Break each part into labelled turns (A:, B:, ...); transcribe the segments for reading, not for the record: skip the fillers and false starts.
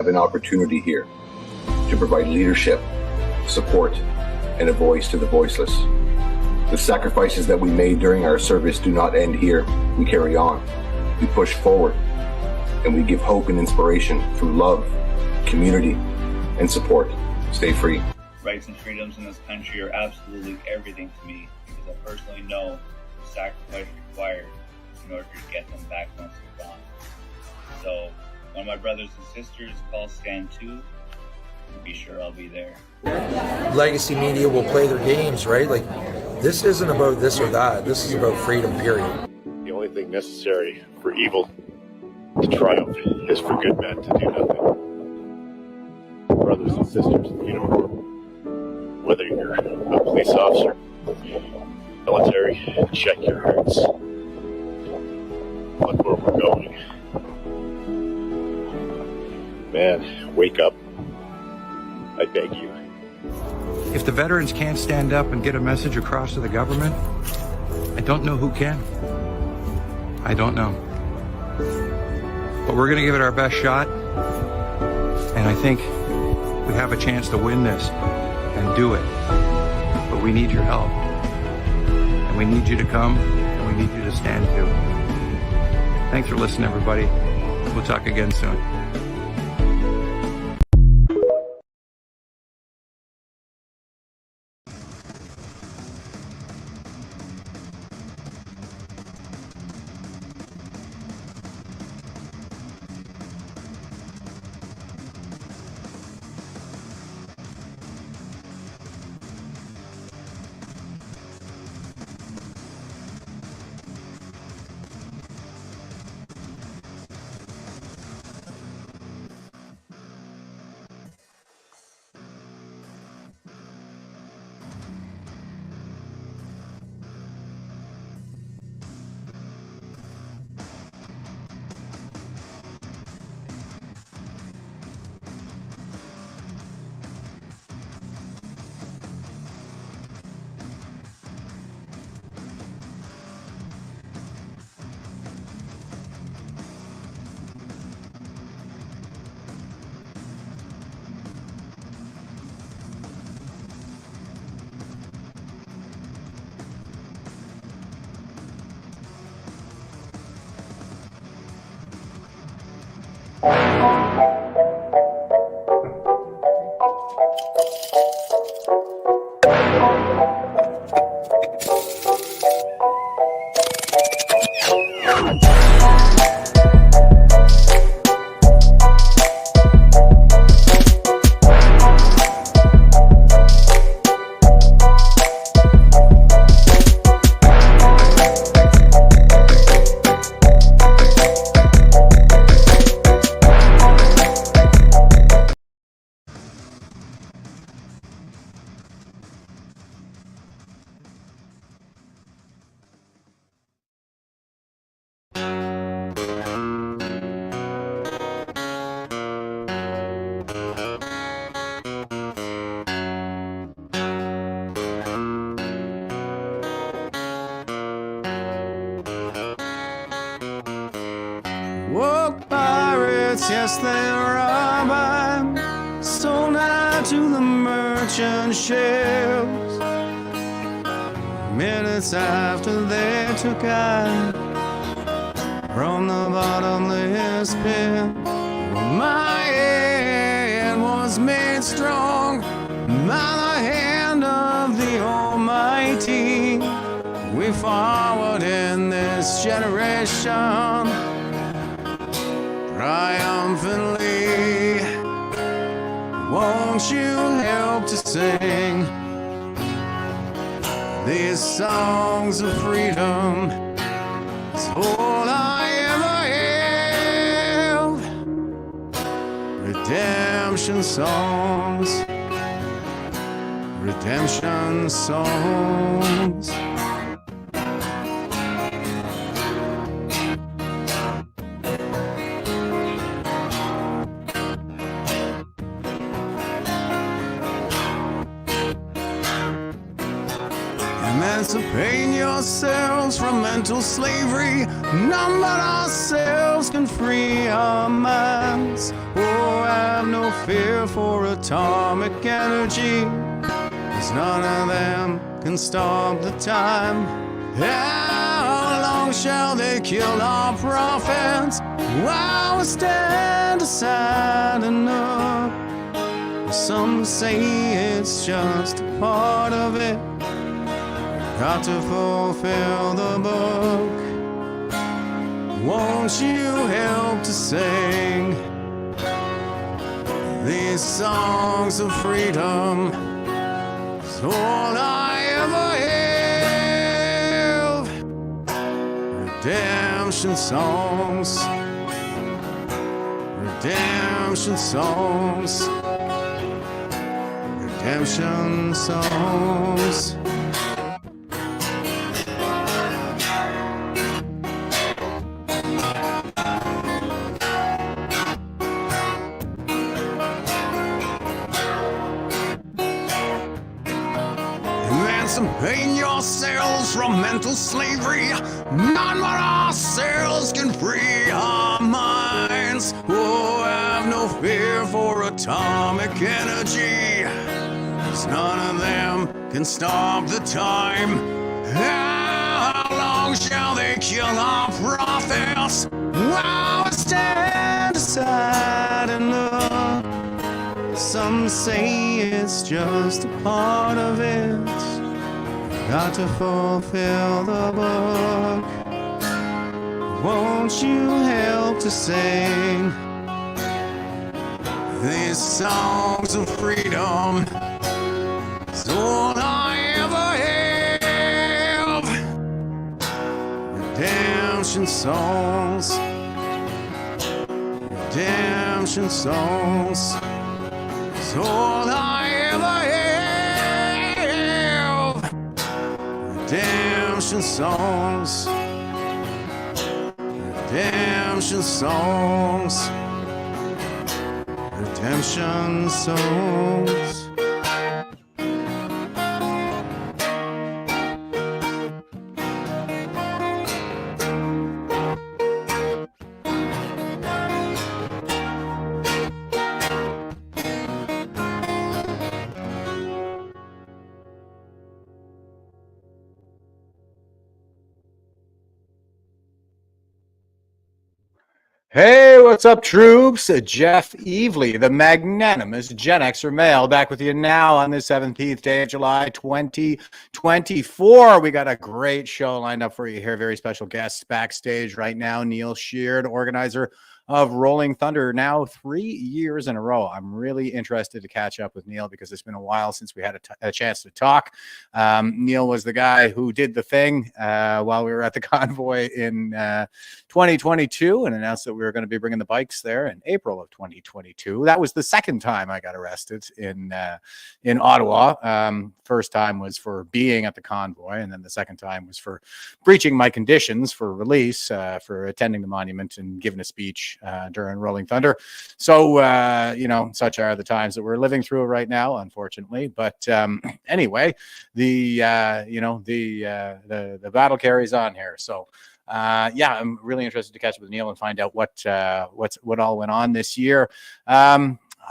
A: have an opportunity here to provide leadership, support, and a voice to the voiceless. The sacrifices that we made during our service do not end here. We carry on. We push forward, and we give hope and inspiration through love, community, and support. Stay free.
B: Rights and freedoms in this country are absolutely everything to me because I personally know the sacrifice required in order to get them back once they're gone. So when my brothers and sisters call Stand 2, be sure I'll be there.
C: Legacy media will play their games, right? Like, this isn't about this or that. This is about freedom, period.
D: The only thing necessary for evil to triumph is for good men to do nothing. Brothers and sisters in uniform, whether you're a police officer, military, check your hearts. Look where we're going. Man, wake up. I beg you.
E: If the veterans can't stand up and get a message across to the government, I don't know who can. I don't know. But we're going to give it our best shot. And I think we have a chance to win this and do it. But we need your help. And we need you to come, and we need you to stand too. Thanks for listening, everybody. We'll talk again soon.
F: Woke pirates, yes, they robbed, sold out to the merchant ships. Minutes after they took out from the bottomless pit, my head was made strong by the hand of the Almighty. We forward in this generation triumphantly. Won't you help to sing these songs of freedom? It's all I ever have. Redemption songs, redemption songs. Emancipate yourselves from mental slavery. None but ourselves can free our minds. Oh, have no fear for atomic energy, 'cause none of them can stop the time. How long shall they kill our prophets while we stand aside and look? Some say it's just a part of it. Got to fulfill the book. Won't you help to sing these songs of freedom? It's all I ever have. Redemption songs. Redemption songs. Redemption songs. Emancipate yourselves from mental slavery. None but ourselves can free our minds. Oh, have no fear for atomic energy, 'cause none of them can stop the time. How long shall they kill our prophets while we stand aside and look? Some say it's just a part of it. Got to fulfill the book. Won't you help to sing these songs of freedom? It's all I ever have. Redemption songs. Redemption songs. It's all I ever have. Redemption songs. Redemption songs. Redemption songs.
G: Hey, what's up, troops? Jeff Evely, the Magnanimous GenX'er Male, back with you now on the 17th day of July, 2024. We got a great show lined up for you here. Very special guests backstage right now. Neil Sheard, organizer of Rolling Thunder, now 3 years in a row. I'm really interested to catch up with Neil because it's been a while since we had a chance to talk. Neil was the guy who did the thing while we were at the convoy in 2022 and announced that we were going to be bringing the bikes there in April of 2022. That was the second time I got arrested in Ottawa. First time was for being at the convoy, and then the second time was for breaching my conditions for release for attending the monument and giving a speech during Rolling Thunder. So, such are the times that we're living through right now, unfortunately. But anyway, the battle carries on here. So, I'm really interested to catch up with Neil and find out what all went on this year.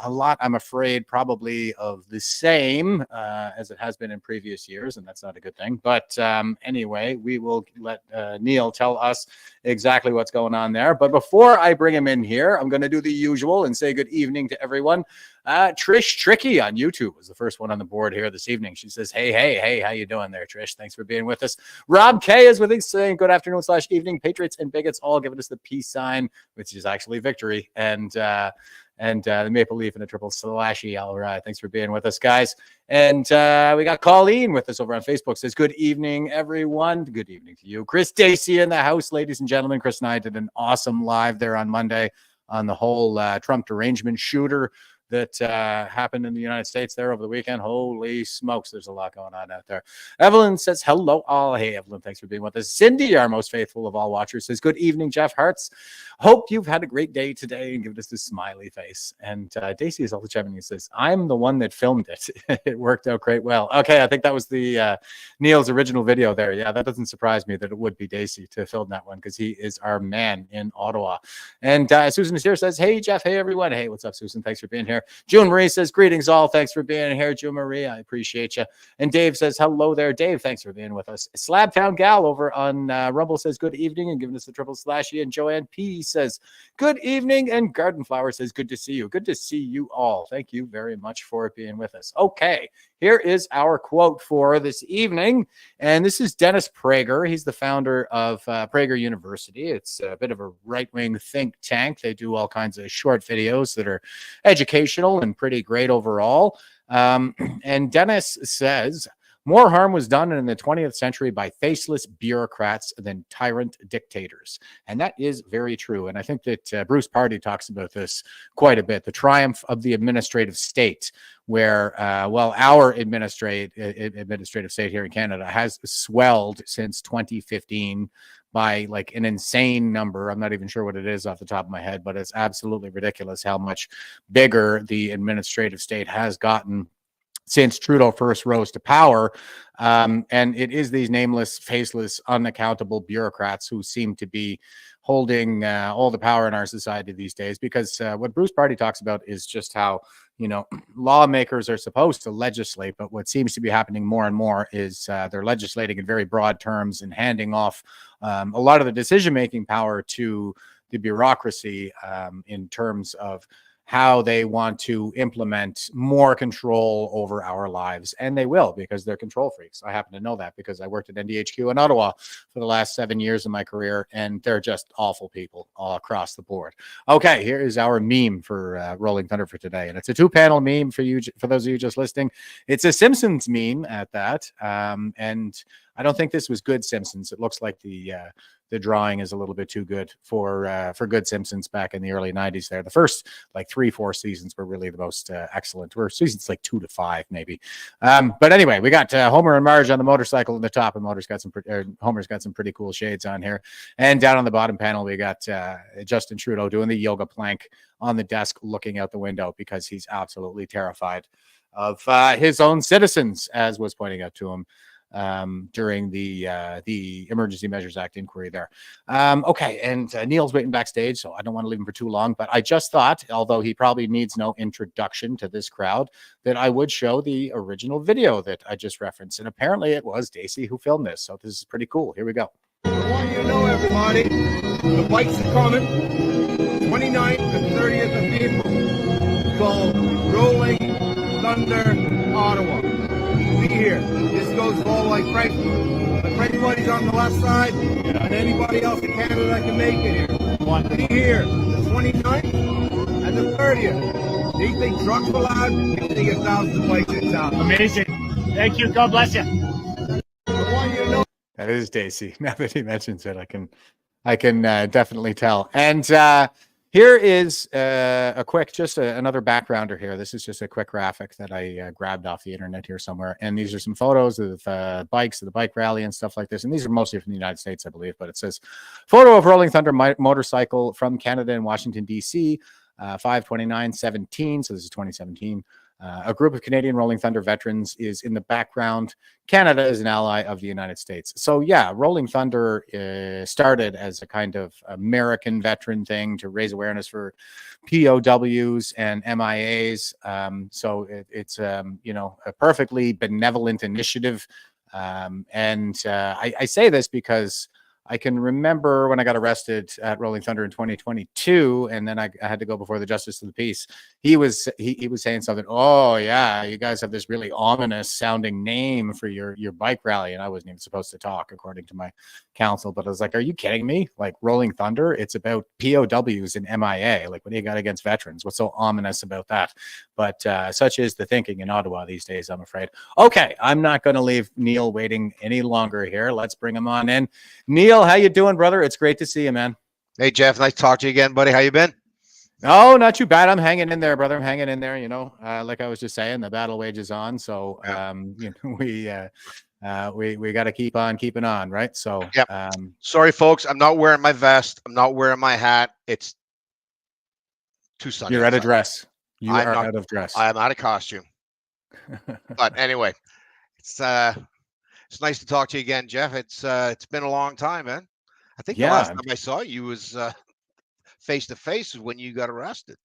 G: A lot, I'm afraid, probably of the same as it has been in previous years, and that's not a good thing. But anyway, we will let Neil tell us exactly what's going on there. But before I bring him in here, I'm going to do the usual and say good evening to everyone. Trish Tricky on YouTube was the first one on the board here this evening. She says, hey, how you doing there, Trish? Thanks for being with us. Rob K is with us saying good afternoon / evening. Patriots and bigots all giving us the peace sign, which is actually victory. And the Maple Leaf and a triple slashy. All right. Thanks for being with us, guys. And we got Colleen with us over on Facebook. Says, good evening, everyone. Good evening to you. Chris Dacey in the house, ladies and gentlemen. Chris and I did an awesome live there on Monday on the whole Trump derangement shooter that happened in the United States there over the weekend. Holy smokes, there's a lot going on out there. Evelyn says, hello all. Hey, Evelyn, thanks for being with us. Cindy, our most faithful of all watchers, says, good evening, Jeff Hartz. Hope you've had a great day today, and give us this smiley face. And Daisy is also chiming in and says, I'm the one that filmed it. It worked out great well. Okay, I think that was the Neil's original video there. Yeah, that doesn't surprise me that it would be Daisy to film that one, because he is our man in Ottawa. And Susan is here, says, hey, Jeff. Hey, everyone. Hey, what's up, Susan? Thanks for being here. June Marie says, greetings all. Thanks for being here, June Marie. I appreciate you. And Dave says, hello there. Dave, thanks for being with us. Slabtown Gal over on Rumble says, good evening, and giving us the triple slashy. And Joanne P says, good evening. And Garden Flower says, good to see you. Good to see you all. Thank you very much for being with us. Okay, here is our quote for this evening. And this is Dennis Prager. He's the founder of Prager University. It's a bit of a right-wing think tank. They do all kinds of short videos that are educational and pretty great overall. And Dennis says, more harm was done in the 20th century by faceless bureaucrats than tyrant dictators. And that is very true. And I think that Bruce Pardy talks about this quite a bit, the triumph of the administrative state, where, our administrative state here in Canada has swelled since 2015 by like an insane number. I'm not even sure what it is off the top of my head, but it's absolutely ridiculous how much bigger the administrative state has gotten since Trudeau first rose to power. And it is these nameless, faceless, unaccountable bureaucrats who seem to be holding all the power in our society these days. Because what Bruce Pardy talks about is just how, lawmakers are supposed to legislate, but what seems to be happening more and more is they're legislating in very broad terms and handing off a lot of the decision-making power to the bureaucracy in terms of how they want to implement more control over our lives. And they will, because they're control freaks. I happen to know that because I worked at NDHQ in Ottawa for the last 7 years of my career, and they're just awful people all across the board. Okay, here is our meme for Rolling Thunder for today. And it's a two-panel meme for you, for those of you just listening. It's a Simpsons meme at that. And I don't think this was good Simpsons. It looks like the drawing is a little bit too good for good Simpsons back in the early 90s there. The first like 3-4 seasons were really the most excellent. Were seasons like 2 to 5 maybe. But anyway, we got Homer and Marge on the motorcycle in the top, and Homer's got some pretty cool shades on here. And down on the bottom panel, we got Justin Trudeau doing the yoga plank on the desk, looking out the window because he's absolutely terrified of his own citizens, as was pointing out to him during the Emergency Measures Act inquiry there. Okay, and Neil's waiting backstage, so I don't want to leave him for too long, but I just thought, although he probably needs no introduction to this crowd, that I would show the original video that I just referenced. And apparently it was Daisy who filmed this, so this is pretty cool. Here we go.
H: I want you to know, everybody, the bikes are coming, 29th and 30th of April. It's called Rolling Thunder Ottawa. Be here. This goes for all like Frankie. If anybody's on the left side, and anybody else in Canada that can make it here. Be here the 29th and the 30th. These big trucks will out, you can get thousands of bikes in town.
I: Amazing. Thank you. God bless you.
H: I want you to know.
G: That is Daisy. Now that he mentions it, I can definitely tell. And here is a quick, another backgrounder here. This is just a quick graphic that I grabbed off the internet here somewhere. And these are some photos of bikes, of the bike rally and stuff like this. And these are mostly from the United States, I believe. But it says, photo of Rolling Thunder motorcycle from Canada and Washington, D.C., 5/29/17. So this is 2017. A group of Canadian Rolling Thunder veterans is in the background. Canada is an ally of the United States. So yeah, Rolling Thunder started as a kind of American veteran thing to raise awareness for POWs and MIAs. So it's a perfectly benevolent initiative. And I say this because I can remember when I got arrested at Rolling Thunder in 2022, and then I had to go before the Justice of the Peace. He was saying something. Oh yeah, you guys have this really ominous sounding name for your bike rally, and I wasn't even supposed to talk according to my counsel. But I was like, "Are you kidding me? Like Rolling Thunder? It's about POWs and MIA. Like what do you got against veterans? What's so ominous about that?" But such is the thinking in Ottawa these days, I'm afraid. Okay, I'm not going to leave Neil waiting any longer here. Let's bring him on in. Neil, how you doing, brother? It's great to see you, man.
J: Hey, Jeff. Nice to talk to you again, buddy. How you been?
G: No, not too bad. I'm hanging in there, brother. I'm hanging in there. You know, like I was just saying, the battle wages on. So, you know, we got to keep on keeping on, right? So,
J: Yep. Sorry, folks. I'm not wearing my vest. I'm not wearing my hat. It's too sunny.
G: You're
J: outside.
G: out of dress. You are out of dress.
J: I am out of costume. But anyway, it's nice to talk to you again, Jeff. It's been a long time, man. I think the last time I saw you was face to face when you got arrested.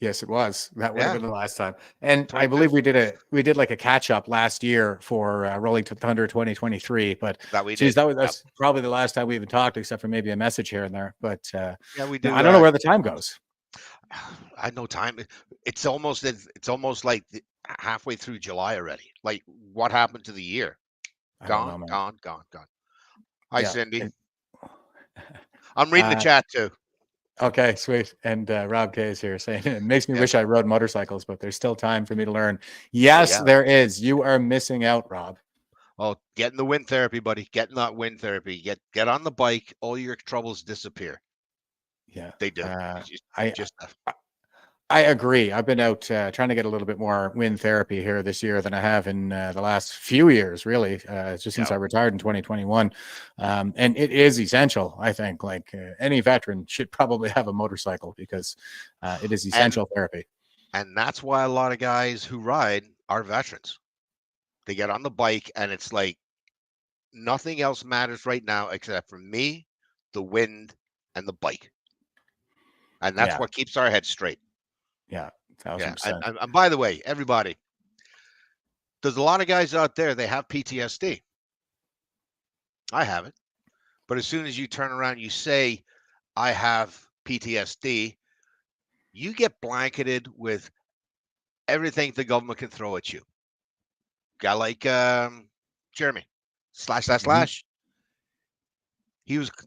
G: Yes, it was. That would have been the last time. And I believe we did like a catch up last year for Rolling Thunder 2023. But that's probably the last time we even talked, except for maybe a message here and there. But
J: yeah, we do.
G: I don't know where the time goes.
J: I know time. It's almost like halfway through July already. Like, what happened to the year? Gone. Hi, Cindy. I'm reading the chat too.
G: Okay, sweet. And Rob K is here saying it makes me wish I rode motorcycles, but there's still time for me to learn. Yes, there is. You are missing out, Rob.
J: Oh, get in the wind therapy, buddy. Get in that wind therapy. Get on the bike. All your troubles disappear.
G: Yeah,
J: they do.
G: I agree. I've been out trying to get a little bit more wind therapy here this year than I have in the last few years, really, just since I retired in 2021. And it is essential, I think. Like any veteran should probably have a motorcycle because it is essential therapy.
J: And that's why a lot of guys who ride are veterans. They get on the bike and it's like nothing else matters right now except for me, the wind, and the bike. And that's what keeps our heads straight.
G: Yeah, 1,000%.
J: And by the way, everybody, there's a lot of guys out there, they have PTSD. I have it. But as soon as you turn around, you say, I have PTSD, you get blanketed with everything the government can throw at you. Guy like Jeremy, //.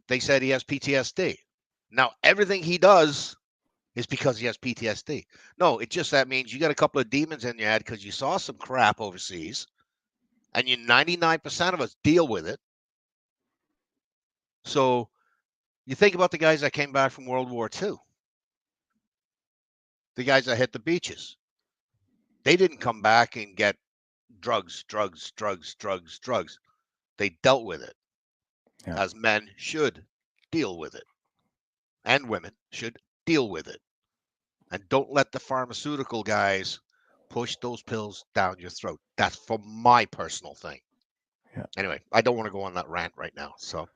J: They said he has PTSD. Now, everything he does is because he has PTSD. No, that means you got a couple of demons in your head because you saw some crap overseas, and 99% of us deal with it. So you think about the guys that came back from World War II, the guys that hit the beaches. They didn't come back and get drugs. They dealt with it, as men should deal with it, and women should deal with it. And don't let the pharmaceutical guys push those pills down your throat. That's for my personal thing.
G: Yeah.
J: Anyway, I don't want to go on that rant right now. So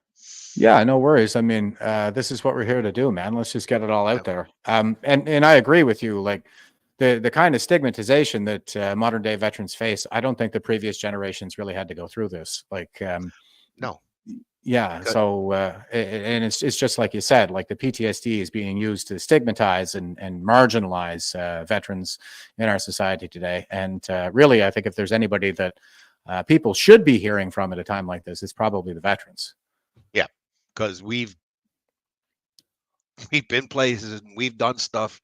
G: yeah, no worries. I mean, this is what we're here to do, man. Let's just get it all out there. And I agree with you. Like the kind of stigmatization that modern day veterans face, I don't think the previous generations really had to go through this. Like,
J: no.
G: Yeah. So, and it's just like you said, like the PTSD is being used to stigmatize and marginalize veterans in our society today. And really, I think if there's anybody that people should be hearing from at a time like this, it's probably the veterans.
J: Yeah, because we've been places and we've done stuff,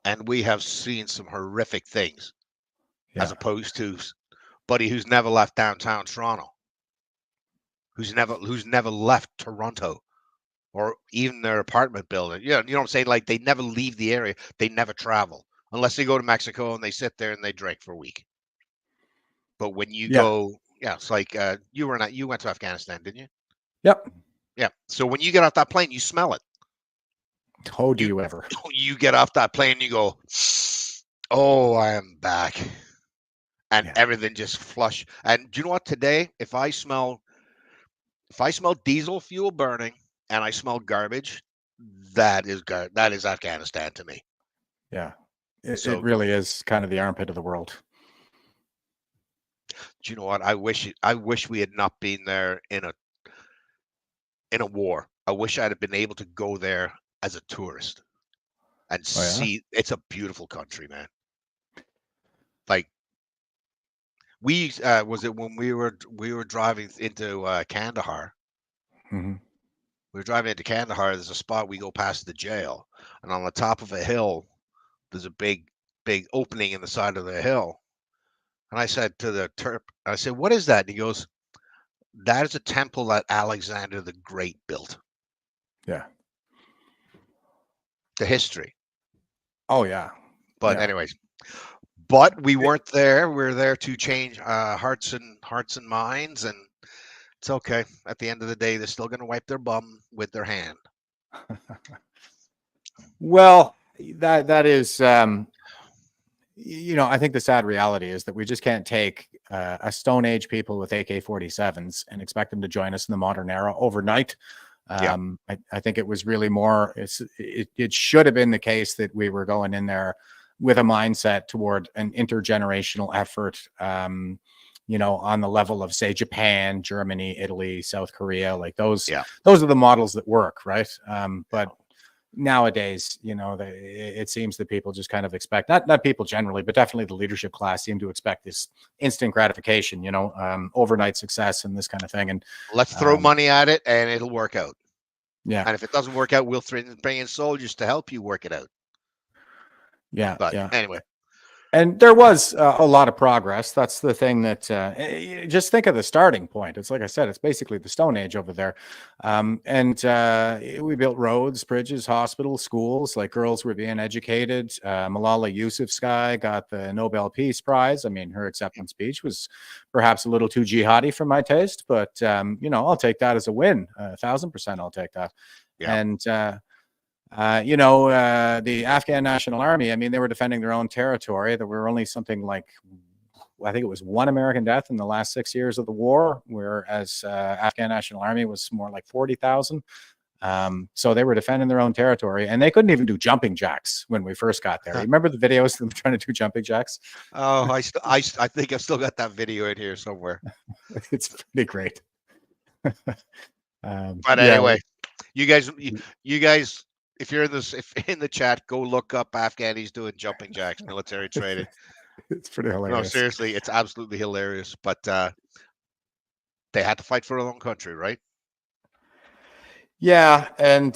J: and we have seen some horrific things, as opposed to buddy who's never left downtown Toronto. Who's never left Toronto or even their apartment building. You know what I'm saying? Like they never leave the area. They never travel unless they go to Mexico and they sit there and they drink for a week. But when you go, it's like you went to Afghanistan, didn't you?
G: Yep.
J: Yeah. So when you get off that plane, you smell it.
G: Oh, do you ever?
J: You get off that plane and you go, oh, I am back. And everything just flush. And do you know what? Today, if I smell diesel fuel burning and I smell garbage, that is Afghanistan to me.
G: Yeah, it really is kind of the armpit of the world.
J: Do you know what? I wish we had not been there in a war. I wish I'd have been able to go there as a tourist and see. It's a beautiful country, man. Like we was it when we were driving into Kandahar.
G: Mm-hmm.
J: We were driving into Kandahar. There's a spot we go past the jail, and on the top of a hill, there's a big opening in the side of the hill. And I said to the Terp, I said, "What is that?" And he goes, "That is a temple that Alexander the Great built."
G: Yeah.
J: The history.
G: Oh yeah.
J: But
G: Yeah.
J: anyways, but we weren't there. We're there to change hearts and minds, and it's okay. At the end of the day, they're still going to wipe their bum with their hand.
G: Well, that is, you know, I think the sad reality is that we just can't take a Stone Age people with AK-47s and expect them to join us in the modern era overnight. I think it was really more, it should have been the case that we were going in there with a mindset toward an intergenerational effort, you know, on the level of, say, Japan, Germany, Italy, South Korea, like those are the models that work, right? But nowadays, you know, it seems that people just kind of expect, not people generally, but definitely the leadership class seem to expect this instant gratification, you know, overnight success and this kind of thing. And
J: let's throw money at it and it'll work out.
G: Yeah.
J: And if it doesn't work out, we'll bring in soldiers to help you work it out.
G: Yeah.
J: But anyway.
G: And there was a lot of progress. That's the thing that just think of the starting point. It's like I said, it's basically the Stone Age over there. And we built roads, bridges, hospitals, schools, like girls were being educated. Malala Yousafzai got the Nobel Peace Prize. I mean, her acceptance speech was perhaps a little too jihadi for my taste, but, you know, I'll take that as a win. 1,000% I'll take that.
J: Yeah.
G: And, you know, the Afghan National Army, I mean, they were defending their own territory. There were only something like, I think it was 1 American death in the last 6 years of the war, whereas Afghan National Army was more like 40,000. So they were defending their own territory, and they couldn't even do jumping jacks when we first got there. You remember the videos of them trying to do jumping jacks?
J: Oh, I think I've still got that video in here somewhere.
G: It's pretty great.
J: But anyway, you guys, if you're in the chat, go look up Afghanis doing jumping jacks, military training.
G: It's pretty hilarious.
J: No, seriously, it's absolutely hilarious. But they had to fight for their own country, right?
G: Yeah, and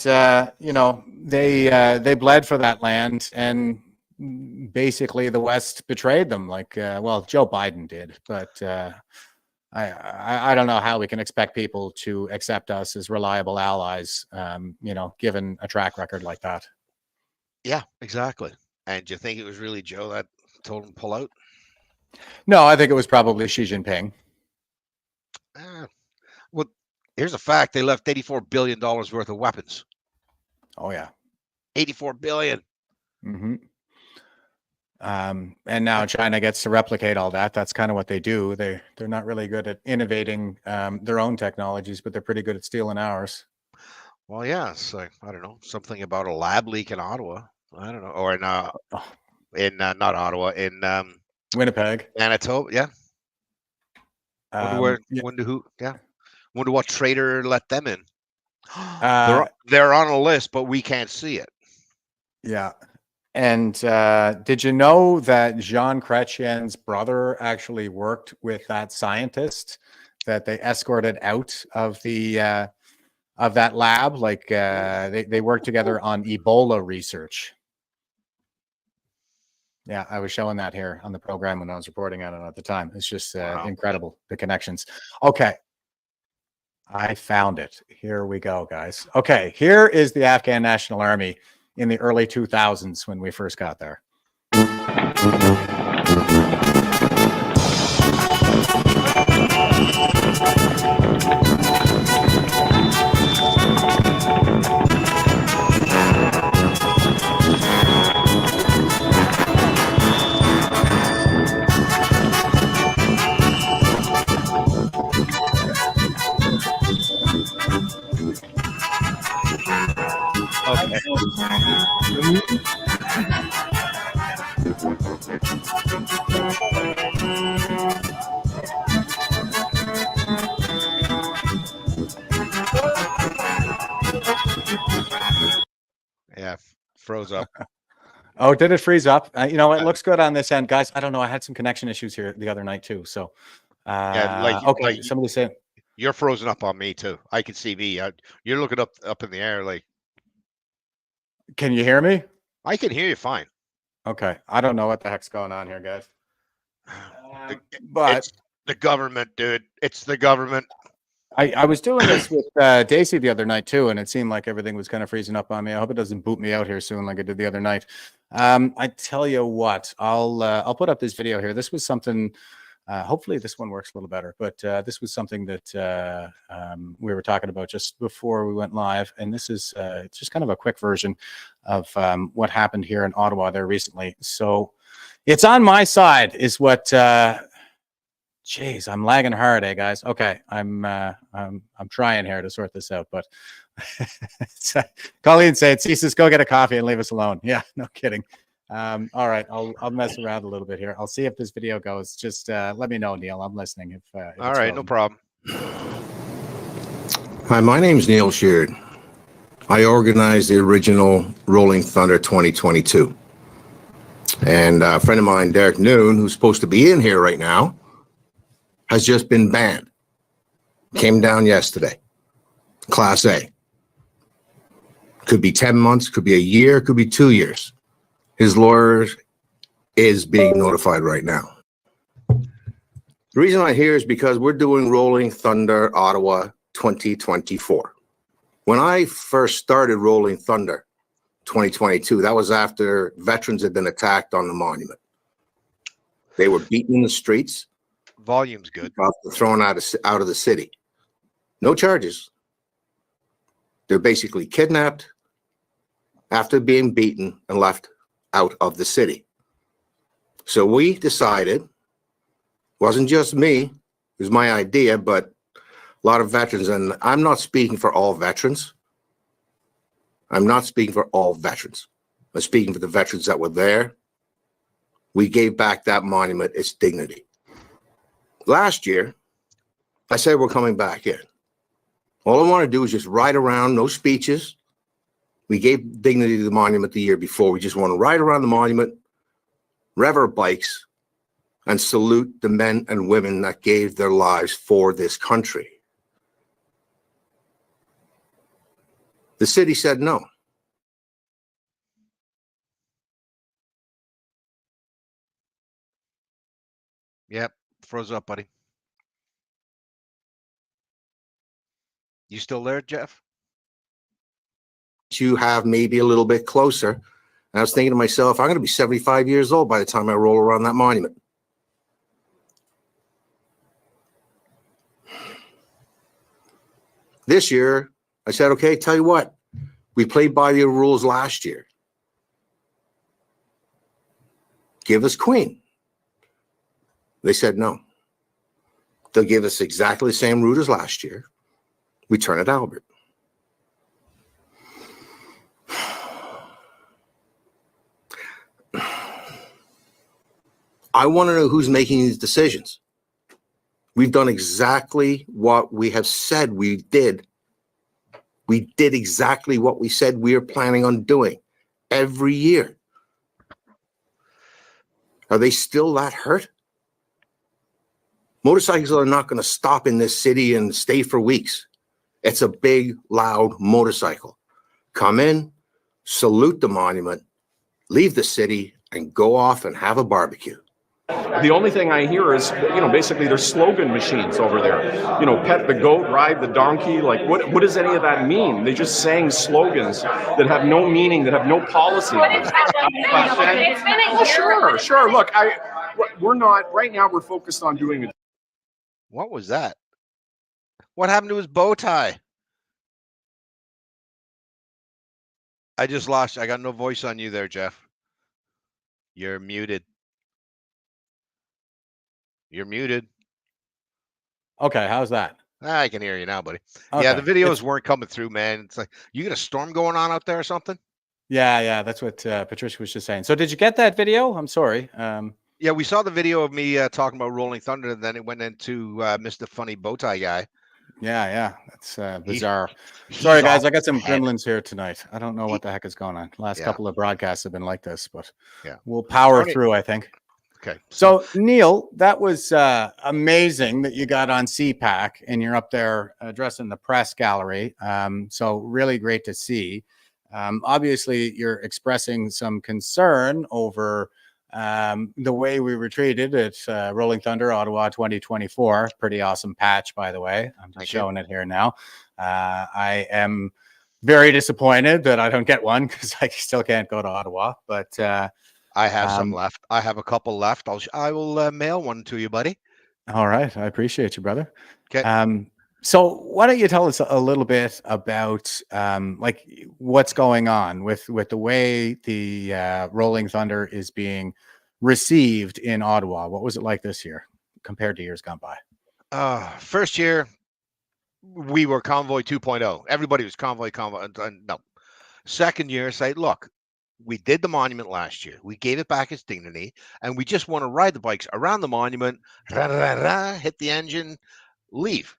G: you know, they bled for that land, and basically the West betrayed them. Like, well, Joe Biden did, but I don't know how we can expect people to accept us as reliable allies, you know, given a track record like that.
J: Yeah, exactly. And do you think it was really Joe that told him to pull out?
G: No, I think it was probably Xi Jinping.
J: Well, here's a fact. They left $84 billion worth of weapons.
G: Oh, yeah.
J: $84 billion.
G: Mm-hmm. And now China gets to replicate all that. That's kind of what they do. They're not really good at innovating their own technologies, but they're pretty good at stealing ours.
J: Well, yeah. So I don't know, something about a lab leak in Ottawa. I don't know, or in not Ottawa, in
G: Winnipeg,
J: Manitoba. Yeah. Wonder what traitor let them in. They're on a list, but we can't see it.
G: Yeah. And did you know that Jean Chrétien's brother actually worked with that scientist that they escorted out of the of that lab? Like they worked together on Ebola research. Yeah, I was showing that here on the program when I was reporting on it at the time. It's just incredible, the connections. Okay. I found it. Here we go, guys. Okay, here is the Afghan National Army in the early 2000s when we first got there.
J: Yeah, froze up.
G: Oh, did it freeze up? You know, it looks good on this end, guys. I don't know. I had some connection issues here the other night too. So, okay, somebody said
J: you're frozen up on me too. I can see me. You're looking up in the air. Like,
G: can you hear me?
J: I can hear you fine.
G: Okay, I don't know what the heck's going on here, guys. But
J: it's the government, dude. It's the government.
G: I was doing this with Daisy the other night too, and it seemed like everything was kind of freezing up on me. I hope it doesn't boot me out here soon like it did the other night. I tell you what, I'll put up this video here. This was something. Hopefully this one works a little better, but this was something that we were talking about just before we went live, and this is just kind of a quick version of what happened here in Ottawa there recently. So it's on my side, is what. Jeez, I'm lagging hard, guys. Okay, I'm trying here to sort this out, but Colleen said, "Ceases, go get a coffee and leave us alone." Yeah, no kidding. All right, I'll mess around a little bit here. I'll see if this video goes. Just let me know, Neil. I'm listening. If
J: all right, no problem.
A: Hi, my name's Neil Sheard. I organized the original Rolling Thunder 2022. And a friend of mine, Derek Noon, who's supposed to be in here right now, has just been banned. Came down yesterday. Class A. Could be 10 months, could be a year, could be 2 years. His lawyer is being notified right now. The reason I'm here is because we're doing Rolling Thunder Ottawa 2024. When I first started Rolling Thunder 2022, that was after veterans had been attacked on the monument. They were beaten in the streets.
J: Volume's good.
A: Thrown out of the city. No charges. They're basically kidnapped after being beaten and left out of the city. So we decided, wasn't just me, it was my idea, but a lot of veterans, and I'm not speaking for all veterans. I'm not speaking for all veterans. I'm speaking for the veterans that were there. We gave back that monument its dignity. Last year, I said we're coming back in. All I want to do is just ride around, no speeches. We gave dignity to the monument the year before. We just want to ride around the monument, rev our bikes, and salute the men and women that gave their lives for this country. The city said no.
J: Yep. Froze up, buddy. You still there, Jeff?
A: You have maybe a little bit closer. And I was thinking to myself, I'm going to be 75 years old by the time I roll around that monument. This year, I said, okay, tell you what, we played by the rules last year. Give us Queen. They said no. They'll give us exactly the same route as last year. We turn it Albert. I want to know who's making these decisions. We've done exactly what we have said we did. We did exactly what we said we are planning on doing every year. Are they still that hurt? Motorcycles are not going to stop in this city and stay for weeks. It's a big, loud motorcycle. Come in, salute the monument, leave the city, and go off and have a barbecue.
K: The only thing I hear is, basically there's slogan machines over there. Pet the goat, ride the donkey. Like, what does any of that mean? They just sang slogans that have no meaning, that have no policy. Sure. Look, we're not, right now we're focused on doing it.
J: What was that? What happened to his bow tie? I just lost. I got no voice on you there, Jeff. You're muted. You're muted.
G: Okay, how's that?
J: I can hear you now, buddy.
G: Okay.
J: Yeah, the videos weren't coming through, man. It's like, you got a storm going on out there or something?
G: Yeah, that's what Patricia was just saying. So did you get that video? I'm sorry.
J: Yeah, we saw the video of me talking about Rolling Thunder, and then it went into Mr. Funny Bowtie Guy.
G: Yeah, that's bizarre. Sorry, guys, I got some gremlins here tonight. I don't know what the heck is going on. Last couple of broadcasts have been like this, but we'll power through, I think.
J: Okay.
G: So, Neil, that was amazing that you got on CPAC and you're up there addressing the press gallery. So really great to see. Obviously, you're expressing some concern over The way we were treated at Rolling Thunder Ottawa 2024, pretty awesome patch, by the way. I'm just showing it here now. I am very disappointed that I don't get one because I still can't go to Ottawa. But
J: I have some left. I have a couple left. I will mail one to you, buddy.
G: All right, I appreciate you, brother.
J: Okay.
G: So why don't you tell us a little bit about like what's going on with the way the Rolling Thunder is being received in Ottawa? What was it like this year compared to years gone by?
J: First year, we were Convoy 2.0. Everybody was Convoy. No. Second year, say, look, we did the monument last year. We gave it back its dignity, and we just want to ride the bikes around the monument, hit the engine, leave.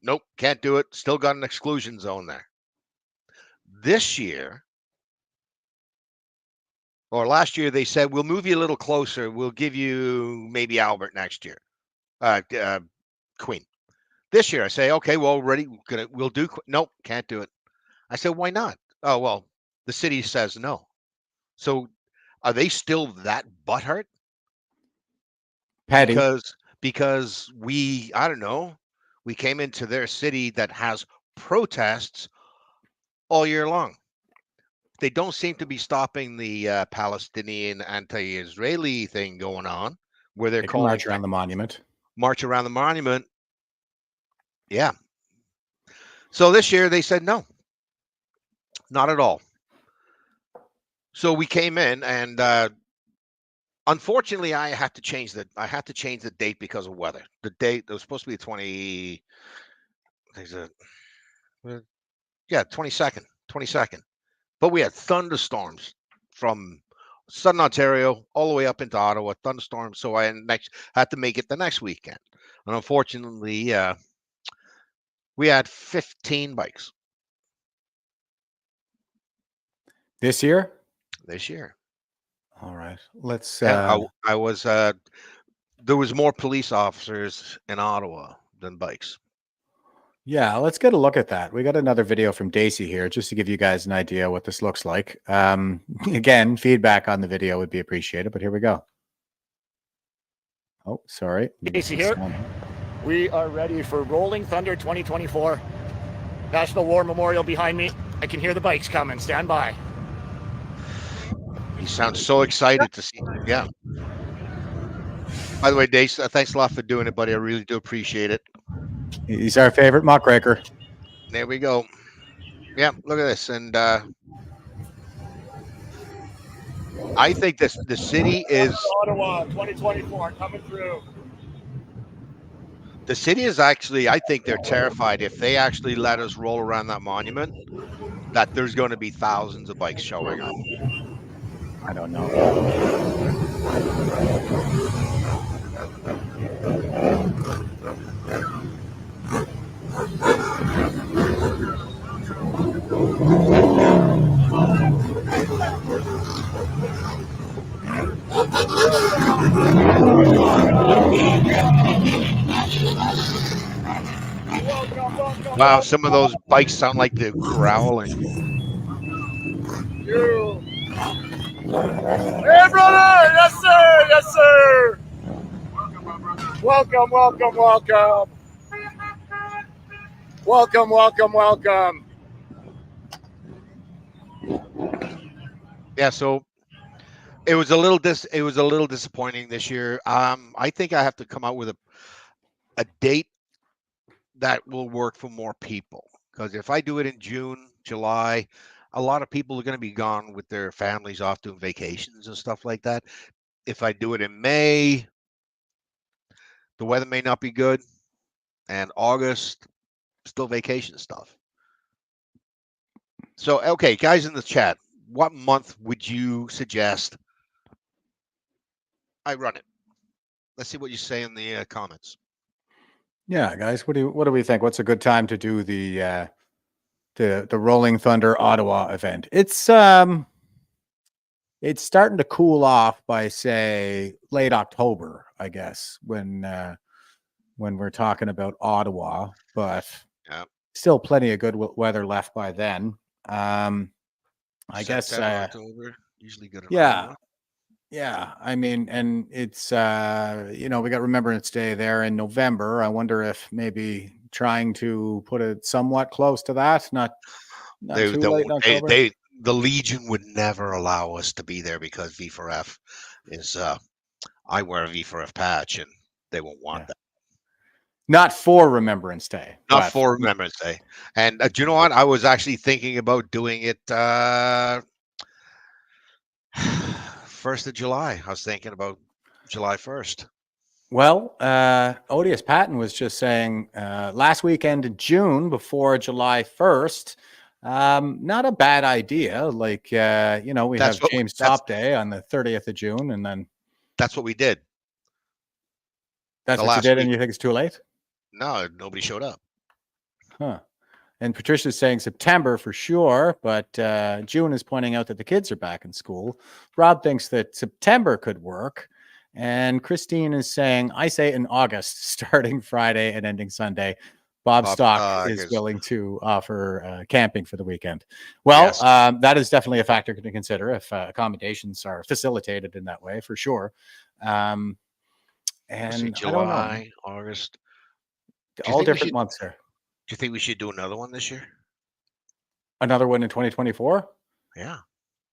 J: Nope, can't do it. Still got an exclusion zone there. This year, or last year, they said, we'll move you a little closer. We'll give you maybe Albert next year. Queen. This year, I say, okay, well, we'll do. Nope, can't do it. I said, why not? Oh, well, the city says no. So are they still that butthurt?
G: Patty.
J: Because I don't know, we came into their city that has protests all year long. They don't seem to be stopping the Palestinian anti-Israeli thing going on, where they're calling
G: march around the monument.
J: March around the monument. Yeah. So this year they said no, not at all. So we came in, and unfortunately, I had to change the date because of weather. The date, it was supposed to be the 22nd. But we had thunderstorms from Southern Ontario all the way up into Ottawa, thunderstorms. So I had to make it the next weekend. And unfortunately, we had 15 bikes.
G: This year?
J: This year.
G: All right. Let's.
J: I was. There was more police officers in Ottawa than bikes.
G: Yeah, let's get a look at that. We got another video from Daisy here, just to give you guys an idea what this looks like. Again, feedback on the video would be appreciated, but here we go. Oh, sorry.
I: Daisy here. We are ready for Rolling Thunder 2024. National War Memorial behind me. I can hear the bikes coming. Stand by.
J: He sounds so excited to see. Yeah. By the way, Dave, thanks a lot for doing it, buddy. I really do appreciate it.
G: He's our favorite muckraker.
J: There we go. Yeah, look at this. And I think the city is...
I: Ottawa 2024 coming through.
J: The city is actually, I think they're terrified if they actually let us roll around that monument, that there's going to be thousands of bikes showing up.
G: I don't know.
J: Wow, some of those bikes sound like they're growling.
I: Hey, brother! Yes, sir! Yes, sir! Welcome, welcome, welcome. Welcome, welcome, welcome.
J: Yeah, so it was a little disappointing this year. I think I have to come out with a date that will work for more people, because if I do it in June, July, a lot of people are going to be gone with their families off doing vacations and stuff like that. If I do it in May, the weather may not be good, and August, still vacation stuff. So, okay, guys in the chat, what month would you suggest I run it? Let's see what you say in the comments.
G: Yeah, guys, what do we think? What's a good time to do the Rolling Thunder Ottawa event? It's starting to cool off by, say, late October, I guess, when we're talking about Ottawa, but still plenty of good weather left by then. I guess
J: October, usually good.
G: Yeah. Yeah, I mean, and it's we got Remembrance Day there in November. I wonder if maybe trying to put it somewhat close to that, not
J: They
G: too late in
J: don't.
G: October.
J: The Legion would never allow us to be there because V4F is. I wear a V4F patch, and they won't want
G: Yeah.
J: that.
G: Not for Remembrance Day.
J: Not for Remembrance Day. And do you know what? I was actually thinking about doing it 1st of July. I was thinking about July 1st.
G: Well, Odious Patton was just saying last weekend in June before July 1st. Not a bad idea. Like, we have James Top Day on the 30th of June, and then
J: that's what we did.
G: That's what you did, and you think it's too late?
J: No, nobody showed up.
G: Huh. And Patricia's saying September for sure, but June is pointing out that the kids are back in school. Rob thinks that September could work. And Christine is saying, I say in August, starting Friday and ending Sunday. Bob Stock is willing to offer camping for the weekend. Well, yes. That is definitely a factor to consider if accommodations are facilitated in that way, for sure. And
J: July,
G: I don't know.
J: August.
G: All different months here.
J: Do you think we should do another one this year?
G: Another one in 2024?
J: Yeah.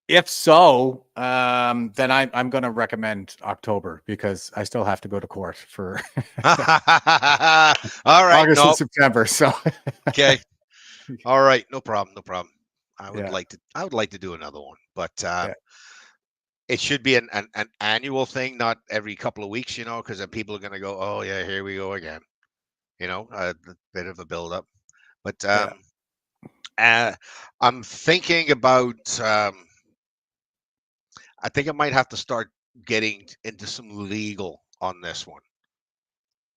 G: If so, then I'm going to recommend October because I still have to go to court for
J: all right,
G: August and September. So
J: okay, all right, no problem. I would like to do another one, but it should be an annual thing, not every couple of weeks, because then people are going to go, oh yeah, here we go again. A bit of a build up, but I'm thinking about. I think I might have to start getting into some legal on this one.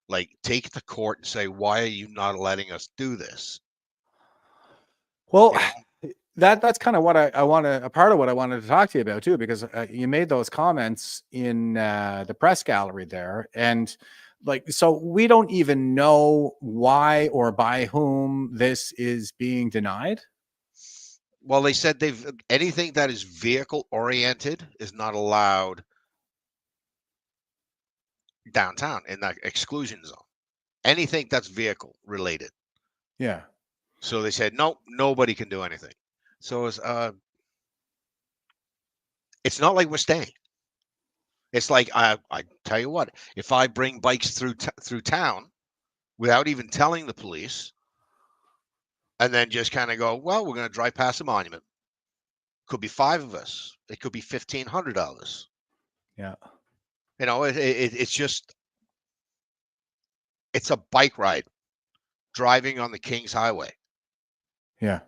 J: Like, take it to court and say, why are you not letting us do this?
G: Well, that's kind of what I want to, a part of what I wanted to talk to you about too, because you made those comments in the press gallery there. And so we don't even know why or by whom this is being denied.
J: Well, they said anything that is vehicle oriented is not allowed downtown in that exclusion zone. Anything that's vehicle related.
G: Yeah.
J: So they said, no, nobody can do anything. So it's not like we're staying. It's like, I tell you what, if I bring bikes through town without even telling the police, and then just kind of go, well, we're going to drive past the monument. Could be 5 of us. It could be $1,500.
G: Yeah.
J: It's just, it's a bike ride driving on the King's Highway.
G: Yeah.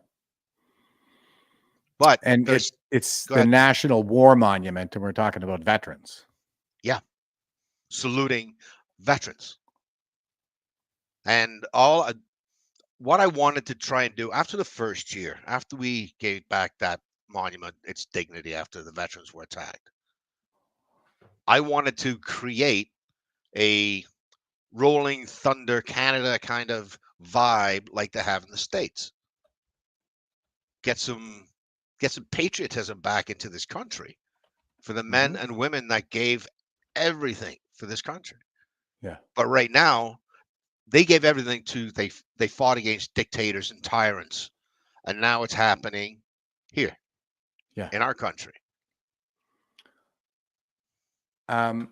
J: But
G: it's the National War Monument, and we're talking about veterans.
J: Yeah. Saluting veterans. And what I wanted to try and do after the first year, after we gave back that monument its dignity after the veterans were attacked, I wanted to create a Rolling Thunder Canada kind of vibe like they have in the States. Get some patriotism back into this country for the men and women that gave everything for this country.
G: Yeah.
J: But right now, they gave everything they fought against dictators and tyrants, and now it's happening here, in our country.
G: And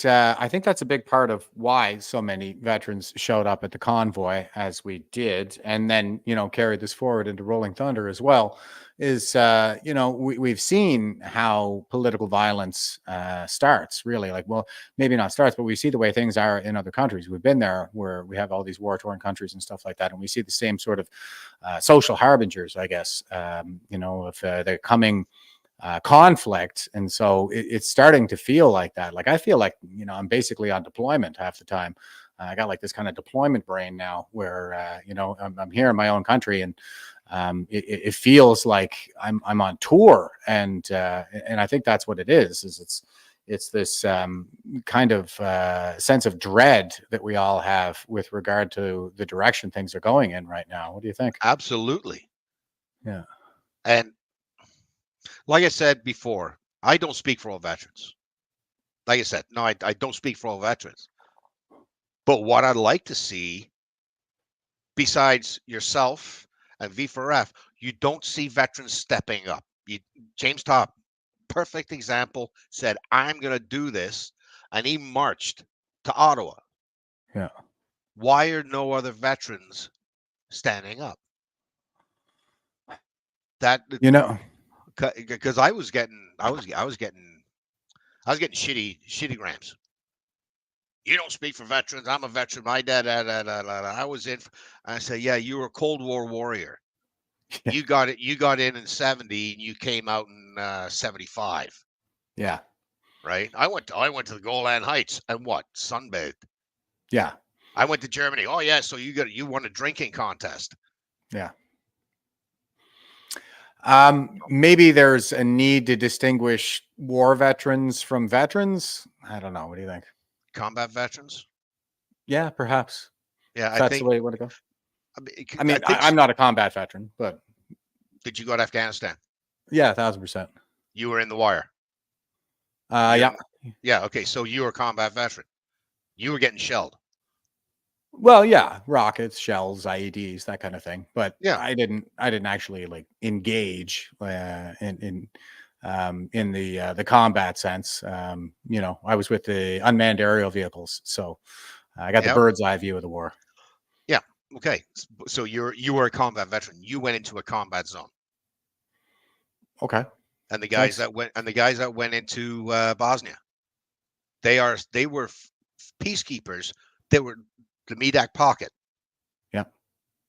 G: I think that's a big part of why so many veterans showed up at the convoy as we did, and then carried this forward into Rolling Thunder as well. Is we've seen how political violence starts, really. Maybe not starts, but we see the way things are in other countries. We've been there where we have all these war-torn countries and stuff like that, and we see the same sort of social harbingers, I guess. If they're coming conflict, and so it's starting to feel like that. I feel like I'm basically on deployment half the time. I got this kind of deployment brain now, where I'm here in my own country, and it feels like I'm on tour, and I think that's what it is. It's this kind of sense of dread that we all have with regard to the direction things are going in right now. What do you think?
J: Absolutely.
G: Yeah.
J: And like I said before, I don't speak for all veterans. like I said, no, I don't speak for all veterans. But what I'd like to see, besides yourself and V4F, you don't see veterans stepping up. James Top, perfect example, said, I'm going to do this. And he marched to Ottawa.
G: Yeah.
J: Why are no other veterans standing up? That,
G: You know,
J: because I was getting shitty grams. You don't speak for veterans. I'm a veteran. My dad, I was in. I said, yeah, you were a Cold War warrior.
G: Yeah.
J: You got it. You got in 70, and you came out in 75.
G: Yeah.
J: Right. I went to the Golan Heights and what? Sunbathed.
G: Yeah.
J: I went to Germany. Oh yeah. So you won a drinking contest.
G: Yeah. Maybe there's a need to distinguish war veterans from veterans. I don't know. What do you think?
J: Combat veterans?
G: Yeah, perhaps.
J: Yeah,
G: That's the way you want to go. I mean, I'm not a combat veteran, but
J: did you go to Afghanistan?
G: Yeah, 1,000%.
J: You were in the wire.
G: Yeah.
J: Yeah. Okay. So you were a combat veteran. You were getting shelled.
G: Well, yeah, rockets, shells, IEDs, that kind of thing. But
J: yeah,
G: I didn't actually like engage in the combat sense. You know, I was with the unmanned aerial vehicles, so I got the bird's eye view of the war.
J: Yeah. Okay. So you were a combat veteran. You went into a combat zone.
G: Okay.
J: And the guys that went into Bosnia, they were peacekeepers. They were the Medak pocket.
G: Yeah.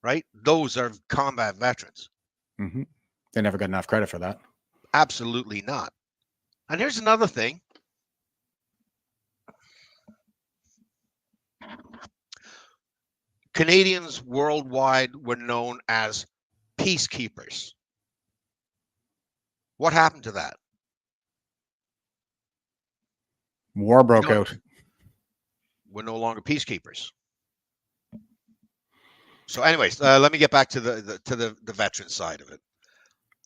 J: Right? Those are combat veterans.
G: Mm-hmm. They never got enough credit for that.
J: Absolutely not. And here's another thing. Canadians worldwide were known as peacekeepers. What happened to that?
G: War broke out.
J: We're no longer peacekeepers. So, anyways, let me get back to the veteran side of it.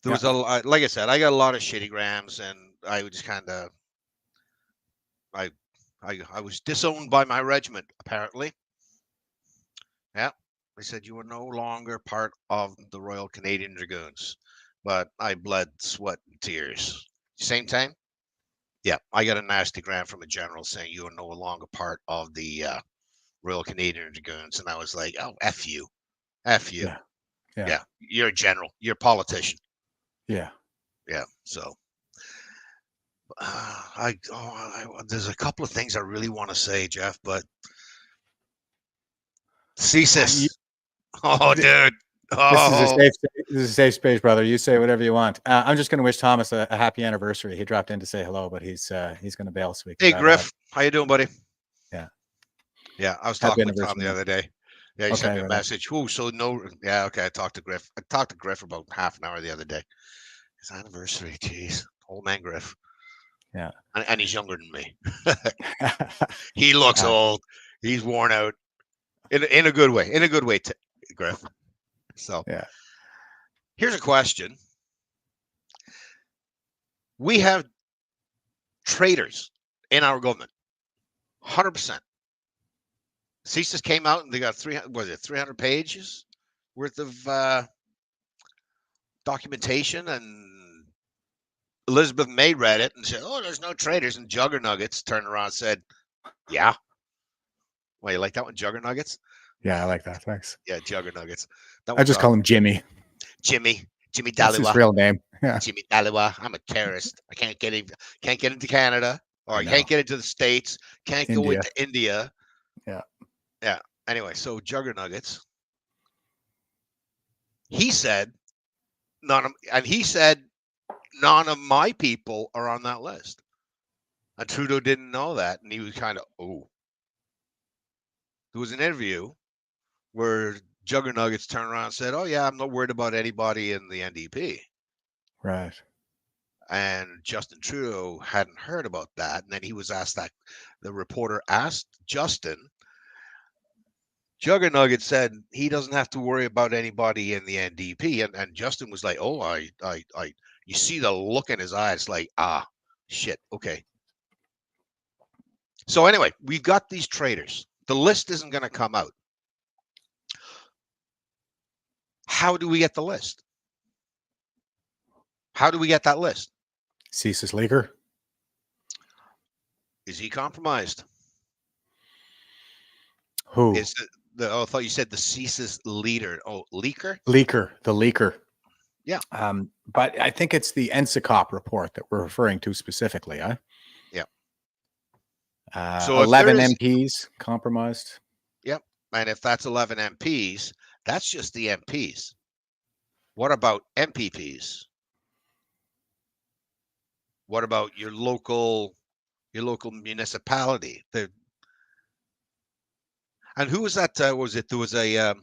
J: There was like I said, I got a lot of shitty grams, and I was kind of, I was disowned by my regiment apparently. Yeah, they said you were no longer part of the Royal Canadian Dragoons, but I bled sweat and tears. Same time. Yeah, I got a nasty gram from a general saying you are no longer part of the Royal Canadian Dragoons, and I was like, "Oh, f you, f you." Yeah. You're a general. You're a politician.
G: Yeah.
J: Yeah. So, there's a couple of things I really want to say, Jeff, but CSIS. Oh, dude. Oh.
G: This is a safe space, brother. You say whatever you want. I'm just going to wish Thomas a happy anniversary. He dropped in to say hello, but he's going to bail. So
J: hey, Griff, how you doing, buddy?
G: Yeah,
J: I was talking with Tom the other day. Yeah, he sent me a message. Oh, so no, yeah, okay. I talked to Griff. About half an hour the other day. His anniversary, jeez, old man Griff.
G: Yeah,
J: and he's younger than me. He looks old. He's worn out. In a good way. In a good way, Griff. So
G: yeah.
J: Here's a question. We have traitors in our government. 100%. CSIS came out and they got 300 pages worth of documentation, and Elizabeth May read it and said, "Oh, there's no traitors." And Juggernuggets turned around and said, "Yeah." Well, you like that one, Juggernuggets?
G: Yeah, I like that. Thanks.
J: Yeah, Juggernuggets.
G: I just call him Jimmy.
J: Jimmy Daliwa.
G: That's his real name. Yeah.
J: Jimmy Daliwa. I'm a terrorist. I can't get into Canada, or I can't get into the States. Can't go into India.
G: Yeah.
J: Yeah. Anyway, so Juggernuggets. He said none of my people are on that list. And Trudeau didn't know that, and he was kind of, oh. There was an interview where Juggernuggets turned around and said, "Oh yeah, I'm not worried about anybody in the NDP."
G: Right.
J: And Justin Trudeau hadn't heard about that, and then he was asked that. The reporter asked Justin. Juggernuggets said he doesn't have to worry about anybody in the NDP, and Justin was like, "Oh, I you see the look in his eyes, like, ah, shit, okay." So anyway, we've got these traitors. The list isn't going to come out. How do we get the list? How do we get that list?
G: CSIS leaker.
J: Is he compromised?
G: Who?
J: Is I thought you said the CSIS leader. Oh, leaker?
G: Leaker. The leaker.
J: Yeah.
G: But I think it's the NSICOP report that we're referring to specifically, huh?
J: Yeah.
G: So 11 MPs compromised.
J: Yep. And if that's 11 MPs, that's just the MPs. What about MPPs? What about your local municipality? And who was that? There was a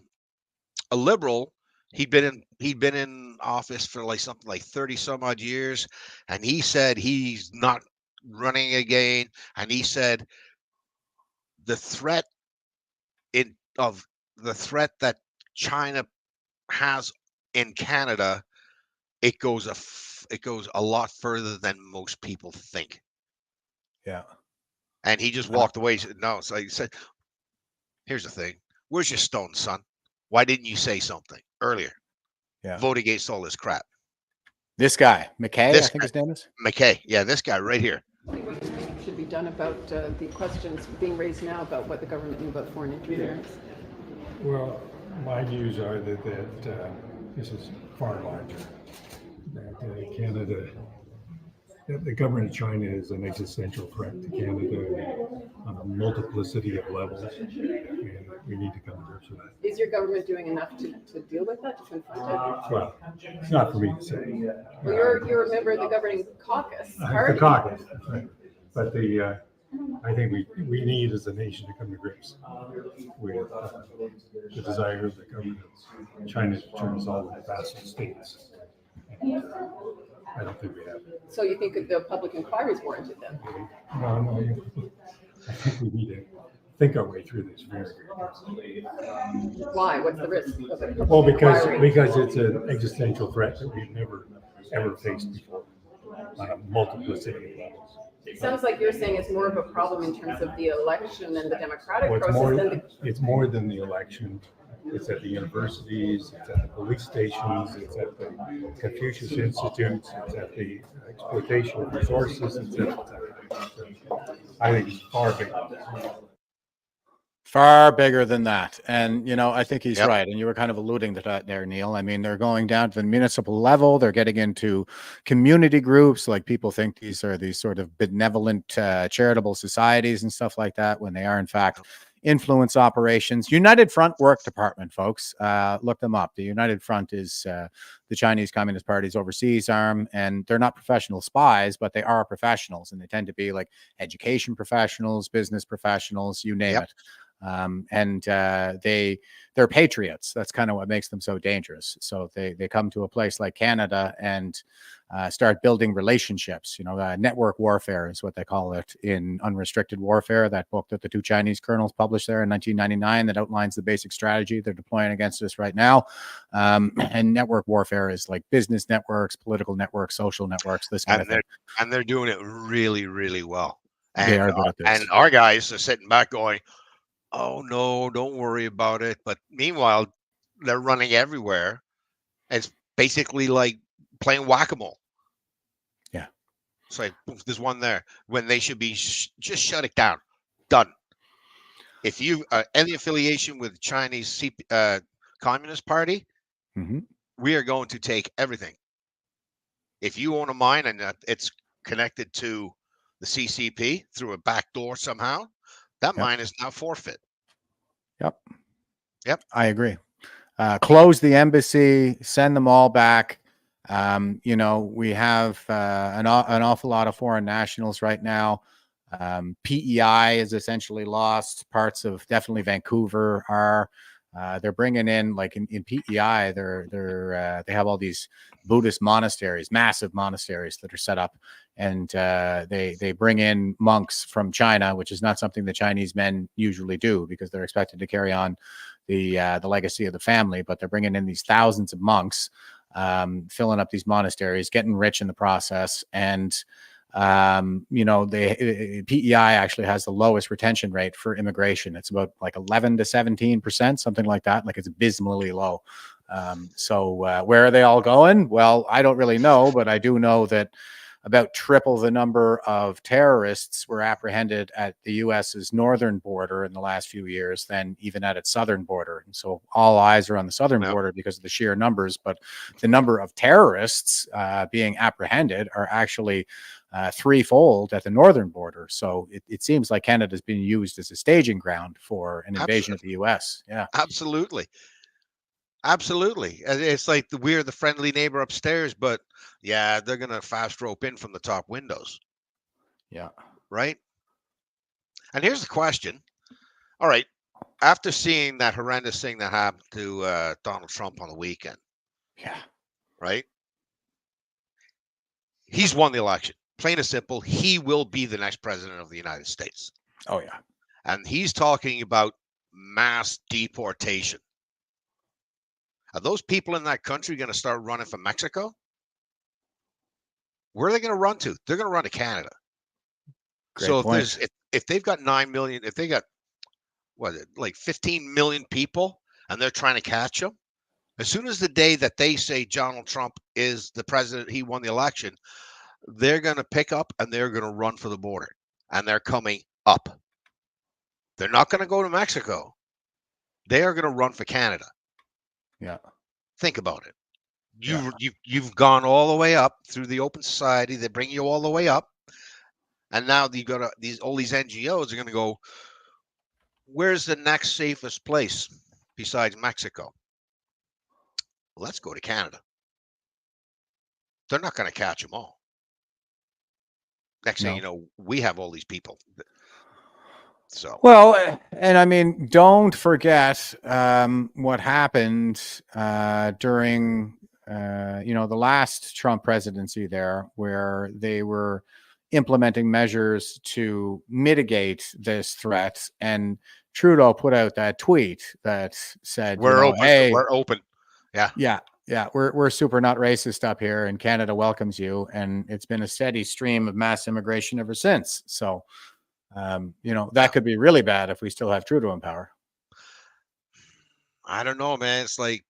J: liberal. He'd been in office for like something like 30 some odd years, and he said he's not running again. And he said the threat that China has in Canada, it goes a lot further than most people think.
G: Yeah.
J: And he just walked away. No, so he said, here's the thing. Where's your stone, son? Why didn't you say something earlier?
G: Yeah.
J: Vote against all this crap.
G: This guy, McKay, I think his name is.
J: McKay. Yeah, this guy right here.
L: What should be done about the questions being raised now about what the government knew about foreign interference?
M: Well, my views are that this is far larger. That Canada, that the government of China is an existential threat to Canada on a multiplicity of levels, and we need to come to grips with that.
L: Is your government doing enough to deal with that, to confront it?
M: Well, it's not for me to say.
L: Well, you're a member of the governing caucus.
M: The caucus, right. But I think we need as a nation to come to grips with the desire of the government of China to turn us all into vassal states. And, I don't think we have it.
L: So you think the public inquiry is warranted then?
M: No. I think we need to think our way through this very carefully.
L: Why? What's the risk of it?
M: Well, because it's an existential threat that we've never ever faced before on a multiplicity of levels.
L: It sounds like you're saying it's more of a problem in terms of the election and the democratic
M: Well,
L: process.
M: it's more than the election. It's at the universities, it's at the police stations, it's at the Confucius Institutes, it's at the exploitation of resources, I think it's far bigger.
G: Far bigger than that. And, I think he's
J: Yep.
G: right. And you were kind of alluding to that there, Neil. I mean, they're going down to the municipal level. They're getting into community groups. Like, people think these are these sort of benevolent, charitable societies and stuff like that, when they are, in fact, influence operations. United Front Work Department, folks. Look them up. The United Front is the Chinese Communist Party's overseas arm, and they're not professional spies, but they are professionals, and they tend to be like education professionals, business professionals, you name it. And they're patriots. That's kind of what makes them so dangerous. So they come to a place like Canada and start building relationships. Network warfare is what they call it in Unrestricted Warfare, that book that the two Chinese colonels published there in 1999 that outlines the basic strategy they're deploying against us right now. And network warfare is like business networks, political networks, social networks, this kind of thing.
J: And they're doing it really, really well. And,
G: they are good at this.
J: And our guys are sitting back going, oh no, don't worry about it. But meanwhile, they're running everywhere. It's basically like playing whack-a-mole.
G: Yeah.
J: It's like, there's one there when they should be just shut it down. Done. If you any affiliation with Chinese Communist Party, we are going to take everything. If you own a mine and it's connected to the CCP through a back door somehow, that mine is now forfeit. Yep.
G: I agree. Close the embassy, send them all back. We have an awful lot of foreign nationals right now. PEI is essentially lost. Parts of definitely Vancouver are. They're bringing in, like in PEI, they have all these Buddhist monasteries, massive monasteries that are set up, and they bring in monks from China, which is not something the Chinese men usually do because they're expected to carry on the legacy of the family. But they're bringing in these thousands of monks, filling up these monasteries, getting rich in the process, and You know, PEI actually has the lowest retention rate for immigration. It's about like 11 to 17%, something like that. Like it's abysmally low. So where are they all going? Well, I don't really know, but I do know that about triple the number of terrorists were apprehended at the U.S.'s northern border in the last few years than even at its southern border. And so all eyes are on the southern border because of the sheer numbers, but the number of terrorists being apprehended are actually threefold at the northern border. So it seems like Canada's being used as a staging ground for an invasion of the U.S. Yeah,
J: absolutely. Absolutely. It's like we're the friendly neighbor upstairs, but yeah, they're going to fast rope in from the top windows.
G: Yeah.
J: Right. And here's the question. All right. After seeing that horrendous thing that happened to Donald Trump on the weekend.
G: Yeah.
J: Right. He's won the election. Plain and simple. He will be the next president of the United States.
G: Oh, yeah.
J: And he's talking about mass deportation. Are those people in that country going to start running for Mexico? Where are they going to run to? They're going to run to Canada.
G: Great
J: so
G: point.
J: if they've got 9 million, if they got like 15 million people and they're trying to catch them, as soon as the day that they say Donald Trump is the president, he won the election, they're going to pick up and they're going to run for the border, and they're coming up. They're not going to go to Mexico. They are going to run for Canada.
G: Yeah.
J: Think about it. You've gone all the way up through the open society. They bring you all the way up, and now you got all these NGOs are going to go. Where's the next safest place besides Mexico? Let's go to Canada. They're not going to catch them all. Next thing you know, we have all these people. So
G: well, and I mean, don't forget what happened during the last Trump presidency there, where they were implementing measures to mitigate this threat, and Trudeau put out that tweet that said,
J: "We're open.
G: Hey,
J: we're open."
G: Yeah, we're super not racist up here, and Canada welcomes you. And it's been a steady stream of mass immigration ever since. So. That could be really bad if we still have Trudeau in power.
J: I don't know, man. It's like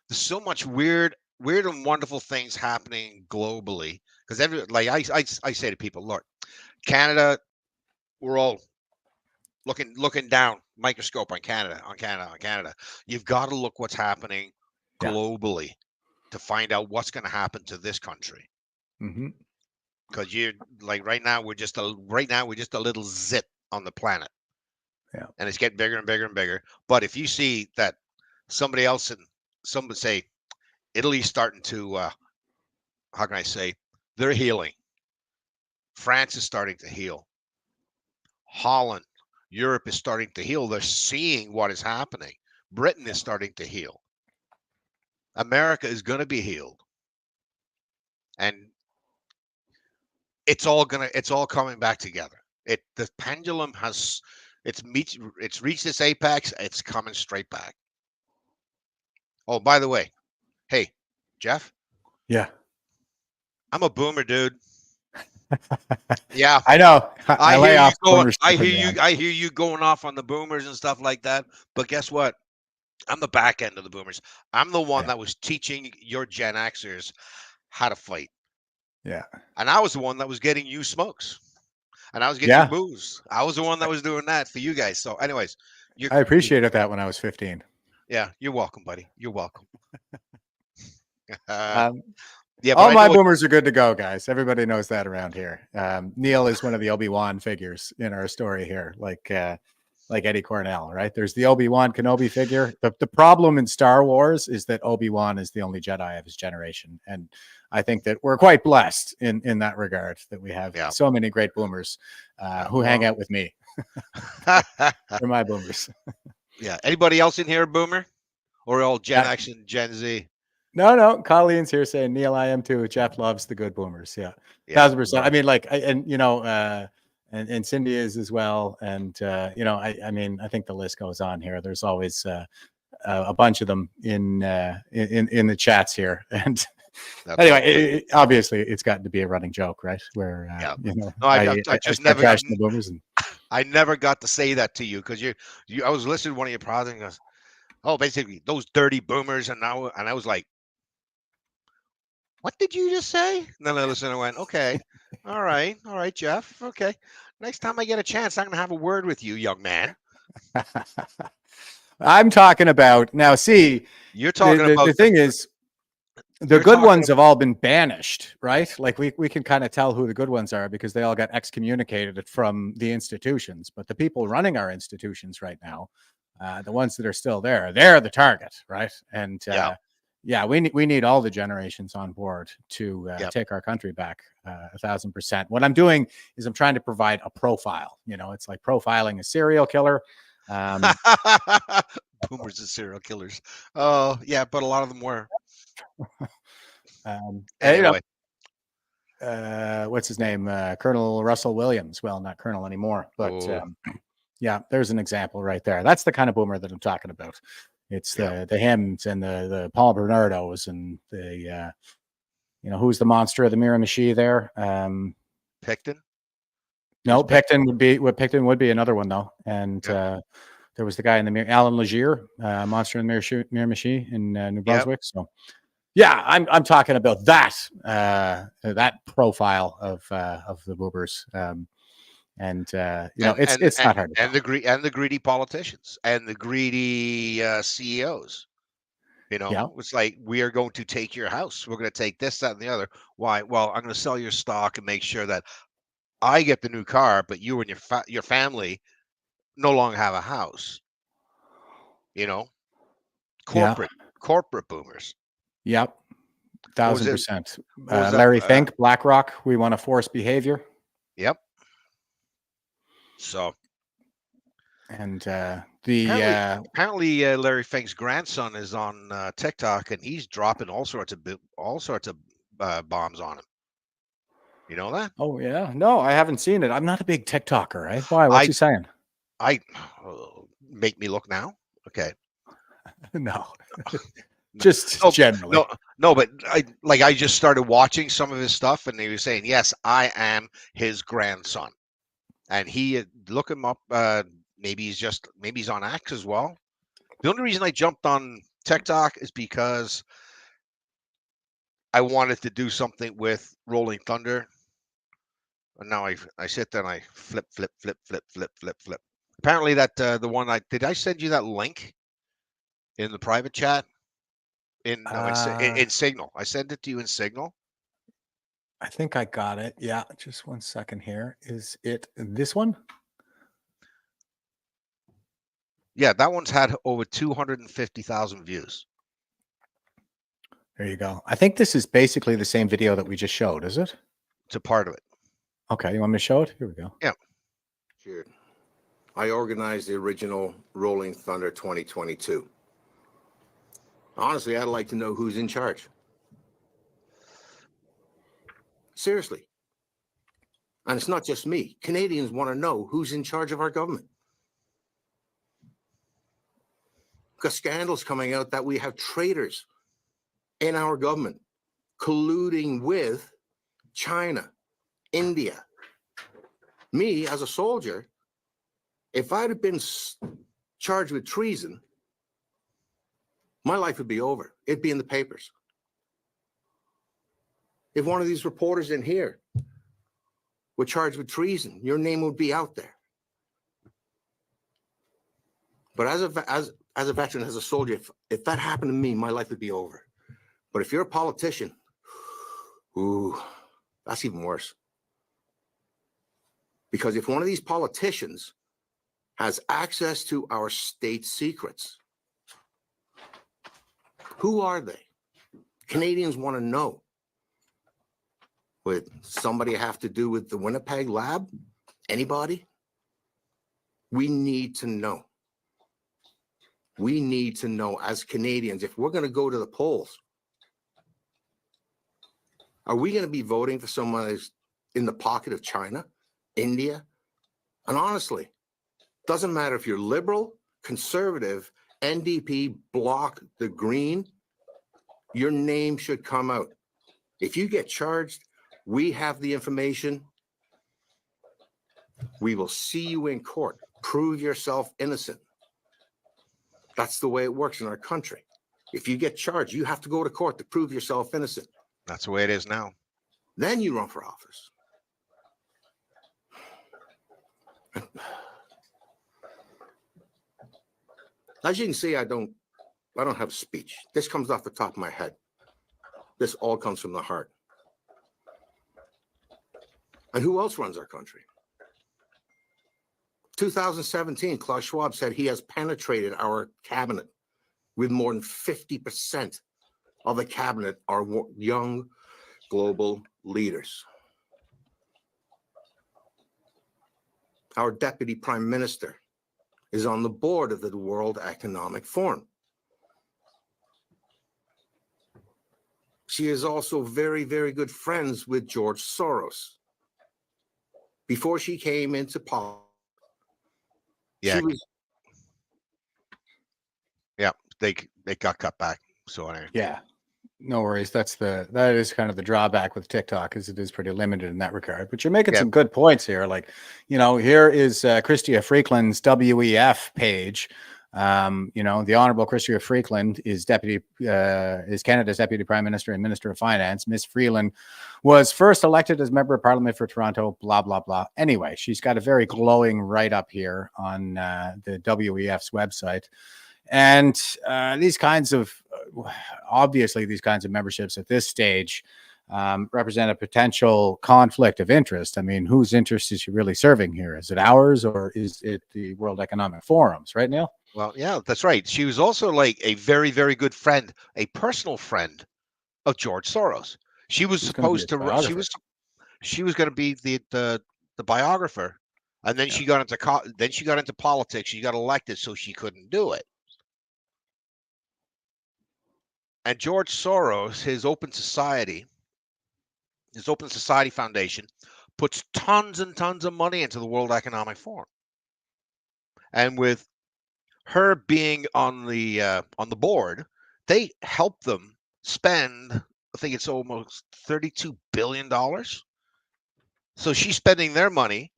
J: there's so much weird and wonderful things happening globally. Because I say to people, look, Canada, we're all looking down, microscope on Canada. You've got to look what's happening globally to find out what's going to happen to this country.
G: Mm-hmm.
J: Because you're like right now we're just a little zit on the planet, and it's getting bigger and bigger and bigger. But if you see that somebody say Italy's starting to, how can I say, they're healing. France is starting to heal. Holland, Europe is starting to heal. They're seeing what is happening. Britain is starting to heal. America is going to be healed, and it's all coming back together. The pendulum it's reached its apex. It's coming straight back. Oh, by the way, hey, Jeff.
G: Yeah.
J: I'm a boomer, dude. Yeah.
G: I know. I
J: hear you going off on the boomers and stuff like that. But guess what? I'm the back end of the boomers. I'm the one that was teaching your Gen Xers how to fight.
G: Yeah.
J: And I was the one that was getting you smokes. And I was getting you booze. I was the one that was doing that for you guys. So anyways.
G: I appreciated that when I was 15.
J: Yeah. You're welcome, buddy. You're welcome.
G: All my boomers are good to go, guys. Everybody knows that around here. Neil is one of the Obi-Wan figures in our story here, like Eddie Cornell, right? There's the Obi-Wan Kenobi figure. The problem in Star Wars is that Obi-Wan is the only Jedi of his generation. And I think that we're quite blessed in that regard, that we have so many great boomers who hang out with me. They're my boomers.
J: Yeah. Anybody else in here a boomer? Or all Gen X and Gen Z?
G: No. Colleen's here saying, Neil, I am too. Jeff loves the good boomers. Yeah. 1,000%. I mean, and Cindy is as well. And, I mean, I think the list goes on here. There's always a bunch of them in the chats here. And Anyway, obviously, it's gotten to be a running joke, right? Where
J: I just never got
G: the boomers and
J: I never got to say that to you because I was listening to one of your products and goes, oh, basically those dirty boomers, and I was like, what did you just say? And then I listened and went, okay, all right, Jeff, okay. Next time I get a chance, I'm gonna have a word with you, young man.
G: I'm talking about now. See,
J: you're talking about
G: the thing is. The good ones have all been banished, right? Like we can kind of tell who the good ones are because they all got excommunicated from the institutions. But the people running our institutions right now, the ones that are still there, they're the target, right? And we need all the generations on board to take our country back 1,000%. What I'm doing is I'm trying to provide a profile. It's like profiling a serial killer.
J: Boomers and serial killers. Oh yeah, but a lot of them were.
G: Anyway, what's his name? Colonel Russell Williams. Well, not Colonel anymore, but there's an example right there. That's the kind of boomer that I'm talking about. It's the hymns and the Paul Bernardos and the who's the monster of the Miramichi there?
J: Picton.
G: No, Picton would be another one though, and there was the guy in the Alan Legier, monster in the Miramichi in New Brunswick. So. Yeah, I'm talking about that profile of the boomers, it's not hard.
J: And the greedy politicians and the greedy CEOs. It's like, we are going to take your house. We're going to take this, that, and the other. Why? Well, I'm going to sell your stock and make sure that I get the new car, but you and your family no longer have a house. Corporate boomers.
G: Yep, 1,000%. Larry Fink, BlackRock. We want to force behavior.
J: Yep. So,
G: and
J: apparently Larry Fink's grandson is on TikTok, and he's dropping all sorts of bombs on him. You know that?
G: Oh yeah, no, I haven't seen it. I'm not a big TikToker, right? Why? What's he saying?
J: Make me look now. Okay.
G: No. Just generally.
J: No, but I just started watching some of his stuff, and he was saying, yes, I am his grandson. And he look him up. Maybe he's on X as well. The only reason I jumped on TikTok is because I wanted to do something with Rolling Thunder. And now I sit there and I flip. Apparently that the one did I send you that link in the private chat? In Signal. I sent it to you in Signal.
G: I think I got it. Yeah, just 1 second here. Is it this one?
J: Yeah, that one's had over 250,000 views.
G: There you go. I think this is basically the same video that we just showed, is it?
J: It's a part of it.
G: Okay, you want me to show it? Here we go.
J: Yeah.
A: Sheard. I organized the original Rolling Thunder 2022. Honestly, I'd like to know who's in charge. Seriously. And it's not just me. Canadians want to know who's in charge of our government. Because scandals coming out that we have traitors in our government colluding with China, India. Me, as a soldier, if I'd have been charged with treason, my life would be over. It'd be in the papers. If one of these reporters in here were charged with treason, your name would be out there. But as a veteran, as a soldier, if that happened to me, my life would be over. But if you're a politician, ooh, that's even worse. Because if one of these politicians has access to our state secrets, who are they? Canadians want to know. Would somebody have to do with the Winnipeg lab? Anybody? We need to know. We need to know as Canadians, if we're going to go to the polls, are we going to be voting for someone who's in the pocket of China, India? And honestly, doesn't matter if you're liberal, conservative, NDP, Bloc, the Green, your name should come out.
N: If you get charged, we have the information. We will see you in court. Prove yourself innocent. That's the way it works in our country. If you get charged, you have to go to court to prove yourself innocent.
J: That's the way it is now.
N: Then you run for office. As you can see, I don't have speech. This comes off the top of my head. This all comes from the heart. And who else runs our country? 2017, Klaus Schwab said he has penetrated our cabinet with more than 50% of the cabinet are young global leaders. Our deputy prime minister is on the board of the World Economic Forum. She is also very, very good friends with George Soros. Before she came into politics,
J: Yeah.
N: she was.
J: Yeah, they got cut back. So anyway.
G: Yeah, no worries. That is kind of the drawback with TikTok, is it is pretty limited in that regard. But you're making some good points here. Like, here is Chrystia Freeland's WEF page. The Honorable Chrystia Freeland is Canada's Deputy Prime Minister and Minister of Finance. Miss Freeland was first elected as Member of Parliament for Toronto, blah, blah, blah. Anyway, she's got a very glowing write-up here on the WEF's website. And these kinds of memberships at this stage represent a potential conflict of interest. I mean, whose interest is she really serving here? Is it ours, or is it the World Economic Forum's, right, Neil?
J: Well, yeah, that's right. She was also like a very, very good friend, a personal friend of George Soros. She was supposed to. She was going to be the biographer, and then she got into politics. She got elected, so she couldn't do it. And George Soros, his Open Society Foundation, puts tons and tons of money into the World Economic Forum. And with her being on the board, they help them spend, I think it's almost $32 billion. So she's spending their money,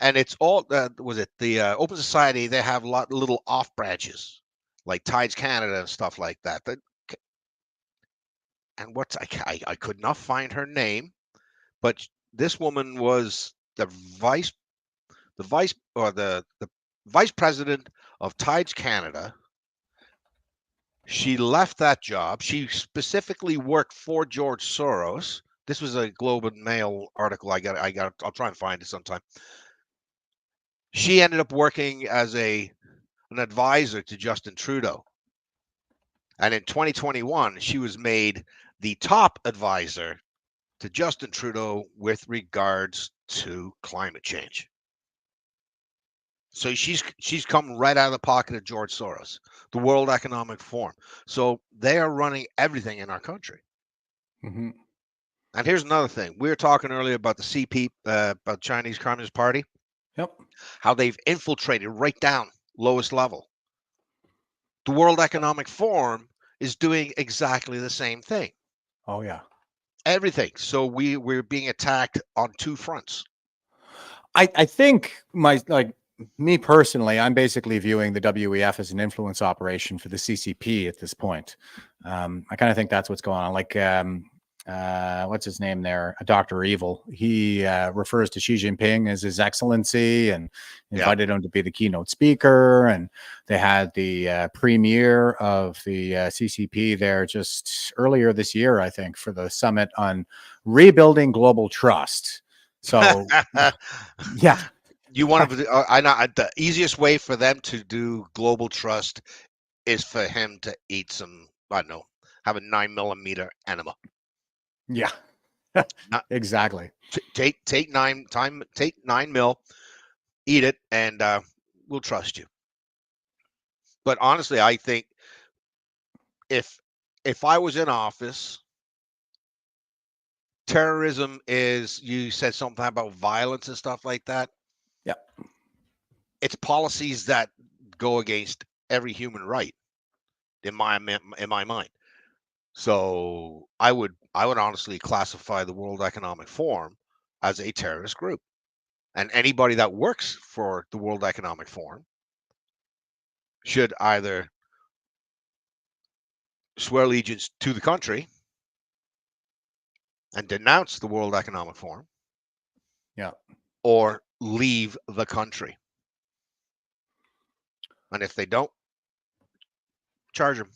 J: and it's all the Open Society. They have a lot of little off branches like Tides Canada and stuff like that. And I could not find her name, but this woman was the vice president of Tides Canada. She left that job. She specifically worked for George Soros. This was a Globe and Mail article. I'll try and find it sometime. She ended up working as an advisor to Justin Trudeau. And in 2021, she was made the top advisor to Justin Trudeau with regards to climate change. So she's come right out of the pocket of George Soros, the World Economic Forum. So they are running everything in our country.
G: Mm-hmm.
J: And here's another thing. We were talking earlier about the CP, about Chinese Communist Party.
G: Yep.
J: How they've infiltrated right down lowest level. The World Economic Forum is doing exactly the same thing.
G: Oh, yeah.
J: Everything. So we're being attacked on two fronts.
G: I think me personally, I'm basically viewing the WEF as an influence operation for the CCP at this point. I kind of think that's what's going on. Like, what's his name there? Dr. Evil. He refers to Xi Jinping as His Excellency and invited him to be the keynote speaker. And they had the premier of the CCP there just earlier this year, I think, for the summit on rebuilding global trust. So, yeah.
J: You want to? The easiest way for them to do global trust is for him to eat some, I don't know, have a 9mm enema.
G: Yeah, exactly.
J: Take 9 mil, eat it, and we'll trust you. But honestly, I think if I was in office, terrorism is, you said something about violence and stuff like that.
G: Yeah.
J: It's policies that go against every human right in my mind. So I would honestly classify the World Economic Forum as a terrorist group. And anybody that works for the World Economic Forum should either swear allegiance to the country and denounce the World Economic Forum, or leave the country. And if they don't, charge them.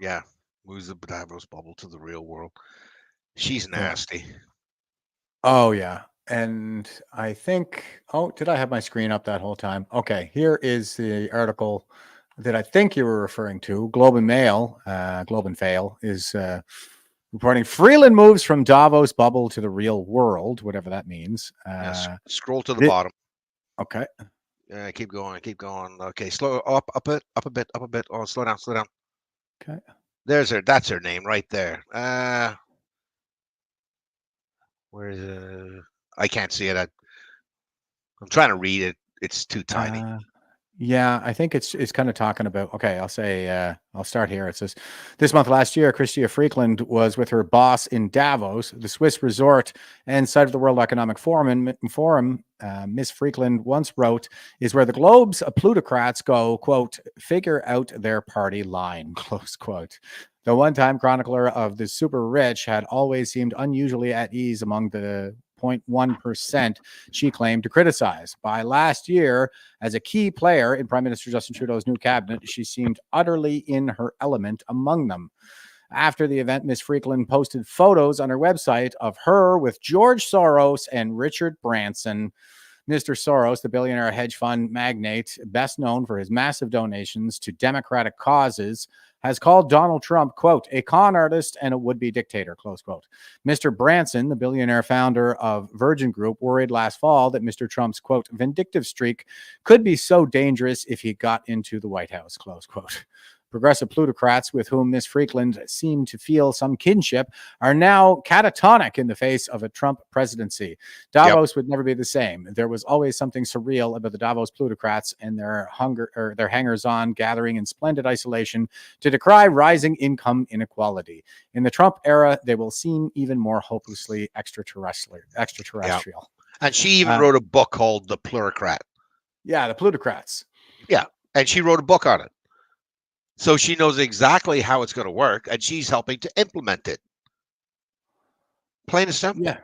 J: Yeah, moves the Davos bubble to the real world. She's nasty.
G: Oh yeah. And I think, did I have my screen up that whole time? Okay, here is the article that I think you were referring to. Globe and Mail, Globe and Fail is reporting Freeland moves from Davos bubble to the real world, whatever that means.
J: Scroll to the bottom.
G: Okay.
J: Yeah, keep going. Okay, slow up a bit. Oh, slow down.
G: Okay.
J: That's her name right there. Where is it? I can't see it. I'm trying to read it. It's too tiny.
G: Yeah, I think it's kind of talking about, okay, I'll say, I'll start here. It says, this month last year, Chrystia Freeland was with her boss in Davos, the Swiss resort and site of the World Economic Forum. Miss Freeland once wrote, is where the globe's plutocrats go, quote, figure out their party line, close quote. The one-time chronicler of the super rich had always seemed unusually at ease among the 0.1% she claimed to criticize. By last year, as a key player in Prime Minister Justin Trudeau's new cabinet, she seemed utterly in her element among them. After the event, Ms. Freeland posted photos on her website of her with George Soros and Richard Branson. Mr. Soros, the billionaire hedge fund magnate, best known for his massive donations to democratic causes, has called Donald Trump, quote, a con artist and a would-be dictator, close quote. Mr. Branson, the billionaire founder of Virgin Group, worried last fall that Mr. Trump's, quote, vindictive streak could be so dangerous if he got into the White House, close quote. Progressive plutocrats with whom Ms. Freeland seemed to feel some kinship are now catatonic in the face of a Trump presidency. Davos would never be the same. There was always something surreal about the Davos plutocrats and their hangers-on gathering in splendid isolation to decry rising income inequality. In the Trump era, they will seem even more hopelessly extraterrestrial.
J: Yeah. And she even wrote a book called The Plutocrat.
G: Yeah, The Plutocrats.
J: Yeah, and she wrote a book on it. So she knows exactly how it's going to work, and she's helping to implement it. Plain and simple.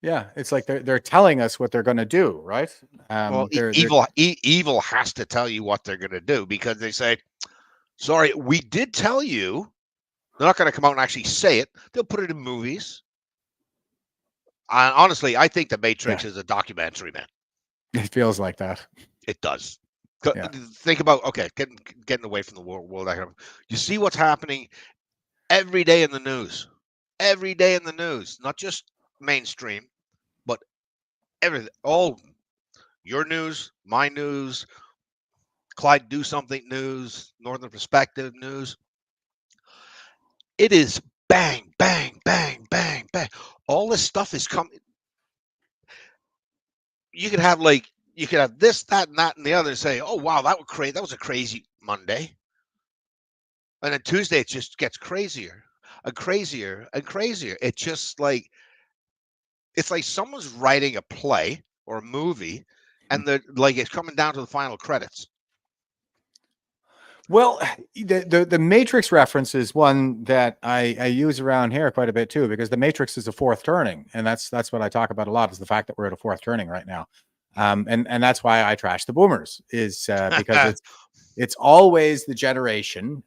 G: Yeah. It's like they're telling us what they're going to do, right?
J: Well, evil has to tell you what they're going to do, because they say, sorry, we did tell you. They're not going to come out and actually say it. They'll put it in movies. Honestly, I think The Matrix is a documentary, man.
G: It feels like that.
J: It does. Think about, getting away from the world economic. You see what's happening every day in the news. Every day in the news, not just mainstream, but everything. All your news, my news, Clyde Do Something news, Northern Perspective news. It is bang, bang, bang, bang, bang. All this stuff is coming. You could have this, that, and that, and the other, and say, oh, wow, that was a crazy Monday. And then Tuesday, it just gets crazier and crazier and crazier. It's just like, it's like someone's writing a play or a movie, and it's coming down to the final credits.
G: Well, the Matrix reference is one that I use around here quite a bit too, because the Matrix is a fourth turning, and that's what I talk about a lot, is the fact that we're at a fourth turning right now. And that's why I trash the boomers, is because it's always the generation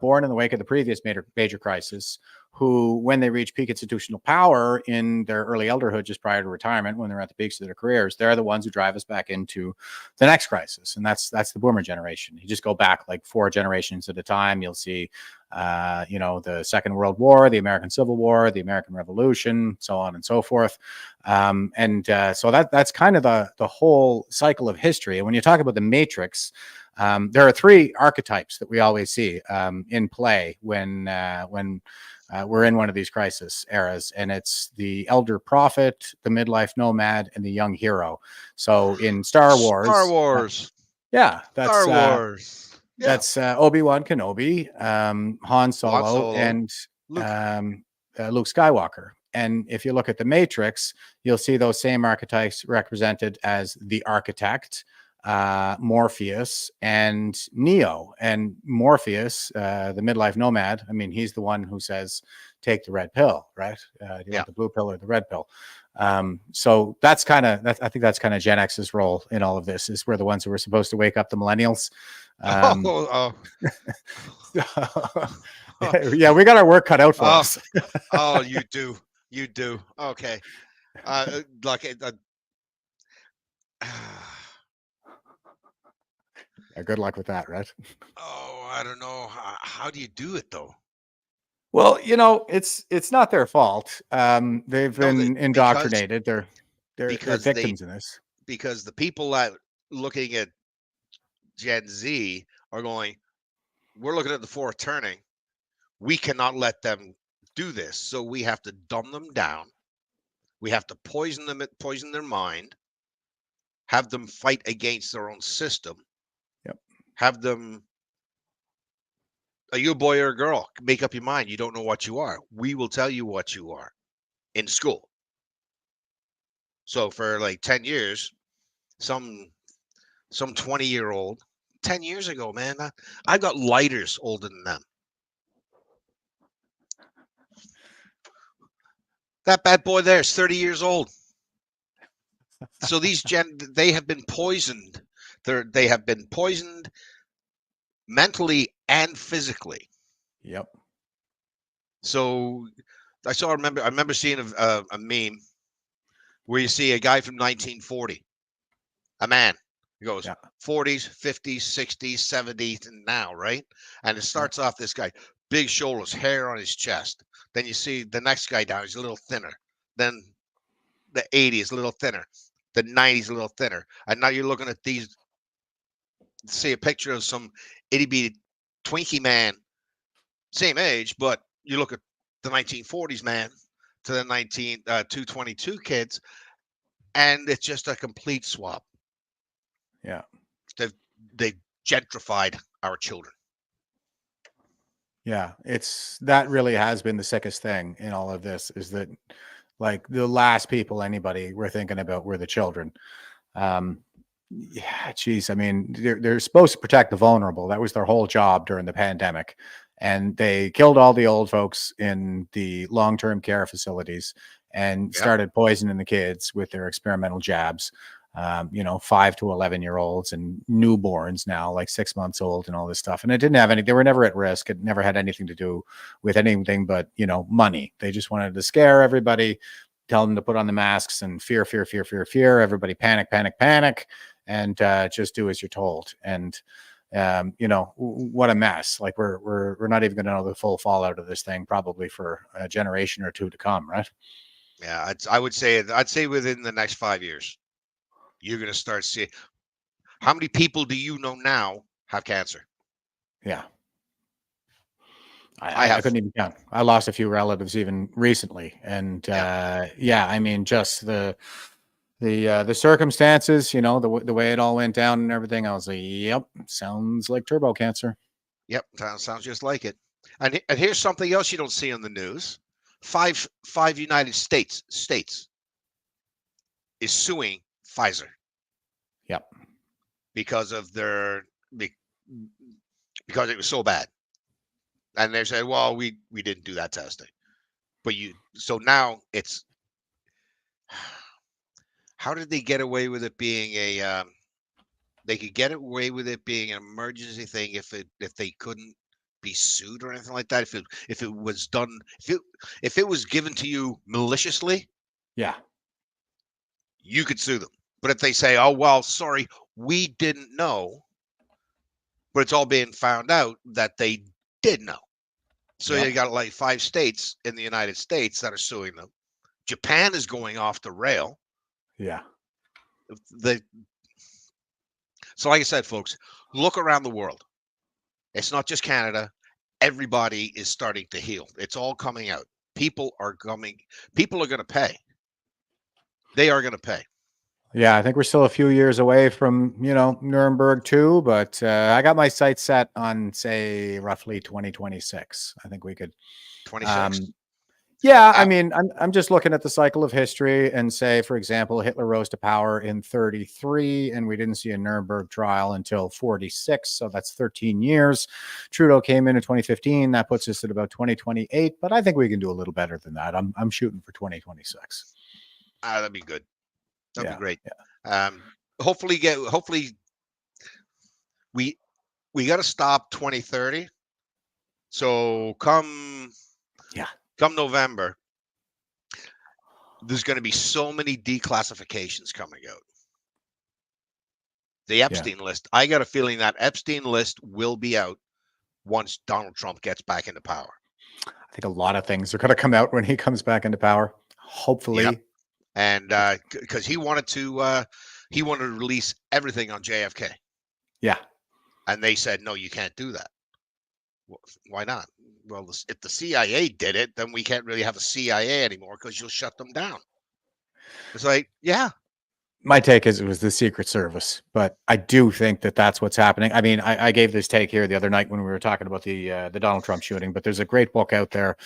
G: born in the wake of the previous major crisis, who, when they reach peak institutional power in their early elderhood, just prior to retirement, when they're at the peaks of their careers, they're the ones who drive us back into the next crisis. And that's the boomer generation. You just go back like 4 generations at a time. You'll see, the Second World War, the American Civil War, the American Revolution, so on and so forth. So that's kind of the whole cycle of history. And when you talk about the Matrix, there are 3 archetypes that we always see in play when we're in one of these crisis eras, and it's the elder prophet, the midlife nomad, and the young hero. So in Star Wars,
J: Star Wars.
G: That's
J: Star Wars.
G: That's Obi-Wan Kenobi, Han Solo,
J: Solo,
G: and
J: Luke.
G: Luke Skywalker. And if you look at the Matrix, you'll see those same archetypes represented as the architect, Morpheus, and Neo. And Morpheus, the midlife nomad, I mean, he's the one who says, take the red pill, right? Do you want the blue pill or the red pill? So that's kind of, I think that's kind of Gen X's role in all of this, is we're the ones who were supposed to wake up the millennials. Yeah, we got our work cut out for us.
J: Oh, you do. You do. Okay.
G: Good luck with that, right?
J: Oh, I don't know. How do you do it though?
G: Well, it's not their fault. They've been indoctrinated. They're victims in this.
J: Because the people that looking at Gen Z are going, we're looking at the fourth turning. We cannot let them do this. So we have to dumb them down. We have to poison their mind, have them fight against their own system.
G: Yep.
J: Have them, are you a boy or a girl? Make up your mind. You don't know what you are. We will tell you what you are in school. So for like 10 years, some 20-year-old, 10 years ago, man, I got lighters older than them. That bad boy there is 30 years old. So these they have been poisoned. They have been poisoned mentally and physically.
G: Yep.
J: So I remember seeing a meme where you see a guy from 1940, a man. He goes 40s, 50s, 60s, 70s, and now, right? And it starts off this guy, big shoulders, hair on his chest. Then you see the next guy down, he's a little thinner. Then the 80s, a little thinner. The 90s, a little thinner. And now you're looking at these, see a picture of some itty-bitty Twinkie man, same age, but you look at the 1940s man to the 222 kids, and it's just a complete swap.
G: Yeah.
J: They've gentrified our children.
G: Yeah, that really has been the sickest thing in all of this, is that like the last people anybody were thinking about were the children. Yeah, geez, I mean, they're supposed to protect the vulnerable. That was their whole job during the pandemic. And they killed all the old folks in the long-term care facilities and started poisoning the kids with their experimental jabs. 5 to 11-year-olds and newborns now, like 6 months old, and all this stuff. And it didn't have they were never at risk. It never had anything to do with anything but, money. They just wanted to scare everybody, tell them to put on the masks and fear. Everybody panic, and just do as you're told. And, what a mess. Like we're not even going to know the full fallout of this thing probably for a generation or two to come, right?
J: Yeah, I'd say within the next 5 years. You're going to start seeing, how many people do you know now have cancer?
G: Yeah. I couldn't even count. I lost a few relatives even recently. And I mean, just the circumstances, the way it all went down and everything, I was like, yep, sounds like turbo cancer.
J: Yep, sounds just like it. And here's something else you don't see on the news. Five United States is suing Pfizer.
G: Yep.
J: Because it was so bad. And they said, well, we didn't do that testing. But so now it's, how did they get away with it being they could get away with it being an emergency thing if they couldn't be sued or anything like that? If it was done, if it was given to you maliciously,
G: yeah,
J: you could sue them. But if they say, oh, well, sorry, we didn't know, but it's all being found out that they did know. So you got like 5 states in the United States that are suing them. Japan is going off the rail.
G: Yeah.
J: So like I said, folks, look around the world. It's not just Canada. Everybody is starting to heal. It's all coming out. People are going to pay. They are going to pay.
G: Yeah, I think we're still a few years away from, Nuremberg too, but I got my sights set on, say, roughly 2026. I think we could.
J: 26.
G: Yeah, I mean, I'm just looking at the cycle of history and say, for example, Hitler rose to power in 33, and we didn't see a Nuremberg trial until 46, so that's 13 years. Trudeau came in 2015, that puts us at about 2028, but I think we can do a little better than that. I'm shooting for 2026.
J: That'd be good. That'd be great.
G: Yeah.
J: Hopefully we got to stop 2030. So come November, there's going to be so many declassifications coming out. The Epstein list. I got a feeling that Epstein list will be out once Donald Trump gets back into power.
G: I think a lot of things are going to come out when he comes back into power. Hopefully.
J: Yep. And because he wanted to release everything on JFK.
G: Yeah.
J: And they said, no, you can't do that. Well, why not? Well, if the CIA did it, then we can't really have a CIA anymore because you'll shut them down. It's like, yeah.
G: My take is it was the Secret Service, but I do think that that's what's happening. I mean, I gave this take here the other night when we were talking about the Donald Trump shooting, but there's a great book out there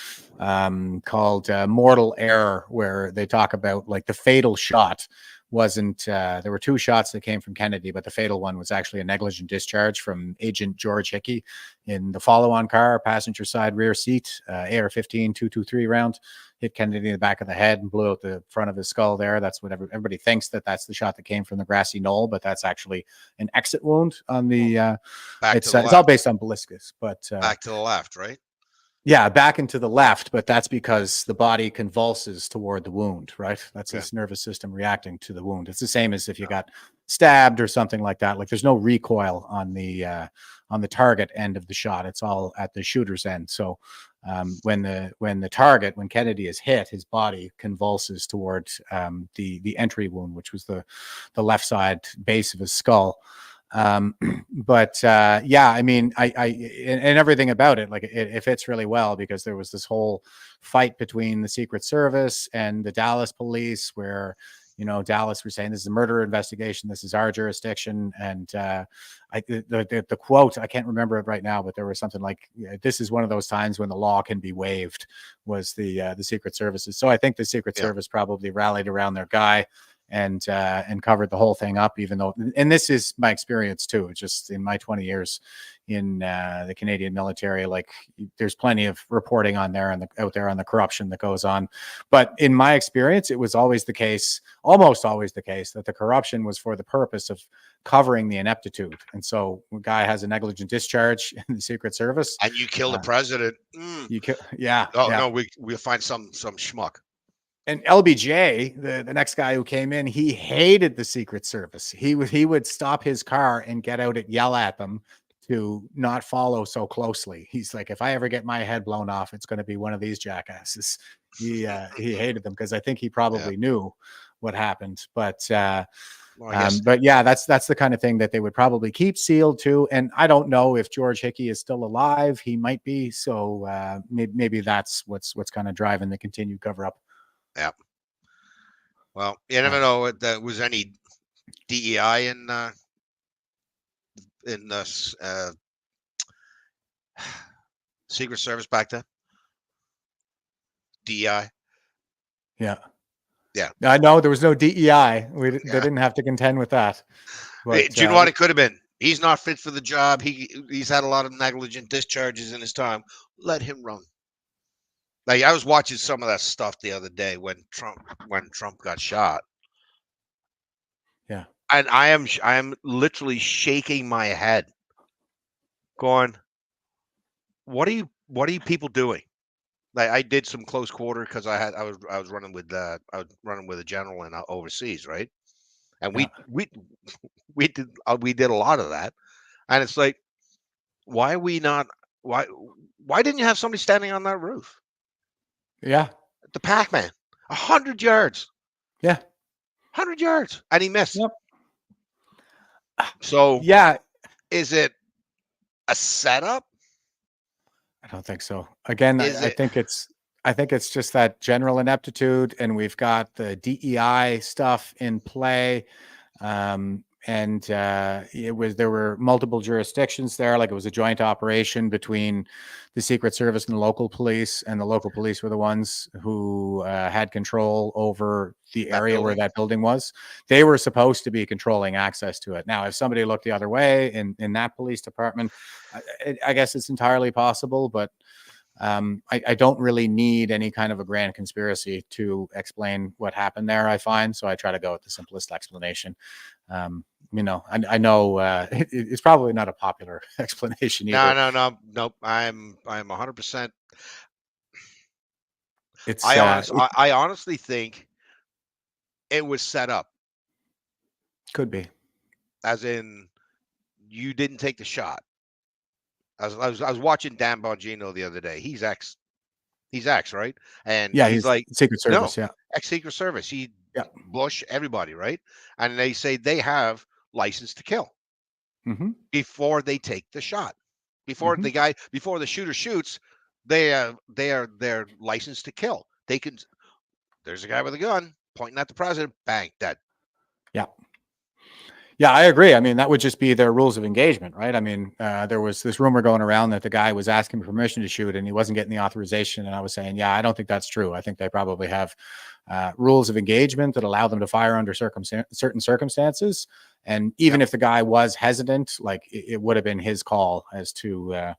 G: called Mortal Error, where they talk about like the fatal shot wasn't there were two shots that came from Kennedy, but the fatal one was actually a negligent discharge from Agent George Hickey in the follow-on car, passenger side rear seat, AR-15 223 round, hit Kennedy in the back of the head and blew out the front of his skull there. That's what everybody thinks, that's the shot that came from the grassy knoll, but that's actually an exit wound on the it's all based on ballistics, but
J: back to the left, right?
G: Yeah, back into the left, but that's because the body convulses toward the wound, right? That's his nervous system reacting to the wound. It's the same as if you got stabbed or something like that. Like there's no recoil on the target end of the shot. It's all at the shooter's end. So when Kennedy is hit, his body convulses toward the entry wound, which was the left side base of his skull. But I mean, and everything about it, like it fits really well because there was this whole fight between the Secret Service and the Dallas police where, Dallas were saying this is a murder investigation, this is our jurisdiction. And the quote, I can't remember it right now, but there was something like, this is one of those times when the law can be waived, was the Secret Services. So I think the Secret Service probably rallied around their guy and covered the whole thing up, even though, and this is my experience too, just in my 20 years in the Canadian military, like there's plenty of reporting on there and out there on the corruption that goes on. But in my experience, it was always the case, almost always the case, that the corruption was for the purpose of covering the ineptitude. And so a guy has a negligent discharge in the Secret Service.
J: And you kill the president.
G: No,
J: we'll find some schmuck.
G: And LBJ, the next guy who came in, he hated the Secret Service. He would stop his car and get out and yell at them to not follow so closely. He's like, if I ever get my head blown off, it's going to be one of these jackasses. He hated them because I think he probably knew what happened. But that's the kind of thing that they would probably keep sealed to. And I don't know if George Hickey is still alive. He might be. So maybe that's what's kind of driving the continued cover up.
J: Yeah. Well, you never know if there was any DEI in the Secret Service back then. DEI.
G: Yeah.
J: Yeah.
G: I know there was no DEI. They didn't have to contend with that. But,
J: do you know what it could have been? He's not fit for the job. He's had a lot of negligent discharges in his time. Let him run. Like I was watching some of that stuff the other day when Trump got shot.
G: Yeah.
J: And I am literally shaking my head, going, what are you people doing? Like I did some close quarter because I was running with a general in overseas, right? And we did a lot of that. And it's like, why didn't you have somebody standing on that roof?
G: Yeah.
J: The Pac-Man, 100 yards.
G: Yeah.
J: 100 yards. And he missed.
G: Yep.
J: So,
G: yeah.
J: Is it a setup?
G: I don't think so. Again, I think it's I think it's just that general ineptitude, and we've got the DEI stuff in play. There were multiple jurisdictions there. Like, it was a joint operation between the Secret Service and the local police, and the local police were the ones who had control over the area where that building was. They were supposed to be controlling access to it. Now, if somebody looked the other way in that police department, I guess it's entirely possible, but I don't really need any kind of a grand conspiracy to explain what happened there, I find. So I try to go with the simplest explanation. I know it's probably not a popular explanation either.
J: No. I'm 100%.
G: I
J: honestly think it was set up.
G: Could be.
J: As in, you didn't take the shot. I was watching Dan Bongino the other day. He's ex, right? And he's like
G: Secret Service,
J: ex-Secret Service. Bush, everybody, right? And they say they have license to kill before they take the shot. Before the shooter shoots, they're licensed to kill. They can. There's a guy with a gun pointing at the president. Bang, dead.
G: Yeah, I agree. I mean, that would just be their rules of engagement, right? I mean, there was this rumor going around that the guy was asking permission to shoot and he wasn't getting the authorization. And I was saying, yeah, I don't think that's true. I think they probably have rules of engagement that allow them to fire under certain circumstances. And even if the guy was hesitant, like, it would have been his call as to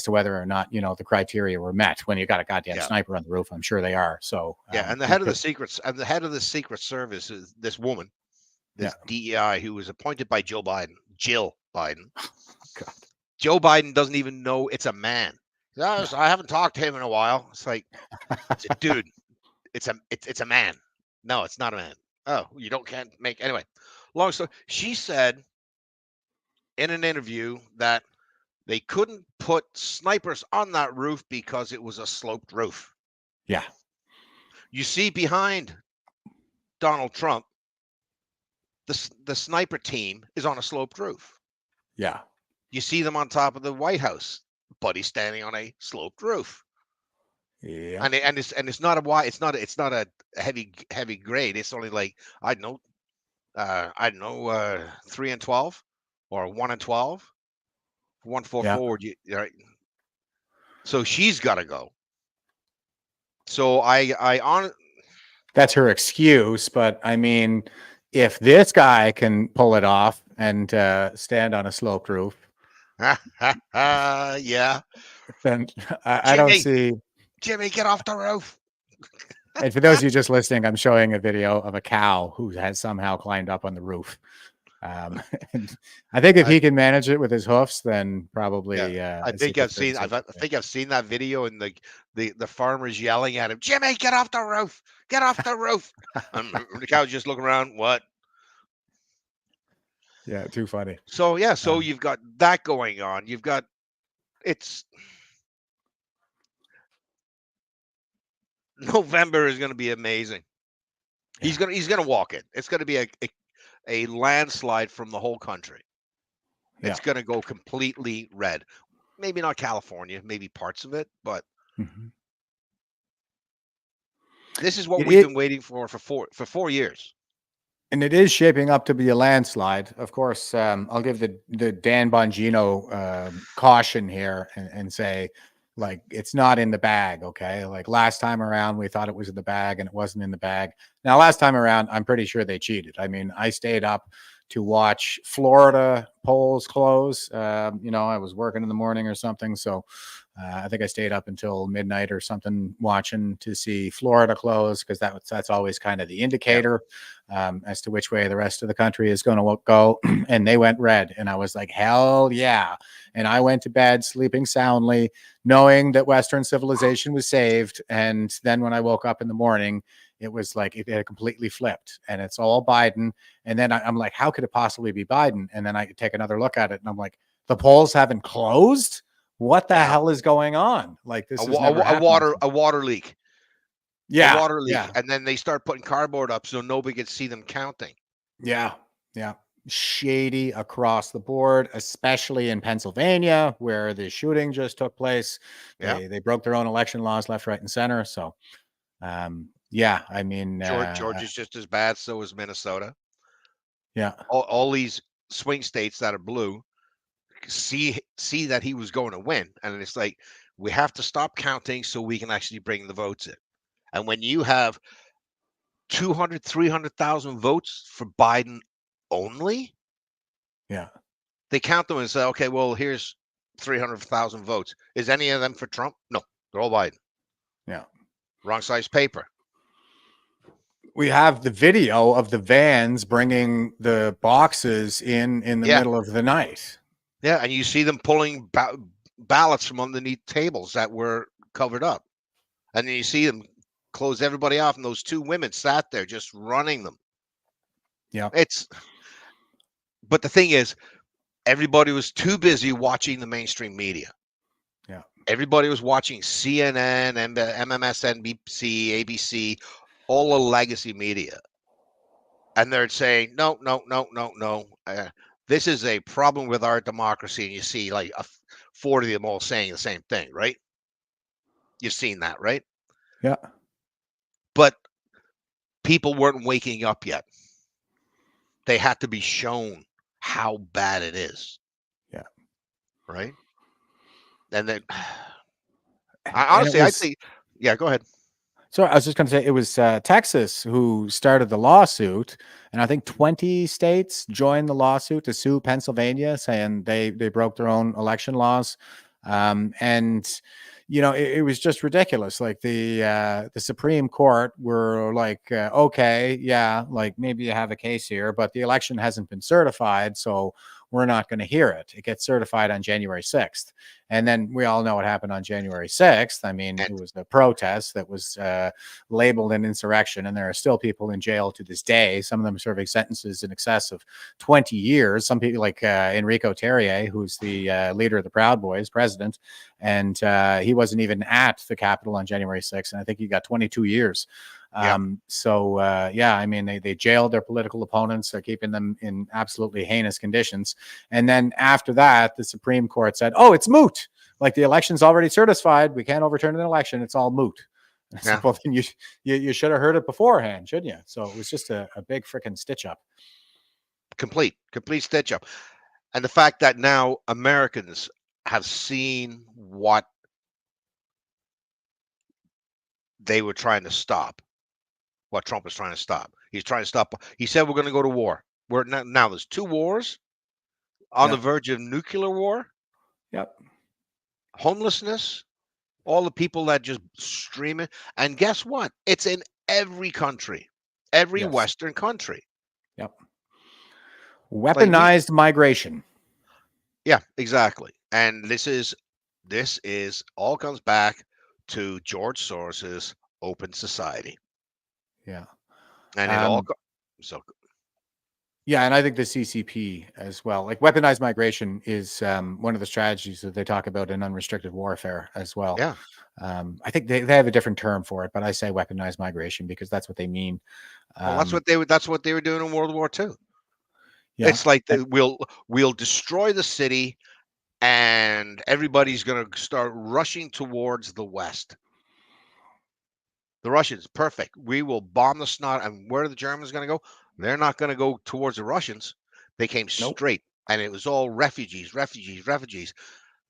G: whether or not, the criteria were met. When you got a goddamn sniper on the roof, I'm sure they are. So
J: and the head of the Secret Service is this woman. This DEI who was appointed by Jill Biden.
G: God.
J: Joe Biden doesn't even know it's a man. I haven't talked to him in a while. It's like, dude, it's a man. No, it's not a man. Oh, you can't make anyway. Long story. She said in an interview that they couldn't put snipers on that roof because it was a sloped roof.
G: Yeah.
J: You see behind Donald Trump, the sniper team is on a sloped roof.
G: Yeah.
J: You see them on top of the White House, Buddy's standing on a sloped roof.
G: Yeah.
J: And it's not a heavy grade. It's only like, I don't know, 3 and 12 or 1 and 12. 1-4 forward. Right. So she's got to go. So
G: that's her excuse, but I mean, if this guy can pull it off and stand on a sloped roof,
J: yeah,
G: then I don't see.
J: Jimmy, get off the roof.
G: And for those of you just listening, I'm showing a video of a cow who has somehow climbed up on the roof. And I think if he can manage it with his hoofs, then probably.
J: I think I've seen that video, and the farmer's yelling at him, "Jimmy, get off the roof! Get off the roof!" And the cow's just looking around. What?
G: Yeah, too funny.
J: So you've got that going on. November is going to be amazing. Yeah. He's going to walk it. It's going to be a landslide from the whole country. It's going to go completely red. Maybe not California, maybe parts of it, but this is what we've been waiting for 4 years.
G: And it is shaping up to be a landslide. Of course, I'll give the Dan Bongino caution here and say, like, it's not in the bag, okay? Like, last time around, we thought it was in the bag, and it wasn't in the bag. Now, last time around, I'm pretty sure they cheated. I mean, I stayed up to watch Florida polls close. I was working in the morning or something, so I think I stayed up until midnight or something watching to see Florida close, because that's always kind of the indicator as to which way the rest of the country is going to go. And they went red, and I was like, hell yeah. And I went to bed sleeping soundly, knowing that Western civilization was saved. And then when I woke up in the morning, it was like it had completely flipped, and it's all Biden. And then I'm like, how could it possibly be Biden? And then I take another look at it, and I'm like, the polls haven't closed? What the hell is going on? Like, this is
J: a water leak.
G: Yeah,
J: a water leak, and then they start putting cardboard up so nobody can see them counting.
G: Yeah. shady across the board, especially in Pennsylvania, where the shooting just took place.
J: Yeah.
G: They broke their own election laws left, right, and center. So, yeah, I mean,
J: Georgia's just as bad. So is Minnesota.
G: Yeah.
J: All these swing states that are blue see that he was going to win, and it's like we have to stop counting so we can actually bring the votes in. And when you have 200, 300,000 votes for Biden only,
G: yeah,
J: they count them and say, okay, well, here's 300,000 votes. Is any of them for Trump? No, they're all Biden.
G: Yeah.
J: Wrong size paper.
G: We have the video of the vans bringing the boxes in the middle of the night.
J: Yeah, and you see them pulling ballots from underneath tables that were covered up. And then you see them close everybody off, and those two women sat there just running them.
G: Yeah.
J: But the thing is, everybody was too busy watching the mainstream media.
G: Yeah.
J: Everybody was watching CNN, and MSNBC, ABC, all the legacy media. And they're saying, no. This is a problem with our democracy. And you see like 40 of them all saying the same thing, right? You've seen that, right?
G: Yeah.
J: But people weren't waking up yet. They had to be shown how bad it is.
G: Yeah.
J: Right? And then, I think, yeah, go ahead.
G: So I was just going to say it was Texas who started the lawsuit, and I think 20 states joined the lawsuit to sue Pennsylvania, saying they broke their own election laws. And you know, it was just ridiculous. Like the Supreme Court were like, okay, yeah, like maybe you have a case here, but the election hasn't been certified, so we're not going to hear it. It gets certified on January 6th. And then we all know what happened on January 6th. I mean, it was the protest that was labeled an insurrection, and there are still people in jail to this day. Some of them serving sentences in excess of 20 years. Some people like Enrico Terrier, who's the leader of the Proud Boys, president, and he wasn't even at the Capitol on January 6th, and I think he got 22 years. So yeah, I mean, they jailed their political opponents, keeping them in absolutely heinous conditions. And then after that, the Supreme Court said, oh, it's moot. Like the election's already certified. We can't overturn an election. It's all moot.
J: Yeah.
G: Well, then you should have heard it beforehand, shouldn't you? So it was just a big freaking stitch up.
J: Complete stitch up. And the fact that now Americans have seen what they were trying to stop. What Trump was trying to stop. He's trying to stop. He said we're going to go to war. We're now there's two wars on the verge of nuclear war.
G: Yep.
J: Homelessness, all the people that just stream it. And guess what? It's in every country, every Western country.
G: Yep. Weaponized migration.
J: Yeah, exactly. And this is all comes back to George Soros's open society.
G: Yeah.
J: And it all so
G: yeah, and I think the CCP as well. Like weaponized migration is one of the strategies that they talk about in unrestricted warfare as well.
J: Yeah.
G: I think they have a different term for it, but I say weaponized migration because that's what they mean.
J: Well, that's what they were doing in World War II.
G: Yeah.
J: It's like we'll destroy the city, and everybody's going to start rushing towards the West. The Russians, perfect. We will bomb the snot. And where are the Germans going to go? They're not going to go towards the Russians. They came straight, and it was all refugees.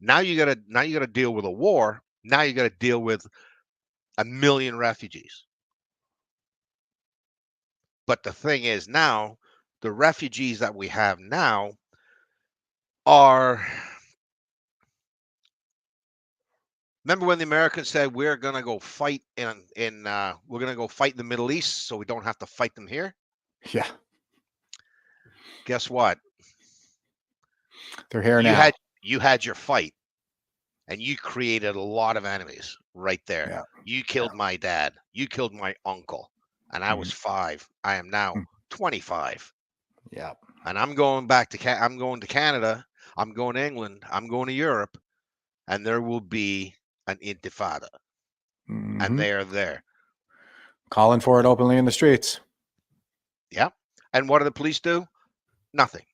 J: Now you got to deal with a war. Now you got to deal with 1 million refugees. But the thing is, now the refugees that we have now are. Remember when the Americans said we're going to go fight we're going to go fight in the Middle East so we don't have to fight them here?
G: Yeah.
J: Guess what?
G: They're here now.
J: You had your fight, and you created a lot of enemies right there.
G: Yeah.
J: You killed my dad. You killed my uncle, and I was 5. I am now 25.
G: Yeah.
J: And I'm going back to I'm going to Canada. I'm going to England. I'm going to Europe, and there will be an intifada, and they are there
G: calling for it openly in the streets.
J: Yeah. And what do the police do? Nothing.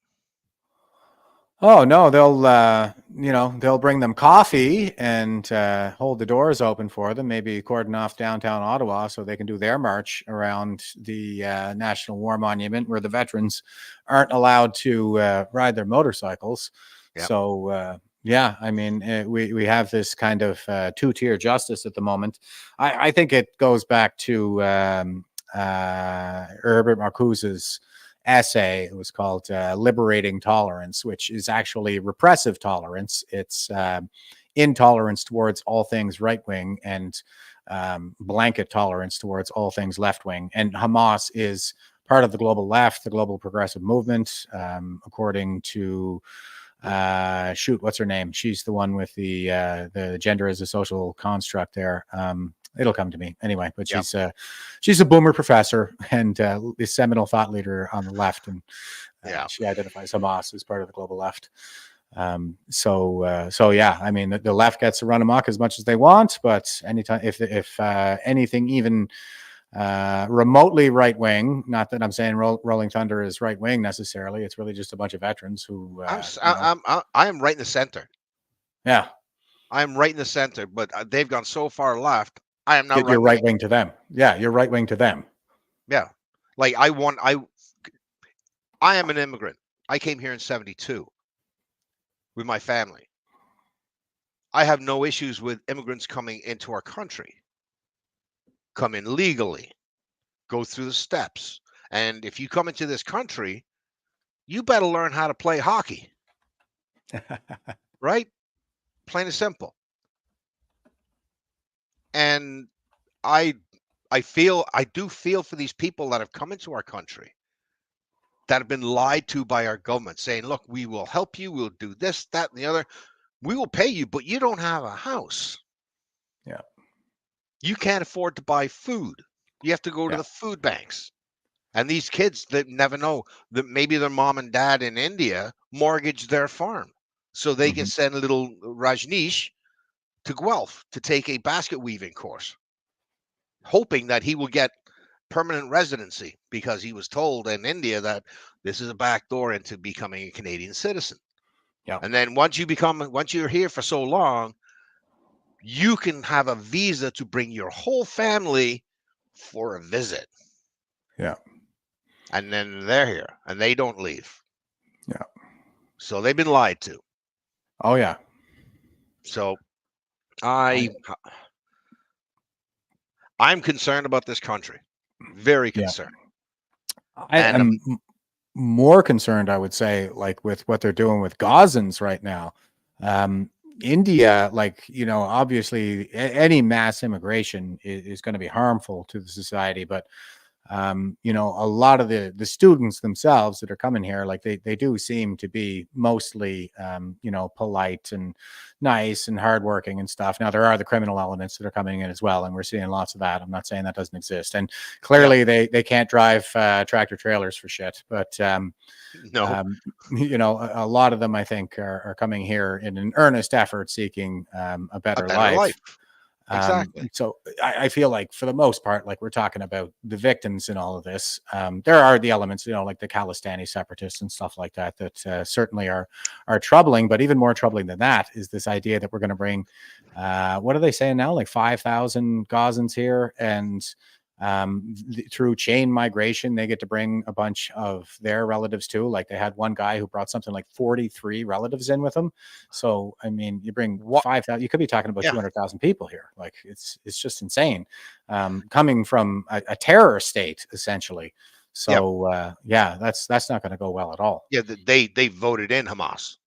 G: Oh no, they'll bring them coffee and hold the doors open for them. Maybe cordon off downtown Ottawa so they can do their march around the National War Monument, where the veterans aren't allowed to ride their motorcycles.
J: Yep.
G: So yeah, I mean, we have this kind of two-tier justice at the moment. I think it goes back to Herbert Marcuse's essay. It was called Liberating Tolerance, which is actually repressive tolerance. It's intolerance towards all things right-wing and blanket tolerance towards all things left-wing. And Hamas is part of the global left, the global progressive movement, according to what's her name? She's the one with the gender as a social construct there. It'll come to me anyway, but she's a boomer professor and the seminal thought leader on the left, and she identifies Hamas as part of the global left. So yeah, I mean, the left gets to run amok as much as they want, but anytime if anything even remotely right wing, not that I'm saying Rolling Thunder is right wing necessarily, it's really just a bunch of veterans who
J: I am right in the center.
G: Yeah,
J: I'm right in the center, but they've gone so far left. I am not
G: you're right wing to them. Yeah, you're right wing to them.
J: Yeah, like I am an immigrant. I came here in '72 with my family. I have no issues with immigrants coming into our country. Come in legally, go through the steps, and if you come into this country, you better learn how to play hockey. Right? Plain and simple. And I do feel for these people that have come into our country that have been lied to by our government, saying, look, we will help you, we'll do this, that, and the other. We will pay you, but you don't have a house.
G: Yeah.
J: You can't afford to buy food. You have to go to the food banks. And these kids that never know that maybe their mom and dad in India mortgaged their farm. So they can send little Rajneesh to Guelph to take a basket weaving course, hoping that he will get permanent residency because he was told in India that this is a back door into becoming a Canadian citizen.
G: Yeah.
J: And then once you're here for so long, you can have a visa to bring your whole family for a visit.
G: Yeah.
J: And then they're here and they don't leave.
G: Yeah.
J: So they've been lied to.
G: Oh yeah.
J: So I'm concerned about this country. Very concerned.
G: I am more concerned, I would say, like with what they're doing with Gazans right now. India, like, obviously any mass immigration is going to be harmful to the society, but a lot of the students themselves that are coming here, like they do seem to be mostly, polite and nice and hardworking and stuff. Now there are the criminal elements that are coming in as well, and we're seeing lots of that. I'm not saying that doesn't exist, and clearly they can't drive tractor trailers for shit. But
J: no,
G: a lot of them, I think, are coming here in an earnest effort seeking a better life.
J: Exactly.
G: So I feel like for the most part, like we're talking about the victims in all of this. There are the elements, like the Khalistani separatists and stuff like that, that certainly are troubling. But even more troubling than that is this idea that we're going to bring, what are they saying now? Like 5,000 Gazans here, and through chain migration, they get to bring a bunch of their relatives too. Like they had one guy who brought something like 43 relatives in with him. So, I mean, you bring 5,000, you could be talking about 200,000 people here. Like it's just insane, coming from a terror state, essentially. So, that's not going to go well at all.
J: Yeah. They voted in Hamas.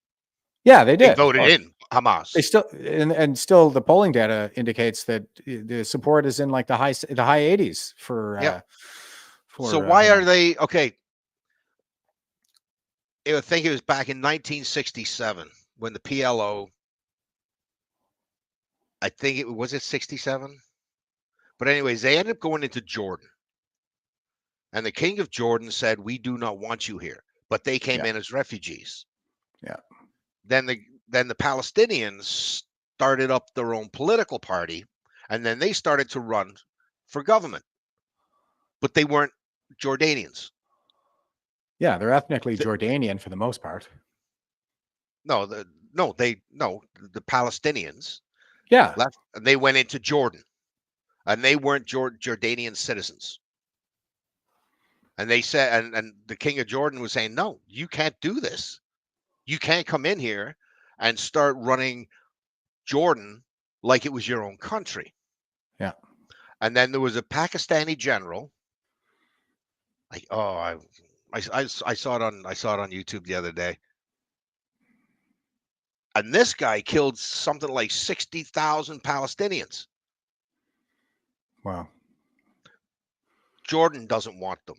G: Yeah, they did.
J: They voted in Hamas.
G: They still and still the polling data indicates that the support is in like the high 80s for.
J: So why are they okay? I think it was back in 1967 when the PLO. I think it was 67, but anyways, they ended up going into Jordan, and the king of Jordan said, "We do not want you here," but they came in as refugees.
G: Yeah.
J: Then the Palestinians started up their own political party, and then they started to run for government. But they weren't Jordanians.
G: Yeah, they're ethnically Jordanian for the most part.
J: No, the Palestinians
G: Yeah.
J: left and they went into Jordan, and they weren't Jordanian citizens. And they said, and the king of Jordan was saying, no, you can't do this. You can't come in here and start running Jordan like it was your own country.
G: Yeah.
J: And then there was a Pakistani general. I saw it on YouTube the other day. And this guy killed something like 60,000 Palestinians.
G: Wow.
J: Jordan doesn't want them.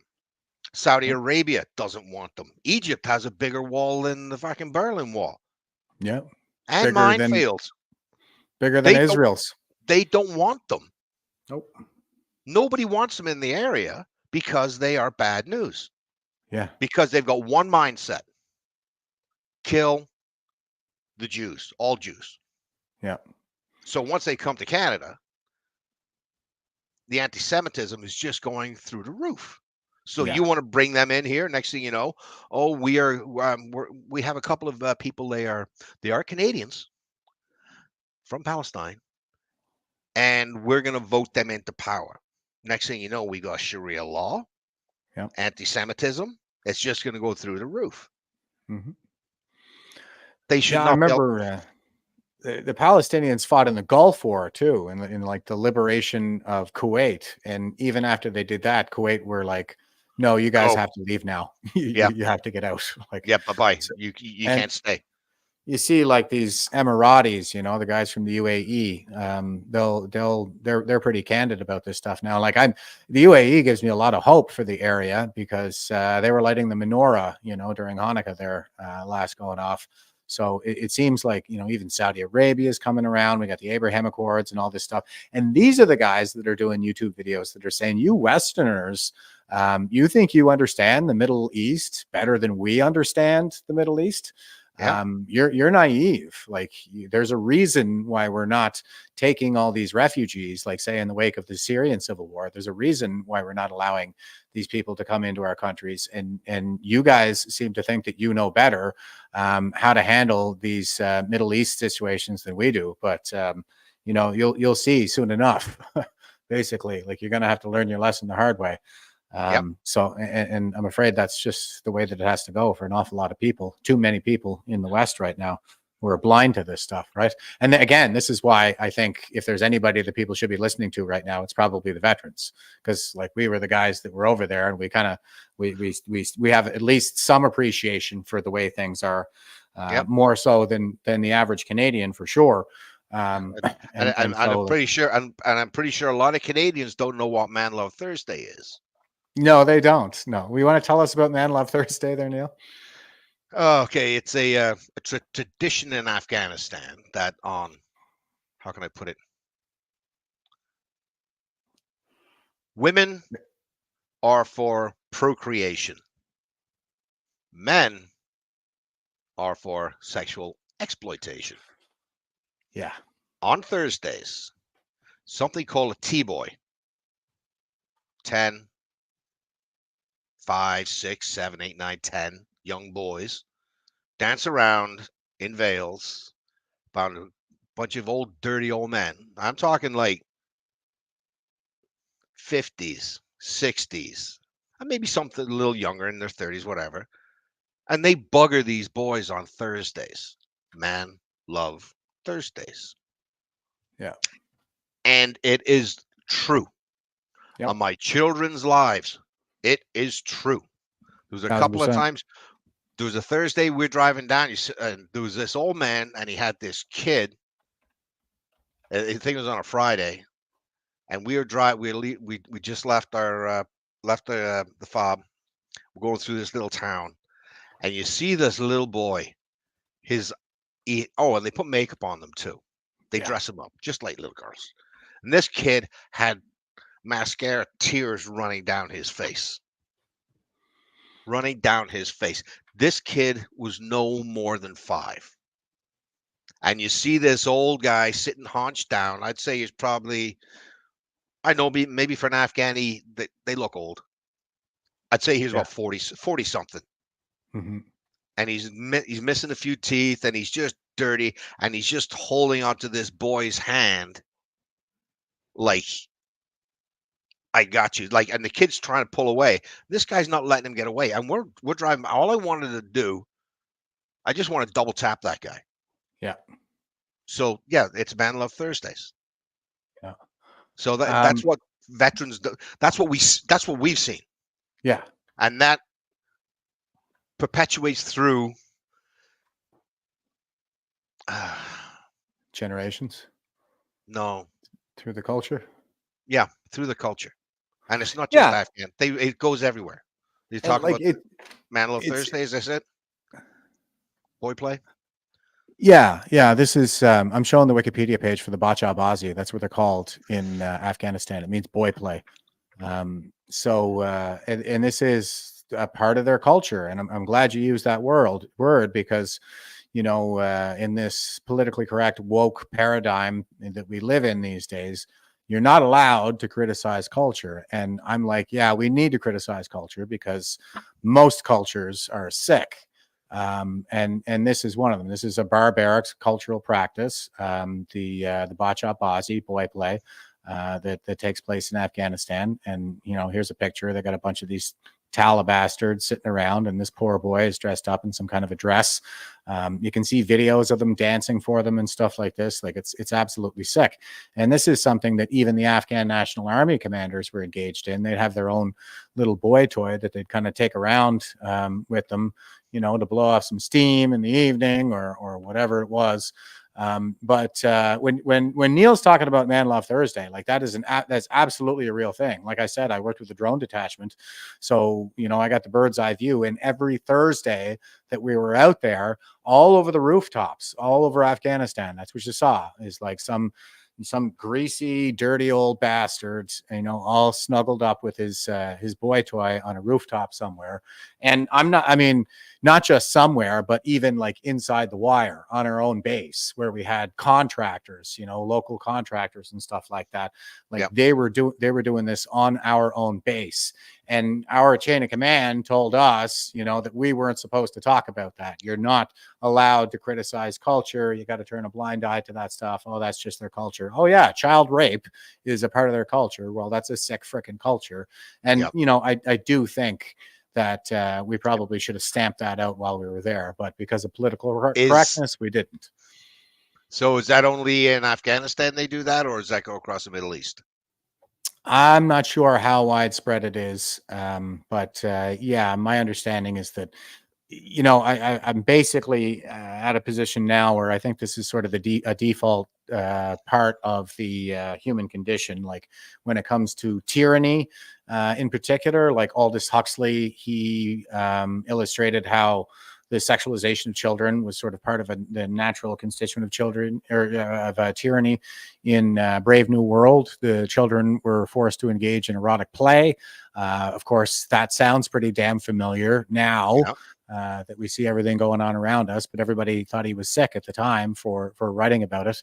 J: Saudi Arabia doesn't want them. Egypt has a bigger wall than the fucking Berlin Wall.
G: Yeah.
J: And minefields.
G: Bigger than Israel's.
J: They don't want them.
G: Nope.
J: Nobody wants them in the area because they are bad news.
G: Yeah.
J: Because they've got one mindset. Kill the Jews, all Jews.
G: Yeah.
J: So once they come to Canada, the anti-Semitism is just going through the roof. So you want to bring them in here. Next thing you know, we have a couple of people. They are Canadians from Palestine, and we're going to vote them into power. Next thing you know, we got Sharia law, anti-Semitism. It's just going to go through the roof.
G: Mm-hmm.
J: They should not.
G: I remember the Palestinians fought in the Gulf War too, in like the liberation of Kuwait, and even after they did that, Kuwait were like, "No, you guys have to leave now. you have to get out." Like,
J: bye-bye. You can't stay.
G: You see, like these Emiratis, the guys from the UAE, they're pretty candid about this stuff now. Like the UAE gives me a lot of hope for the area because they were lighting the menorah, during Hanukkah there last going off. So it seems like, even Saudi Arabia is coming around. We got the Abraham Accords and all this stuff. And these are the guys that are doing YouTube videos that are saying, you Westerners, you think you understand the Middle East better than we understand the Middle East? Yeah. You're naive. Like there's a reason why we're not taking all these refugees, like say in the wake of the Syrian civil war. There's a reason why we're not allowing these people to come into our countries. And you guys seem to think that you know better how to handle these Middle East situations than we do. But you'll see soon enough. Basically, like you're going to have to learn your lesson the hard way. So, and I'm afraid that's just the way that it has to go for an awful lot of people, too many people in the West right now who are blind to this stuff. Right. And again, this is why I think if there's anybody that people should be listening to right now, it's probably the veterans, because like we were the guys that were over there and we kind of, we have at least some appreciation for the way things are, more so than the average Canadian for sure.
J: I'm pretty sure, and I'm pretty sure a lot of Canadians don't know what Man Love Thursday is.
G: No, they don't. No. We want to tell us about Man Love Thursday there, Neil?
J: Okay. It's a tradition in Afghanistan that how can I put it? Women are for procreation. Men are for sexual exploitation.
G: Yeah.
J: On Thursdays, something called a T-boy. 10, 5, 6, 7, 8, 9, 10 young boys dance around in veils about a bunch of old, dirty old men. I'm talking like 50s, 60s, and maybe something a little younger in their 30s, whatever. And they bugger these boys on Thursdays. Man Love Thursdays.
G: Yeah.
J: And it is true. Yep. On my children's lives. It is true. There was a 100%. Couple of times. There was a Thursday we were driving down. There was this old man, and he had this kid. I think it was on a Friday, and we were driving. We just left the fob. We're going through this little town, and you see this little boy. And they put makeup on them too. They dress him up just like little girls. And this kid had mascara, tears running down his face. This kid was no more than 5. And you see this old guy sitting hunched down. I'd say he's probably, I know, maybe for an Afghani, they look old. I'd say he's
G: Yeah.
J: about 40 something.
G: Mm-hmm.
J: And he's missing a few teeth, and he's just dirty, and he's just holding onto this boy's hand like, I got you. Like, and the kid's trying to pull away. This guy's not letting him get away. And we're driving. All I wanted to do, I just want to double tap that guy.
G: Yeah.
J: So yeah, it's Man Love Thursdays.
G: Yeah.
J: So that's what veterans do. That's what we've seen.
G: Yeah.
J: And that perpetuates through
G: generations.
J: No.
G: Through the culture.
J: Yeah, through the culture. And it's not just Afghan. It goes everywhere. You talk
G: like
J: about Man Love Thursdays, is it? Boy play?
G: Yeah. This is I'm showing the Wikipedia page for the Bacha Bazi. That's what they're called in Afghanistan. It means boy play. And this is a part of their culture. And I'm glad you used that word because, in this politically correct woke paradigm that we live in these days, you're not allowed to criticize culture. And I'm like, yeah, we need to criticize culture because most cultures are sick. And this is one of them. This is a barbaric cultural practice. The Bacha Bazi boy play that takes place in Afghanistan. And, here's a picture. They got a bunch of these Talibastards sitting around, and this poor boy is dressed up in some kind of a dress. You can see videos of them dancing for them and stuff like this. Like it's absolutely sick. And this is something that even the Afghan National Army commanders were engaged in. They'd have their own little boy toy that they'd kind of take around with them, to blow off some steam in the evening or whatever it was. But when Neil's talking about Man Love Thursday, like that's absolutely a real thing. Like I said, I worked with the drone detachment, so I got the bird's eye view. And every Thursday that we were out there, all over the rooftops, all over Afghanistan, that's what you saw, is like some greasy, dirty old bastard, all snuggled up with his boy toy on a rooftop somewhere. And not just somewhere, but even like inside the wire on our own base where we had contractors, local contractors and stuff like that. Like they were doing this on our own base. And our chain of command told us, that we weren't supposed to talk about that. You're not allowed to criticize culture. You got to turn a blind eye to that stuff. Oh, that's just their culture. Oh yeah, child rape is a part of their culture. Well, that's a sick freaking culture. And I do think that we probably should have stamped that out while we were there, but because of political correctness, we didn't.
J: So is that only in Afghanistan they do that, or does that go across the Middle East?
G: I'm not sure how widespread it is, but my understanding is that, I'm basically at a position now where I think this is sort of a default part of the human condition. Like when it comes to tyranny, in particular, like Aldous Huxley, he illustrated how the sexualization of children was sort of part of the natural constituent of children or of tyranny. In Brave New World, the children were forced to engage in erotic play. Of course, that sounds pretty damn familiar now. That we see everything going on around us, but everybody thought he was sick at the time for writing about it.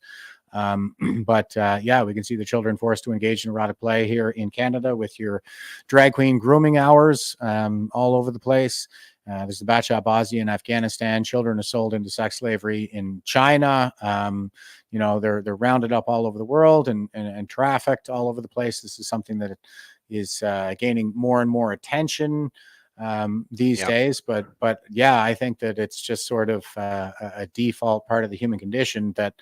G: We can see the children forced to engage in erotic play here in Canada with your drag queen grooming hours all over the place. There's the Bacha Bazi in Afghanistan. Children are sold into sex slavery in China. They're rounded up all over the world and trafficked all over the place. This is something that is gaining more and more attention these days. But I think that it's just sort of a default part of the human condition that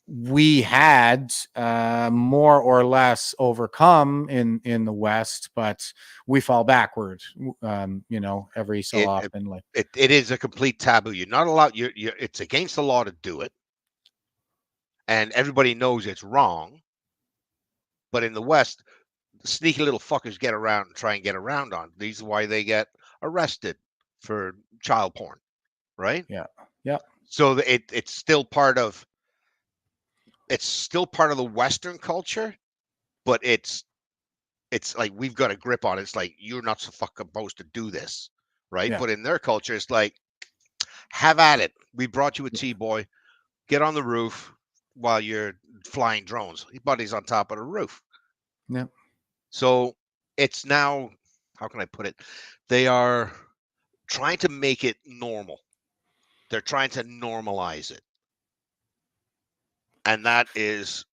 G: we had more or less overcome in the West, but we fall backward, every so often. Like
J: it is a complete taboo. You're not allowed. It's against the law to do it, and everybody knows it's wrong. But in the West, the sneaky little fuckers get around and try and get around on. These are why they get arrested for child porn, right?
G: Yeah.
J: So it's still part of. It's still part of the Western culture, but it's like we've got a grip on it. It's like you're not so fucking supposed to do this, right?
G: Yeah.
J: But in their culture, it's like, have at it. We brought you a T-boy. Get on the roof while you're flying drones. Your buddy's on top of the roof.
G: Yeah.
J: So it's now how can I put it? They are trying to make it normal. They're trying to normalize it. And that is,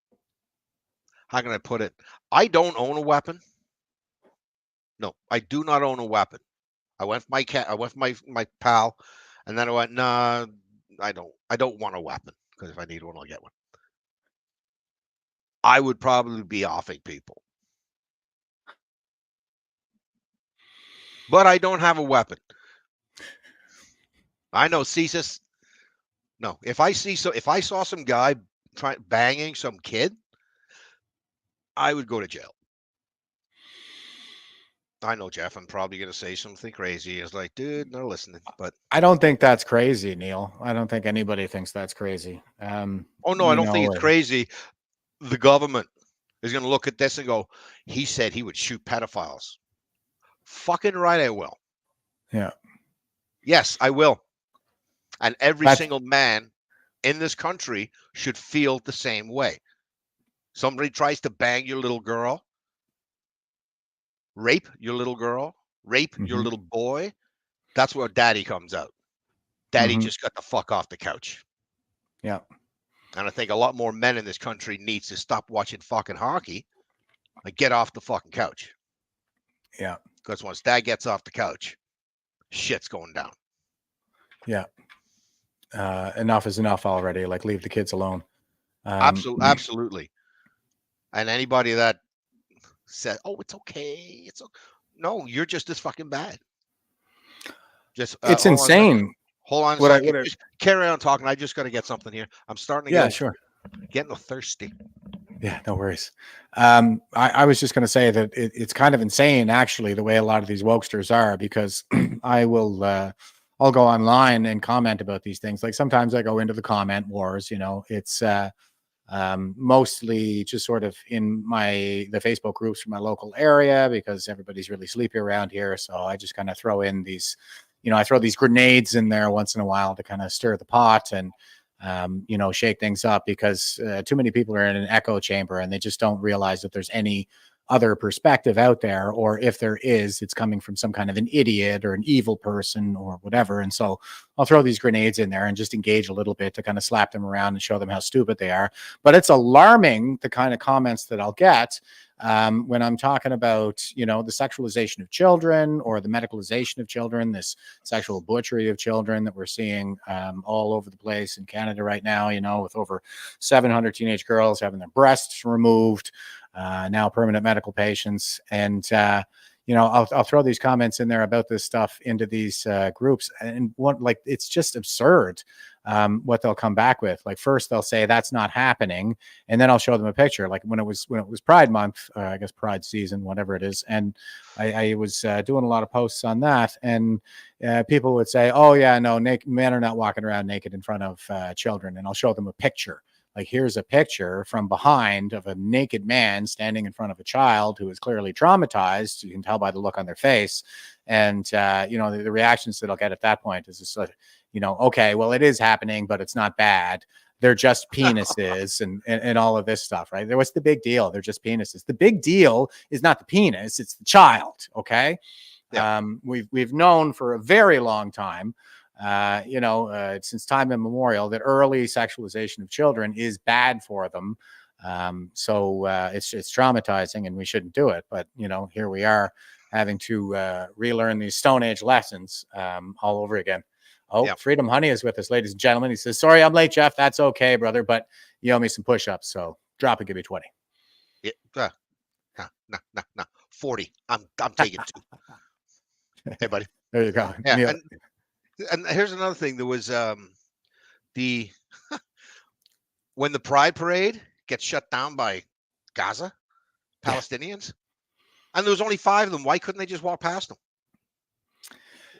J: how can I put it? I don't own a weapon. No, I do not own a weapon. I went with my pal, and then I went, nah, I don't want a weapon, because if I need one, I'll get one. I would probably be offing people. But I don't have a weapon. I know CSIS. No, if I saw some guy banging some kid, I would go to jail. I know, Jeff, I'm probably going to say something crazy. It's like, dude, not listening. But
G: I don't think that's crazy, Neil. I don't think anybody thinks that's crazy.
J: Oh, no, I don't think it's crazy. The government is going to look at this and go, he said he would shoot pedophiles. Fucking right, I will.
G: Yeah.
J: Yes, I will. And every single man in this country should feel the same way. Somebody tries to bang your little girl, rape your little girl, rape your little boy, that's where daddy comes out. Daddy just got the fuck off the couch.
G: Yeah.
J: And I think a lot more men in this country needs to stop watching fucking hockey and get off the fucking couch.
G: Yeah.
J: Because once dad gets off the couch, shit's going down.
G: Yeah. Enough is enough already. Like, leave the kids alone.
J: Absolutely. And anybody that said, "Oh, it's okay," no, you're just as fucking bad. Just
G: it's insane.
J: Hold on a second. Just carry on talking. I just got to get something here. I'm starting to getting thirsty.
G: Yeah, no worries. I was just going to say that it's kind of insane, actually, the way a lot of these wokesters are, because I'll go online and comment about these things. Like, sometimes I go into the comment wars, it's mostly just sort of in the Facebook groups from my local area, because everybody's really sleepy around here. So I just kind of throw in these, I throw these grenades in there once in a while to kind of stir the pot and, shake things up, because too many people are in an echo chamber and they just don't realize that there's any other perspective out there, or if there is, it's coming from some kind of an idiot or an evil person or whatever. And so I'll throw these grenades in there and just engage a little bit to kind of slap them around and show them how stupid they are. But it's alarming, the kind of comments that I'll get when I'm talking about, the sexualization of children or the medicalization of children, this sexual butchery of children that we're seeing all over the place in Canada right now, with over 700 teenage girls having their breasts removed, now permanent medical patients. And, I'll throw these comments in there about this stuff into these groups, and it's just absurd what they'll come back with. Like, first they'll say that's not happening, and then I'll show them a picture. Like when it was Pride Month, I guess Pride season, whatever it is, and I was doing a lot of posts on that, and people would say, "Oh yeah, no, men are not walking around naked in front of children," and I'll show them a picture. Like, here's a picture from behind of a naked man standing in front of a child who is clearly traumatized. You can tell by the look on their face. And, the reactions that I'll get at that point is just like, okay, well, it is happening, but it's not bad. They're just penises and all of this stuff, right? What's the big deal? They're just penises. The big deal is not the penis, it's the child, okay? Yeah. We've known for a very long time, since time immemorial, that early sexualization of children is bad for them. So it's traumatizing, and we shouldn't do it. But, here we are having to relearn these Stone Age lessons all over again. Oh, yep. Freedom Honey is with us, ladies and gentlemen. He says, "Sorry, I'm late, Jeff. That's okay, brother. But you owe me some push-ups. So drop it. Give me 20.
J: Yeah. No. 40. I'm taking 2. Hey, buddy.
G: There you go.
J: Yeah. And here's another thing. There was when the Pride Parade gets shut down by Gaza Palestinians, and there was only 5 of them. Why couldn't they just walk past them?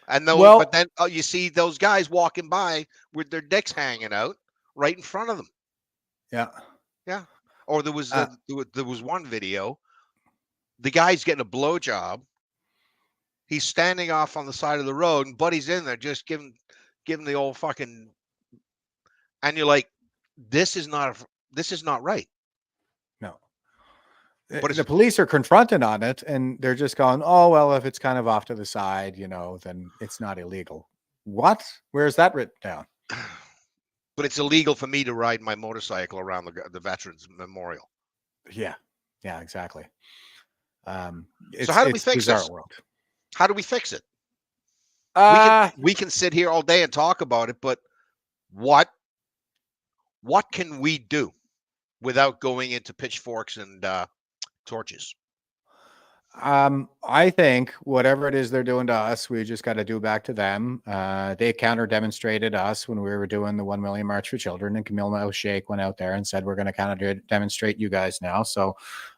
J: And but then you see those guys walking by with their dicks hanging out right in front of them. Yeah. Or there was one video. The guy's getting a blowjob. He's standing off on the side of the road, and Buddy's in there just giving the old fucking. And you're like, this is not right.
G: No,
J: But
G: the police are confronted on it, and they're just going, "Oh well, if it's kind of off to the side, then it's not illegal." What? Where's that written down?
J: But it's illegal for me to ride my motorcycle around the Veterans Memorial.
G: Yeah, exactly.
J: So how do we fix
G: bizarre
J: this?
G: World.
J: How do we fix it? We can sit here all day and talk about it, but what can we do without going into pitchforks and torches?
G: I think whatever it is they're doing to us, we just got to do back to them. They counter demonstrated us when we were doing the 1 million March for Children, and Camille O'Shea went out there and said, we're going to counter demonstrate you guys now. So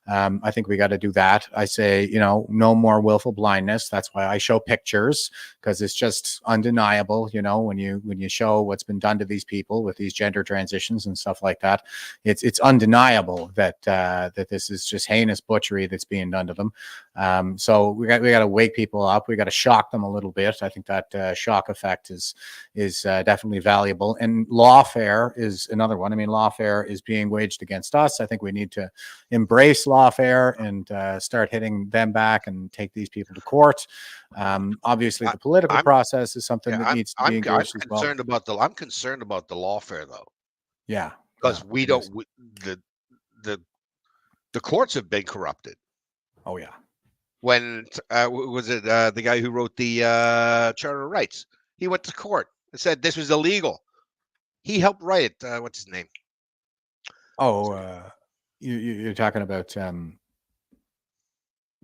G: I think we got to do that. I say, no more willful blindness. That's why I show pictures, because it's just undeniable. When you show what's been done to these people with these gender transitions and stuff like that, it's undeniable that that this is just heinous butchery that's being done to them. So we got to wake people up. We got to shock them a little bit. I think that shock effect is definitely valuable. And lawfare is another one. I mean, lawfare is being waged against us. I think we need to embrace lawfare and start hitting them back and take these people to court. Obviously, the political process is something that needs to be engaged as well.
J: I'm concerned about the lawfare, though.
G: Yeah,
J: because the courts have been corrupted.
G: Oh yeah.
J: When was it the guy who wrote the Charter of Rights? He went to court and said this was illegal. He helped write it. What's his name?
G: Oh, you're talking about.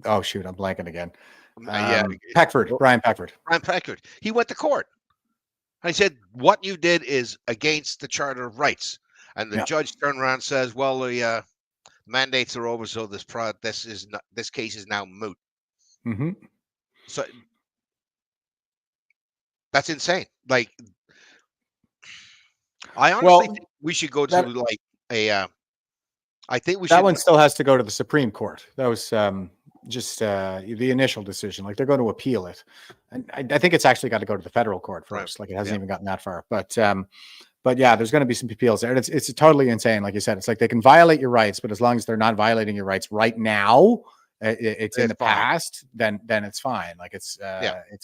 G: Oh shoot, I'm blanking again. Peckford, Brian Peckford.
J: Brian Peckford. He went to court. I said, what you did is against the Charter of Rights, and the judge turned around and says, well, the mandates are over, so this case is now moot.
G: Mm-hmm.
J: So that's insane. Like, I honestly think we should go to I think we should.
G: That one still has to go to the Supreme Court. That was just the initial decision. Like, they're going to appeal it, and I think it's actually got to go to the federal court first. Like, it hasn't even gotten that far. But yeah, there's going to be some appeals there. And it's totally insane. Like you said, it's like they can violate your rights, but as long as they're not violating your rights right now, it's in the past, then it's fine. Like, it's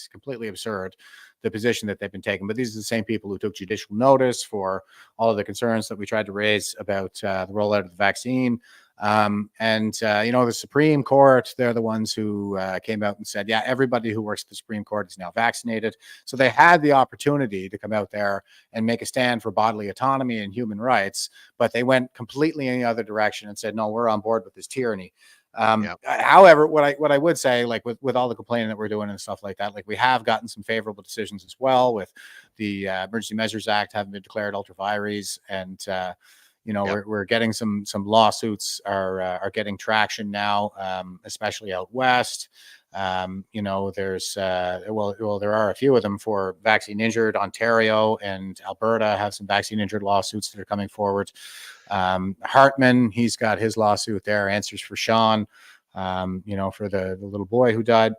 G: completely absurd, the position that they've been taking. But these are the same people who took judicial notice for all of the concerns that we tried to raise about the rollout of the vaccine. The Supreme Court, they're the ones who came out and said, yeah, everybody who works at the Supreme Court is now vaccinated. So they had the opportunity to come out there and make a stand for bodily autonomy and human rights, but they went completely in the other direction and said, no, we're on board with this tyranny. However, what I would say, like with all the complaining that we're doing and stuff like that, like, we have gotten some favorable decisions as well, with the Emergency Measures Act having been declared ultra vires, and we're getting some lawsuits are getting traction now, especially out west. There's there are a few of them for vaccine injured. Ontario and Alberta have some vaccine injured lawsuits that are coming forward. Hartman, he's got his lawsuit there, Answers for Sean, for the little boy who died.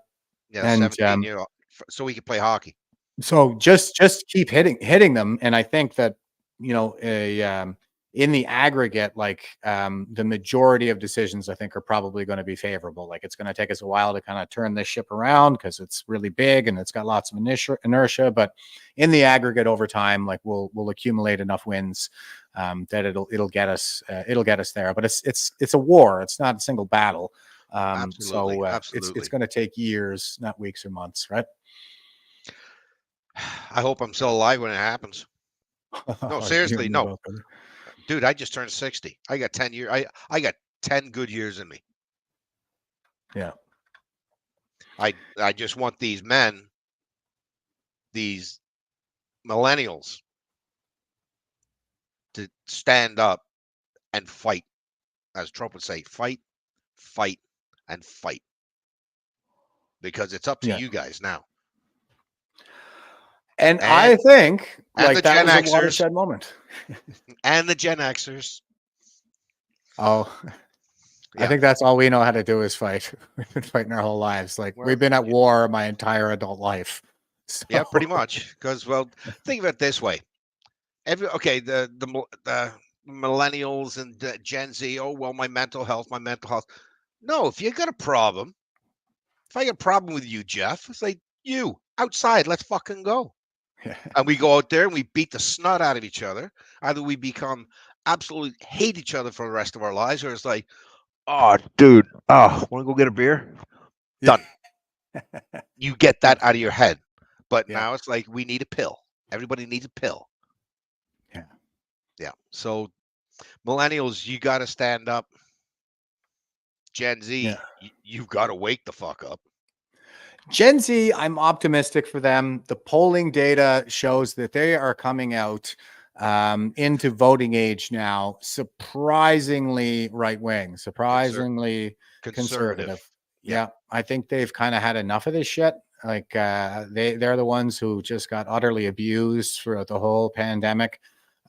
J: Yeah, and 17-year-old, so he could play hockey.
G: So just keep hitting them, and I think that in the aggregate, like, the majority of decisions, I think, are probably going to be favorable. Like, it's going to take us a while to kind of turn this ship around because it's really big and it's got lots of inertia. But in the aggregate, over time, like, we'll accumulate enough wins that it'll get us there. But it's a war. It's not a single battle.
J: Absolutely.
G: It's going to take years, not weeks or months, right?
J: I hope I'm still alive when it happens. No, seriously, no. Dude, I just turned 60. I got 10 years. I got 10 good years in me.
G: Yeah.
J: I just want these men, these millennials, to stand up and fight. As Trump would say, fight, and fight. Because it's up to you guys now.
G: And I think like that was a watershed moment.
J: And the Gen X'ers.
G: Oh, yeah. I think that's all we know how to do is fight. We've been fighting our whole lives. Like, we've been at war my entire adult life. So.
J: Yeah, pretty much. Because, well, think of it this way. The millennials and Gen Z, oh, well, my mental health. No, if you got a problem, if I got a problem with you, Jeff, it's like, you outside, let's fucking go. And we go out there and we beat the snot out of each other. Either we become absolutely hate each other for the rest of our lives, or it's like, oh, dude, want to go get a beer? Done. You get that out of your head. But now it's like, we need a pill. Everybody needs a pill.
G: Yeah.
J: Yeah. So millennials, you got to stand up. Gen Z, you've got to wake the fuck up.
G: Gen Z, I'm optimistic for them. The polling data shows that they are coming out into voting age now, surprisingly right-wing, surprisingly conservative. Yeah, I think they've kind of had enough of this shit. Like they're the ones who just got utterly abused throughout the whole pandemic.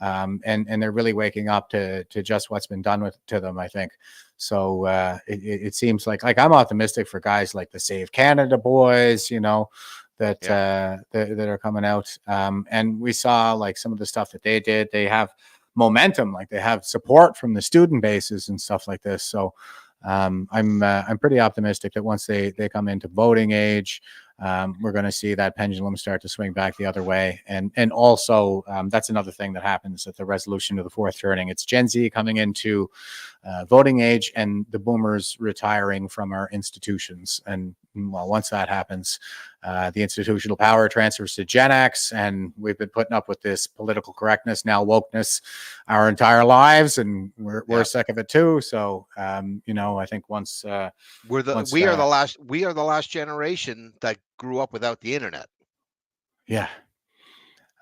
G: And they're really waking up to just what's been done to them, I think. So it seems like I'm optimistic for guys like the Save Canada boys, you know, that that are coming out. And we saw like some of the stuff that they did. They have momentum, like they have support from the student bases and stuff like this. So I'm pretty optimistic that once they come into voting age, we're going to see that pendulum start to swing back the other way. And also that's another thing that happens at the resolution of the fourth turning. It's Gen Z coming into voting age and the boomers retiring from our institutions. And well, once that happens, the institutional power transfers to Gen X, and we've been putting up with this political correctness, now wokeness, our entire lives, and we're sick of it too. So you know, I think once
J: we are the last generation that grew up without the internet.
G: Yeah.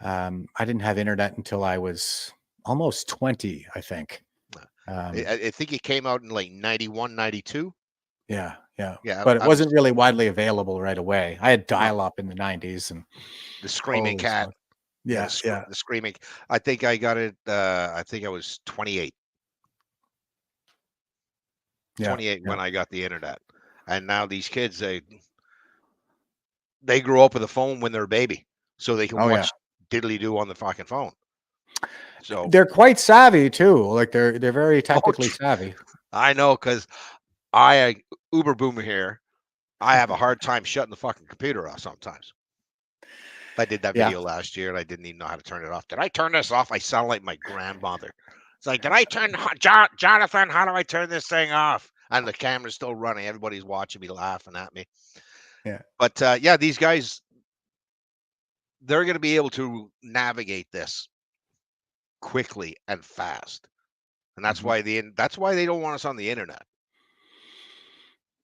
G: I didn't have internet until I was almost 20, I think.
J: I think it came out in like 91, 92.
G: Yeah.
J: But
G: it wasn't really widely available right away. I had dial-up in the 90s and
J: the screaming cat.
G: Yeah.
J: The screaming. I think I got it. I think I was 28. 28 when I got the internet. And now these kids, they grow up with a phone when they're a baby, so they can watch diddly do on the fucking phone. So
G: they're quite savvy too. Like they're very technically savvy.
J: I know, because I uber boomer here. I have a hard time shutting the fucking computer off sometimes. I did that video last year and I didn't even know how to turn it off. Did I turn this off? I sound like my grandmother. It's like, did I turn Jonathan? How do I turn this thing off? And the camera's still running. Everybody's watching me, laughing at me.
G: Yeah.
J: But these guys, they're going to be able to navigate this quickly and fast, and that's why they don't want us on the internet.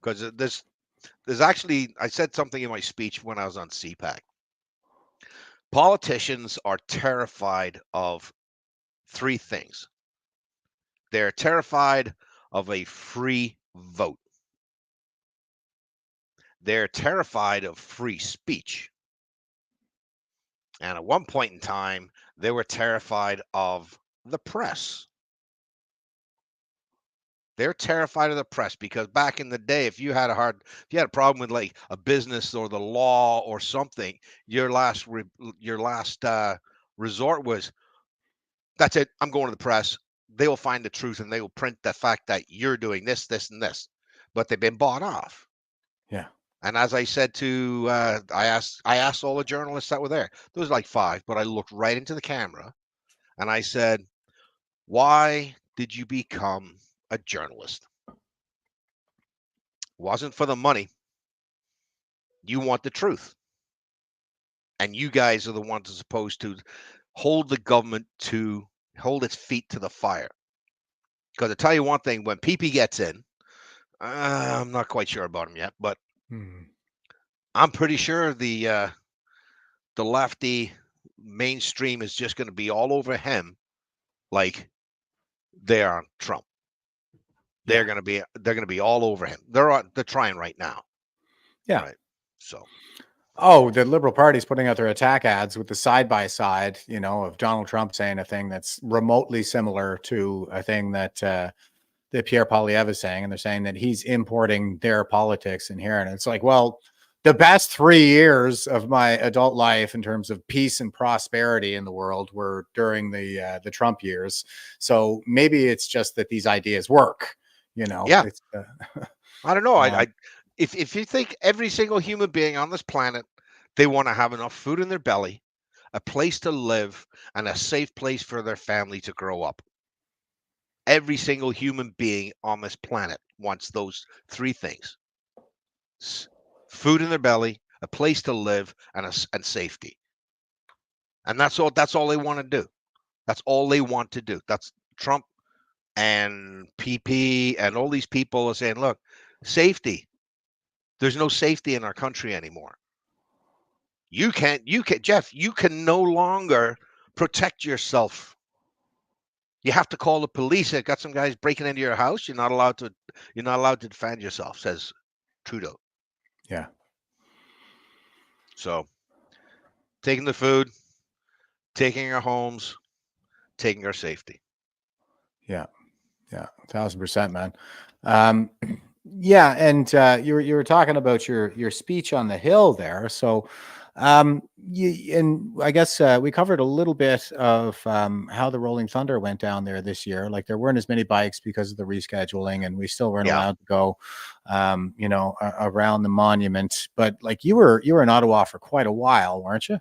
J: Because there's actually, I said something in my speech when I was on CPAC. Politicians are terrified of three things. They're terrified of a free vote. They're terrified of free speech. And at one point in time, they were terrified of the press. They're terrified of the press because back in the day, if you had a problem with like a business or the law or something, your last resort was, that's it, I'm going to the press. They will find the truth and they will print the fact that you're doing this, this, and this. But they've been bought off.
G: Yeah.
J: And as I said to, I asked all the journalists that were there. There was like 5, but I looked right into the camera and I said, why did you become a journalist? Wasn't for the money. You want the truth. And you guys are the ones that are supposed to hold the government to hold its feet to the fire. Because I tell you one thing, when PP gets in, I'm not quite sure about him yet, but I'm pretty sure the lefty mainstream is just going to be all over him, like they are on Trump. They're going to be all over him. They're trying right now.
G: Yeah.
J: Right. So.
G: Oh, the Liberal Party's putting out their attack ads with the side-by-side, you know, of Donald Trump saying a thing that's remotely similar to a thing that that Pierre Poilievre is saying, and they're saying that he's importing their politics in here. And it's like, well, the best 3 years of my adult life in terms of peace and prosperity in the world were during the Trump years. So maybe it's just that these ideas work, you know.
J: Yeah. I don't know. If you think every single human being on this planet, they want to have enough food in their belly, a place to live, and a safe place for their family to grow up. Every single human being on this planet wants those three things: food in their belly, a place to live, and safety. And that's all. That's all they want to do. That's all they want to do. That's Trump and PP and all these people are saying, look, safety. There's no safety in our country anymore. Jeff, you can no longer protect yourself. You have to call the police. They've got some guys breaking into your house. You're not allowed to defend yourself, says Trudeau.
G: Yeah.
J: So taking the food, taking our homes, taking our safety.
G: Yeah. Yeah. 1,000%, man. Yeah. And you were talking about your speech on the Hill there. So and I guess we covered a little bit of how the Rolling Thunder went down there this year. Like there weren't as many bikes because of the rescheduling, and we still weren't allowed to go, around the monument. But like you were in Ottawa for quite a while, weren't you?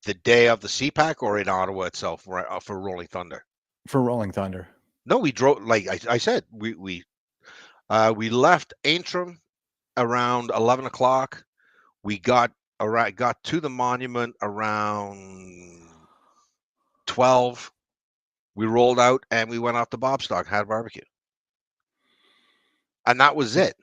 J: The day of the CPAC or in Ottawa itself for Rolling Thunder?
G: For Rolling Thunder.
J: No, we drove, like I said, we left Antrim around 11 o'clock. We got to the monument around 12. We rolled out and we went off to Bobstock, had a barbecue. And that was it.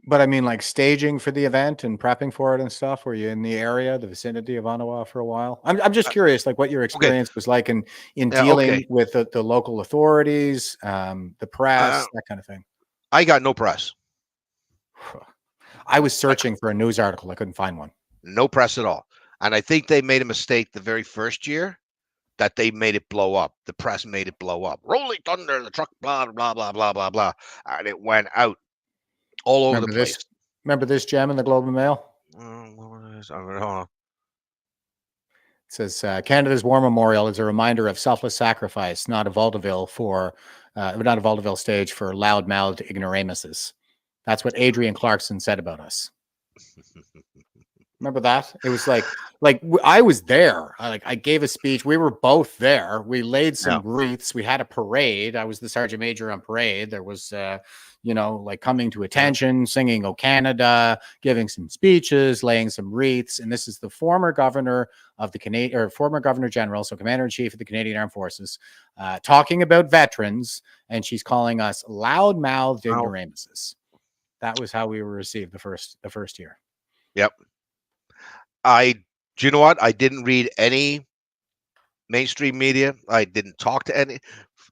G: But I mean, like staging for the event and prepping for it and stuff. Were you in the area, the vicinity of Ottawa for a while? I'm just curious, like what your experience was like in dealing with the local authorities, the press, that kind of thing.
J: I got no press.
G: I was searching for a news article. I couldn't find one.
J: No press at all. And I think they made a mistake the very first year that they made it blow up. The press made it blow up. Rolling Thunder, the truck, blah, blah, blah, blah, blah, blah. And it went out all over the place.
G: Remember this gem in the Globe and Mail?
J: Hold on.
G: It says Canada's War Memorial is a reminder of selfless sacrifice, not a vaudeville stage for loud-mouthed ignoramuses. That's what Adrian Clarkson said about us. Remember that? It was like I was there. I gave a speech. We were both there. We laid some wreaths. We had a parade. I was the sergeant major on parade. There was, coming to attention, singing "O Canada," giving some speeches, laying some wreaths. And this is the former governor of the former governor general, so commander in chief of the Canadian Armed Forces, talking about veterans, and she's calling us loud-mouthed ignoramuses. That was how we were received the first year.
J: Yep. Do you know what? I didn't read any mainstream media. I didn't talk to any.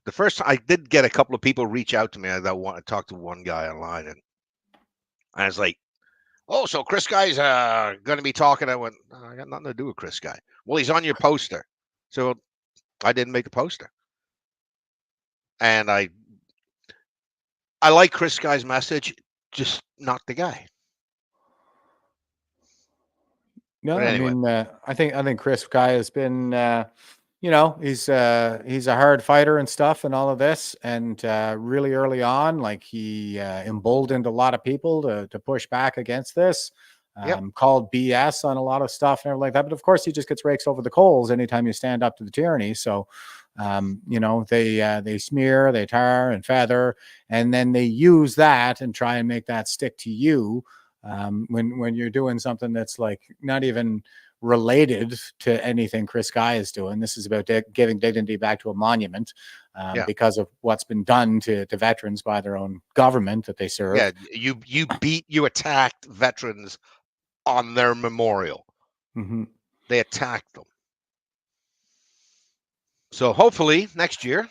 J: The first time I did get a couple of people reach out to me. I want to talk to one guy online, and I was like, "Oh, so Chris Guy's going to be talking." I went, "I got nothing to do with Chris Guy." Well, he's on your poster, so I didn't make the poster. And I like Chris Guy's message, just not the guy.
G: No, anyway. I mean, I think Chris Guy has been, he's a hard fighter and stuff and all of this. And really early on, like he emboldened a lot of people to push back against this, called BS on a lot of stuff and everything like that. But of course, he just gets rakes over the coals anytime you stand up to the tyranny. So, they smear, they tar and feather, and then they use that and try and make that stick to you. When you're doing something that's like not even related to anything Chris Guy is doing. This is about giving dignity back to a monument because of what's been done to veterans by their own government that they serve.
J: Yeah, you attacked veterans on their memorial.
G: Mm-hmm.
J: They attacked them. So hopefully next year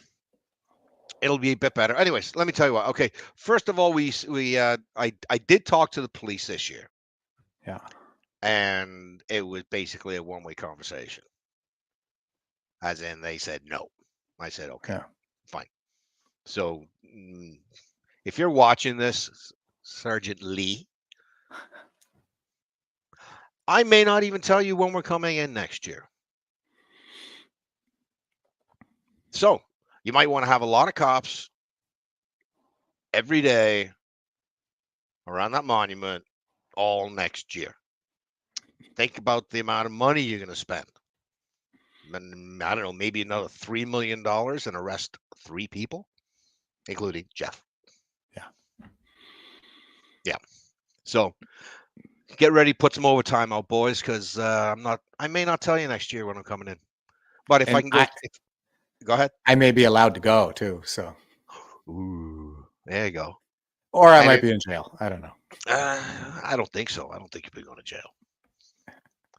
J: it'll be a bit better. Anyways, let me tell you what. Okay, first of all, I did talk to the police this year.
G: Yeah.
J: And it was basically a one-way conversation. As in, they said no. I said, okay, fine. So if you're watching this, Sergeant Lee, I may not even tell you when we're coming in next year. So you might want to have a lot of cops every day around that monument all next year. Think about the amount of money you're going to spend. And I don't know, maybe another $3 million and arrest 3 people, including Jeff. Yeah. So get ready, put some overtime out, boys, because I may not tell you next year when I'm coming in. But if I can go, go ahead.
G: I may be allowed to go too. So,
J: ooh, there you go.
G: Or I might be in jail. I don't know.
J: I don't think so. I don't think you'll be going to jail.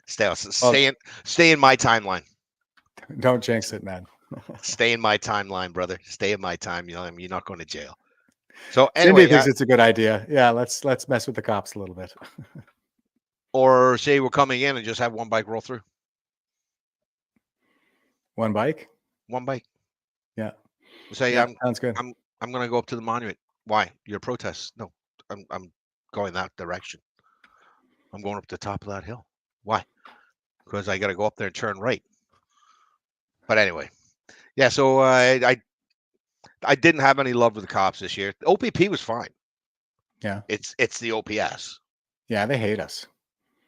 J: Stay in my timeline.
G: Don't jinx it, man.
J: Stay in my timeline, brother. Stay in my time. You know, you're not going to jail. So anyway,
G: Cindy thinks it's a good idea. Yeah, let's mess with the cops a little bit.
J: Or say we're coming in and just have one bike roll through.
G: One bike?
J: One bike.
G: Yeah.
J: Say
G: sounds good.
J: I'm going to go up to the monument. Why? Your protest? No, I'm going that direction. I'm going up the top of that hill. Why? Because I got to go up there and turn right. But anyway, yeah. So I didn't have any love with the cops this year. The OPP was fine.
G: Yeah.
J: It's the OPS.
G: Yeah, they hate us.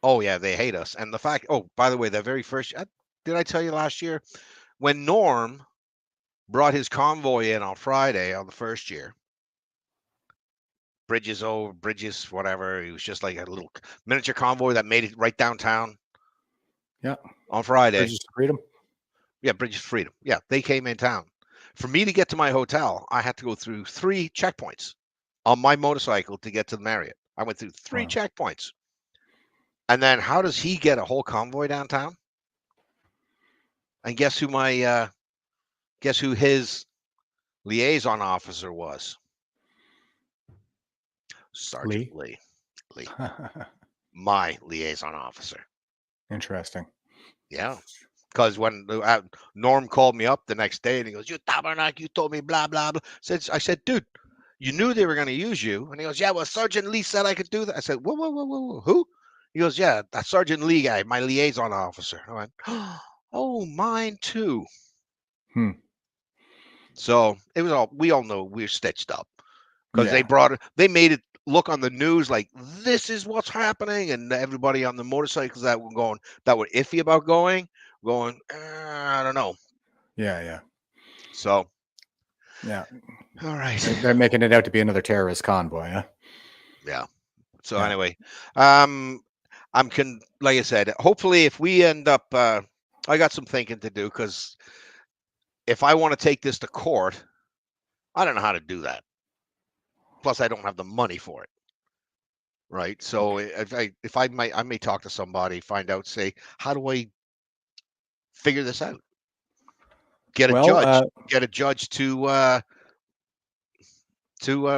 J: Oh yeah, they hate us. And the fact. Oh, by the way, that very first. Did I tell you last year when Norm brought his convoy in on Friday on the first year? Bridges, whatever. He was just like a little miniature convoy that made it right downtown.
G: Yeah.
J: On Friday.
G: Bridges to Freedom.
J: Yeah, Bridges to Freedom. Yeah, they came in town. For me to get to my hotel, I had to go through 3 checkpoints on my motorcycle to get to the Marriott. I went through 3 checkpoints. And then how does he get a whole convoy downtown? And guess who his liaison officer was? Sergeant Lee. My liaison officer.
G: Interesting.
J: Yeah. Because when Norm called me up the next day and he goes, "You tabernacle, you told me blah, blah, blah." I said, "Dude, you knew they were going to use you." And he goes, "Yeah, well, Sergeant Lee said I could do that." I said, whoa, who? He goes, "Yeah, that Sergeant Lee guy, my liaison officer." I went, "Oh, mine too." So it was we all know we're stitched up because they made it look on the news like this is what's happening. And everybody on the motorcycles that were iffy about going, I don't know.
G: Yeah.
J: So,
G: yeah.
J: All right.
G: They're making it out to be another terrorist convoy, huh?
J: Yeah. So anyway, like I said, hopefully if we end up, I got some thinking to do because if I want to take this to court, I don't know how to do that. Plus, I don't have the money for it. Right. So I may talk to somebody, find out, say, how do I figure this out? Get a judge to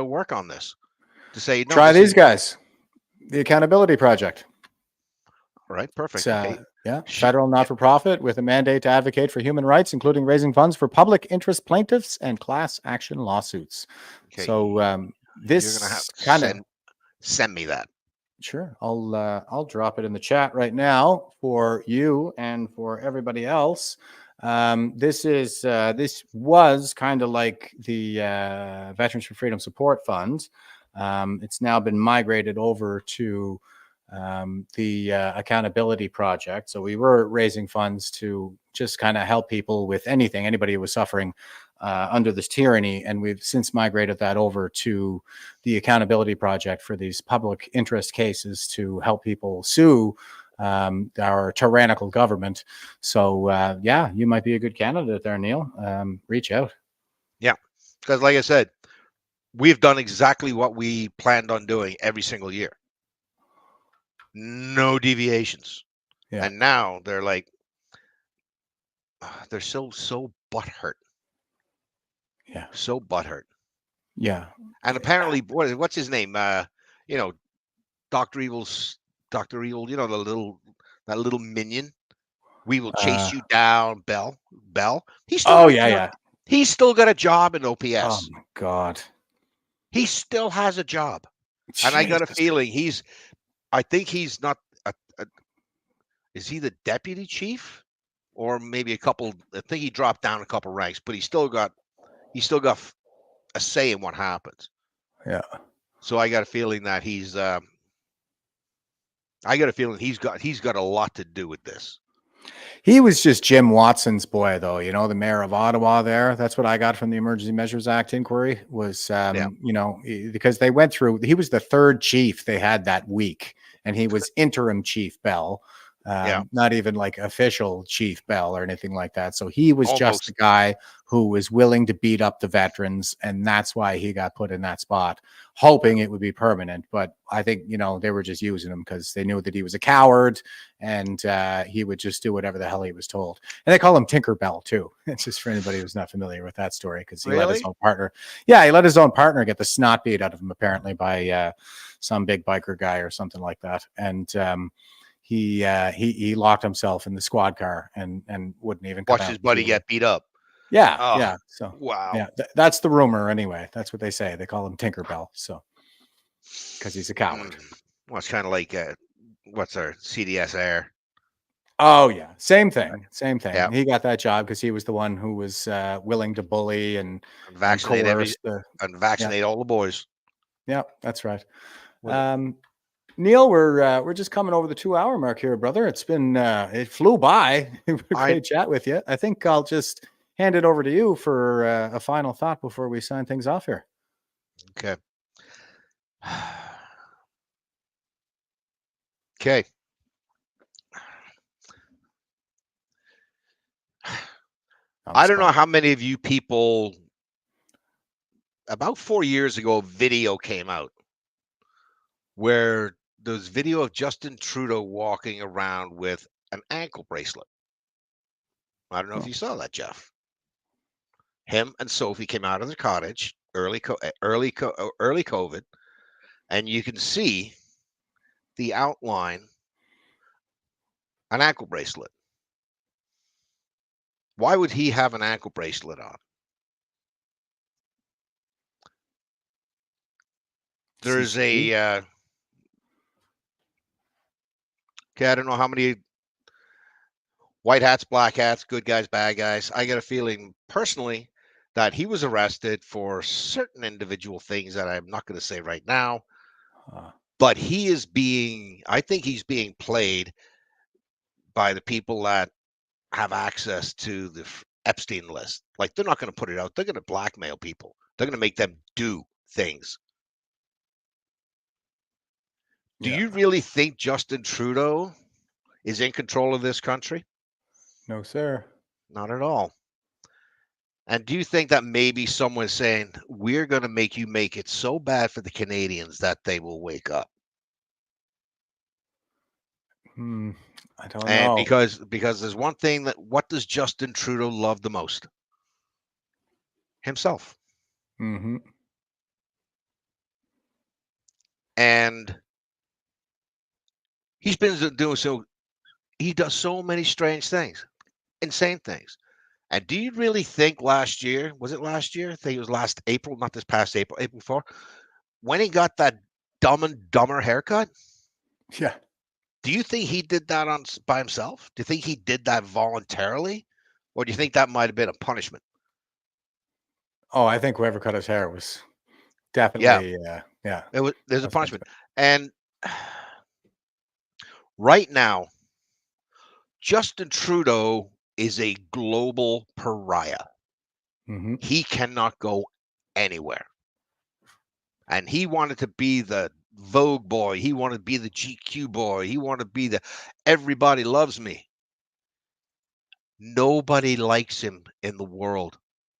J: work on this. To say, no,
G: try these guys. The Accountability Project.
J: All right, perfect.
G: Yeah, federal not-for-profit with a mandate to advocate for human rights, including raising funds for public interest plaintiffs and class action lawsuits. Okay. So this
J: you're gonna have to send me that.
G: Sure, I'll drop it in the chat right now for you and for everybody else. This was kind of like the Veterans for Freedom Support Fund. It's now been migrated over to the Accountability Project. So we were raising funds to just kind of help people with anybody who was suffering under this tyranny. And we've since migrated that over to the Accountability Project for these public interest cases to help people sue our tyrannical government. So yeah, you might be a good candidate there, Neil. Reach out.
J: Yeah, because like I said, we've done exactly what we planned on doing every single year. No deviations. Yeah. And now they're like, they're so butthurt.
G: Yeah.
J: So butthurt.
G: Yeah.
J: And apparently, what's his name? Dr. Evil, that little minion. We will chase you down, Bell. He's still He's still got a job in OPS.
G: Oh my God.
J: He still has a job. Jesus. And I got a feeling I think he's not. Is he the deputy chief, or maybe a couple? I think he dropped down a couple ranks, but he's still got a say in what happens.
G: Yeah.
J: So I got a feeling that he's got a lot to do with this.
G: He was just Jim Watson's boy, though, you know, the mayor of Ottawa there. That's what I got from the Emergency Measures Act inquiry was, you know, because they went through, he was the third chief they had that week, and he was interim Chief Bell, not even like official Chief Bell or anything like that. So he was just the guy who was willing to beat up the veterans, and that's why he got put in that spot, hoping it would be permanent. But I think, you know, they were just using him because they knew that he was a coward, and he would just do whatever the hell he was told. And they call him Tinker Bell too. It's just for anybody who's not familiar with that story, because he let his own partner. Yeah, he let his own partner get the snot beat out of him apparently by some big biker guy or something like that. And he locked himself in the squad car and wouldn't even
J: watch his buddy get beat up.
G: Yeah,
J: oh,
G: yeah. So
J: wow.
G: Yeah, that's the rumor anyway. That's what they say. They call him Tinker Bell. So because he's a coward.
J: Well, it's kind of like what's our CDS Air?
G: Oh yeah, same thing. Same thing.
J: Yeah.
G: He got that job because he was the one who was willing to bully and
J: vaccinate
G: vaccinate
J: all the boys.
G: Yeah, that's right. Neil, we're just coming over the 2-hour mark here, brother. It's been it flew by. Great chat with you. I think I'll just hand it over to you for a final thought before we sign things off here.
J: Okay. Okay. I don't know how many of you people, about 4 years ago, a video came out where there's video of Justin Trudeau walking around with an ankle bracelet. I don't know if you saw that, Jeff. Him and Sophie came out of the cottage early COVID, and you can see the outline, an ankle bracelet. Why would he have an ankle bracelet on? There's a okay, I don't know how many white hats, black hats, good guys, bad guys. I got a feeling personally that he was arrested for certain individual things that I'm not going to say right now. But I think he's being played by the people that have access to the Epstein list. Like, they're not going to put it out. They're going to blackmail people. They're going to make them do things. Do you really think Justin Trudeau is in control of this country?
G: No, sir.
J: Not at all. And do you think that maybe someone's saying, we're going to make you make it so bad for the Canadians that they will wake up?
G: I don't
J: and
G: know.
J: because there's one thing that, what does Justin Trudeau love the most? Himself.
G: Mm-hmm.
J: And he's been doing he does so many strange things, insane things. And do you really think last year, was it last year? I think it was last April, not this past April, April before, when he got that Dumb and Dumber haircut?
G: Yeah.
J: Do you think he did that by himself? Do you think he did that voluntarily? Or do you think that might have been a punishment?
G: Oh, I think whoever cut his hair was definitely, yeah.
J: There's a punishment. And right now, Justin Trudeau is a global pariah.
G: Mm-hmm.
J: He cannot go anywhere. And he wanted to be the Vogue boy. He wanted to be the GQ boy. He wanted to be the everybody loves me. Nobody likes him in the world.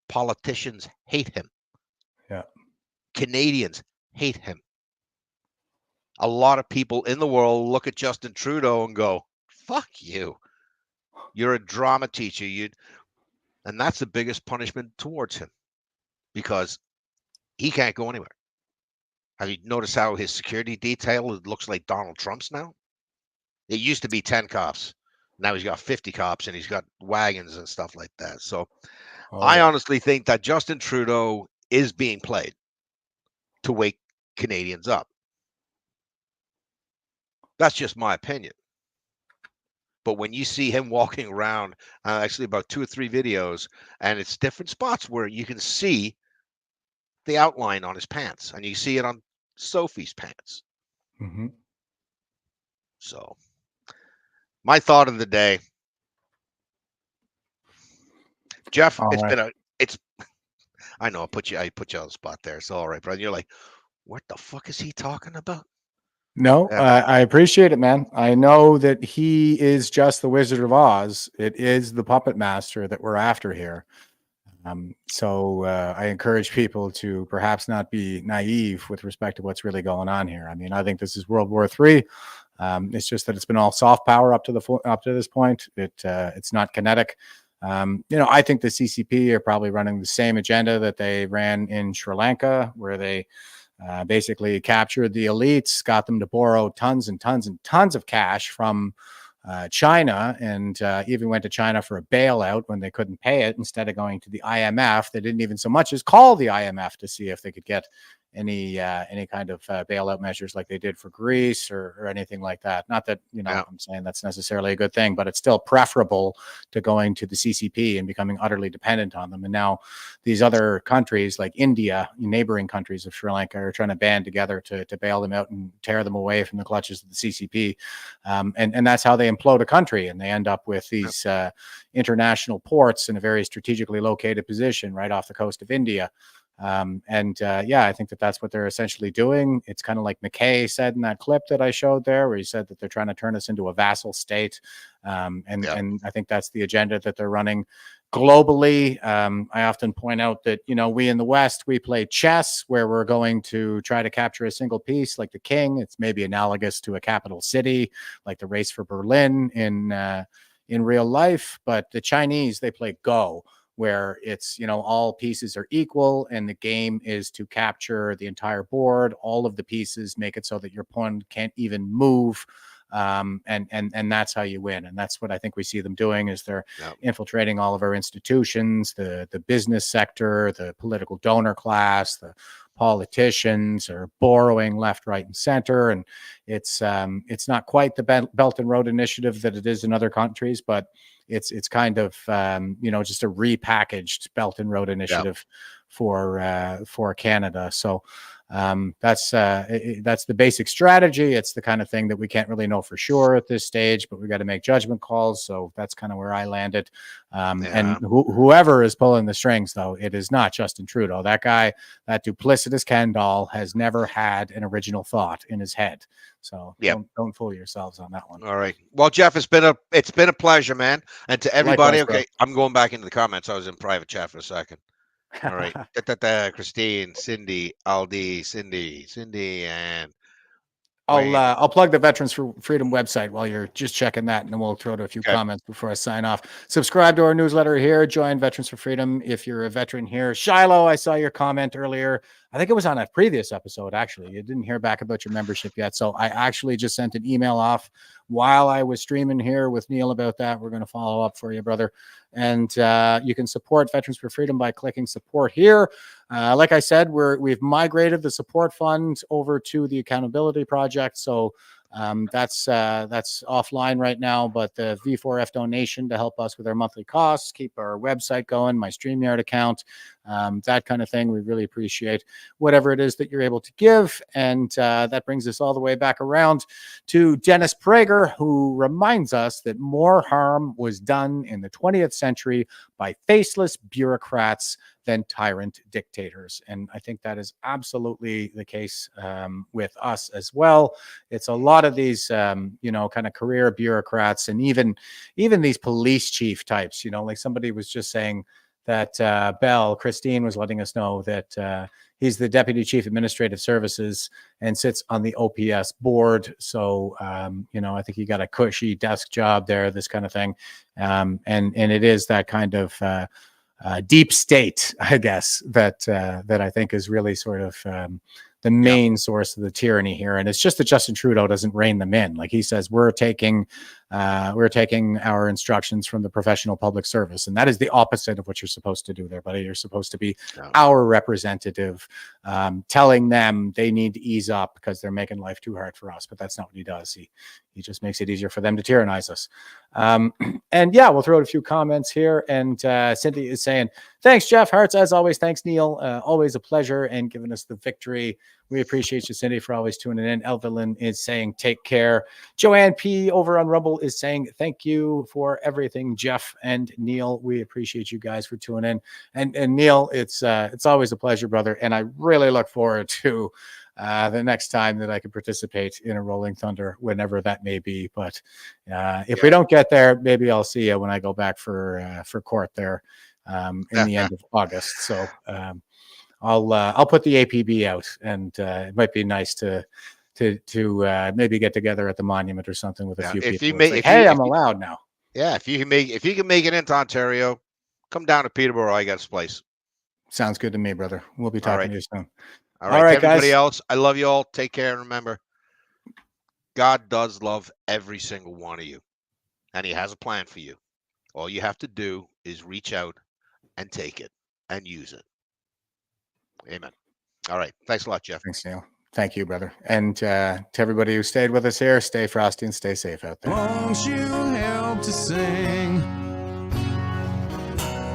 J: Politicians hate him.
G: Yeah.
J: Canadians hate him. A lot of people in the world look at Justin Trudeau and go, fuck you. You're a drama teacher. And that's the biggest punishment towards him, because he can't go anywhere. Have you noticed how his security detail looks like Donald Trump's now? It used to be 10 cops. Now he's got 50 cops and he's got wagons and stuff like that. So I honestly think that Justin Trudeau is being played to wake Canadians up. That's just my opinion. But when you see him walking around, actually about 2 or 3 videos, and it's different spots where you can see the outline on his pants, and you see it on Sophie's pants.
G: Mm-hmm.
J: So, my thought of the day, Jeff.
G: All right.
J: I know I put you on the spot there. So all right, brother. You're like, what the fuck is he talking about?
G: No, I appreciate it, man. I know that he is just the Wizard of Oz. It is the puppet master that we're after here. So I encourage people to perhaps not be naive with respect to what's really going on here. I mean, I think this is World War III. It's just that it's been all soft power up to this point. It's not kinetic. I think the CCP are probably running the same agenda that they ran in Sri Lanka, where they basically captured the elites, got them to borrow tons and tons and tons of cash from China, and even went to China for a bailout when they couldn't pay it. Instead of going to the IMF, they didn't even so much as call the IMF to see if they could get any kind of bailout measures like they did for Greece or anything like that. Not that, I'm saying that's necessarily a good thing, but it's still preferable to going to the CCP and becoming utterly dependent on them. And now these other countries like India, neighboring countries of Sri Lanka, are trying to band together to bail them out and tear them away from the clutches of the CCP. And that's how they implode a country. And they end up with these international ports in a very strategically located position right off the coast of India. I think that's what they're essentially doing. It's kind of like McKay said in that clip that I showed there, where he said that they're trying to turn us into a vassal state. And I think that's the agenda that they're running globally. I often point out that, we in the West, we play chess where we're going to try to capture a single piece like the king. It's maybe analogous to a capital city, like the race for Berlin in real life. But the Chinese, they play Go, where it's, all pieces are equal and the game is to capture the entire board, all of the pieces, make it so that your opponent can't even move. And that's how you win. And that's what I think we see them doing, is they're infiltrating all of our institutions, the business sector, the political donor class, the politicians are borrowing left, right, and center. And it's not quite the Belt and Road Initiative that it is in other countries, but it's kind of just a repackaged Belt and Road Initiative for Canada. So that's the basic strategy. It's the kind of thing that we can't really know for sure at this stage, but we got to make judgment calls. So that's kind of where I landed. And whoever is pulling the strings, though, it is not Justin Trudeau. That guy, that duplicitous Ken doll, has never had an original thought in his head. So don't fool yourselves on that one.
J: All right. Well, Jeff, it's been a pleasure, man. And to everybody, likewise, I'm going back into the comments. I was in private chat for a second. All right. Christine, Cindy, Aldi, Cindy, and
G: I'll plug the Veterans for Freedom website while you're just checking that, and then we'll throw out a few comments before I sign off. Subscribe to our newsletter here. Join Veterans for Freedom if you're a veteran here. Shiloh, I saw your comment earlier. I think it was on a previous episode, actually. You didn't hear back about your membership yet. So I actually just sent an email off while I was streaming here with Neil about that. We're going to follow up for you, brother. And you can support Veterans for Freedom by clicking support here. Like I said, we've migrated the support fund over to the Accountability Project. So that's offline right now, but the V4F donation to help us with our monthly costs, keep our website going, my StreamYard account, that kind of thing. We really appreciate whatever it is that you're able to give. And that brings us all the way back around to Dennis Prager, who reminds us that more harm was done in the 20th century by faceless bureaucrats than tyrant dictators. And I think that is absolutely the case with us as well. It's a lot of these, kind of career bureaucrats, and even these police chief types, like somebody was just saying that Christine was letting us know that he's the Deputy Chief Administrative Services and sits on the OPS board. So, I think he got a cushy desk job there, this kind of thing. And it is that kind of deep state, I guess, that I think is really sort of the main source of the tyranny here. And it's just that Justin Trudeau doesn't rein them in. Like he says, we're taking we're taking our instructions from the professional public service, and that is the opposite of what you're supposed to do there, buddy. You're supposed to be our representative, telling them they need to ease up because they're making life too hard for us. But that's not what he does. He just makes it easier for them to tyrannize us. And yeah, we'll throw out a few comments here. And Cynthia is saying, thanks, Jeff. Hearts, as always. Thanks, Neil. Always a pleasure and giving us the victory. We appreciate you, Cindy, for always tuning in. Evelyn is saying, take care. Joanne P. over on Rumble is saying, thank you for everything, Jeff and Neil. We appreciate you guys for tuning in. And Neil, it's always a pleasure, brother. And I really look forward to the next time that I can participate in a Rolling Thunder, whenever that may be. But if we don't get there, maybe I'll see you when I go back for court there in the end of August. So I'll put the APB out, and it might be nice to maybe get together at the monument or something with a few people. I'm allowed now.
J: Yeah, if you can make it into Ontario, come down to Peterborough. I got a place.
G: Sounds good to me, brother. We'll be talking to you soon.
J: All right, everybody else, I love you all. Take care, and remember, God does love every single one of you, and He has a plan for you. All you have to do is reach out and take it and use it. Amen. All right. Thanks a lot, Jeff.
G: Thanks, Neil. Thank you, brother. And to everybody who stayed with us here, stay frosty and stay safe out there.
F: Won't you help to sing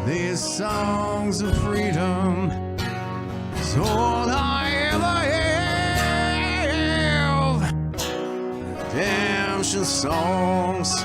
F: these songs of freedom? It's all I ever have. Redemption songs.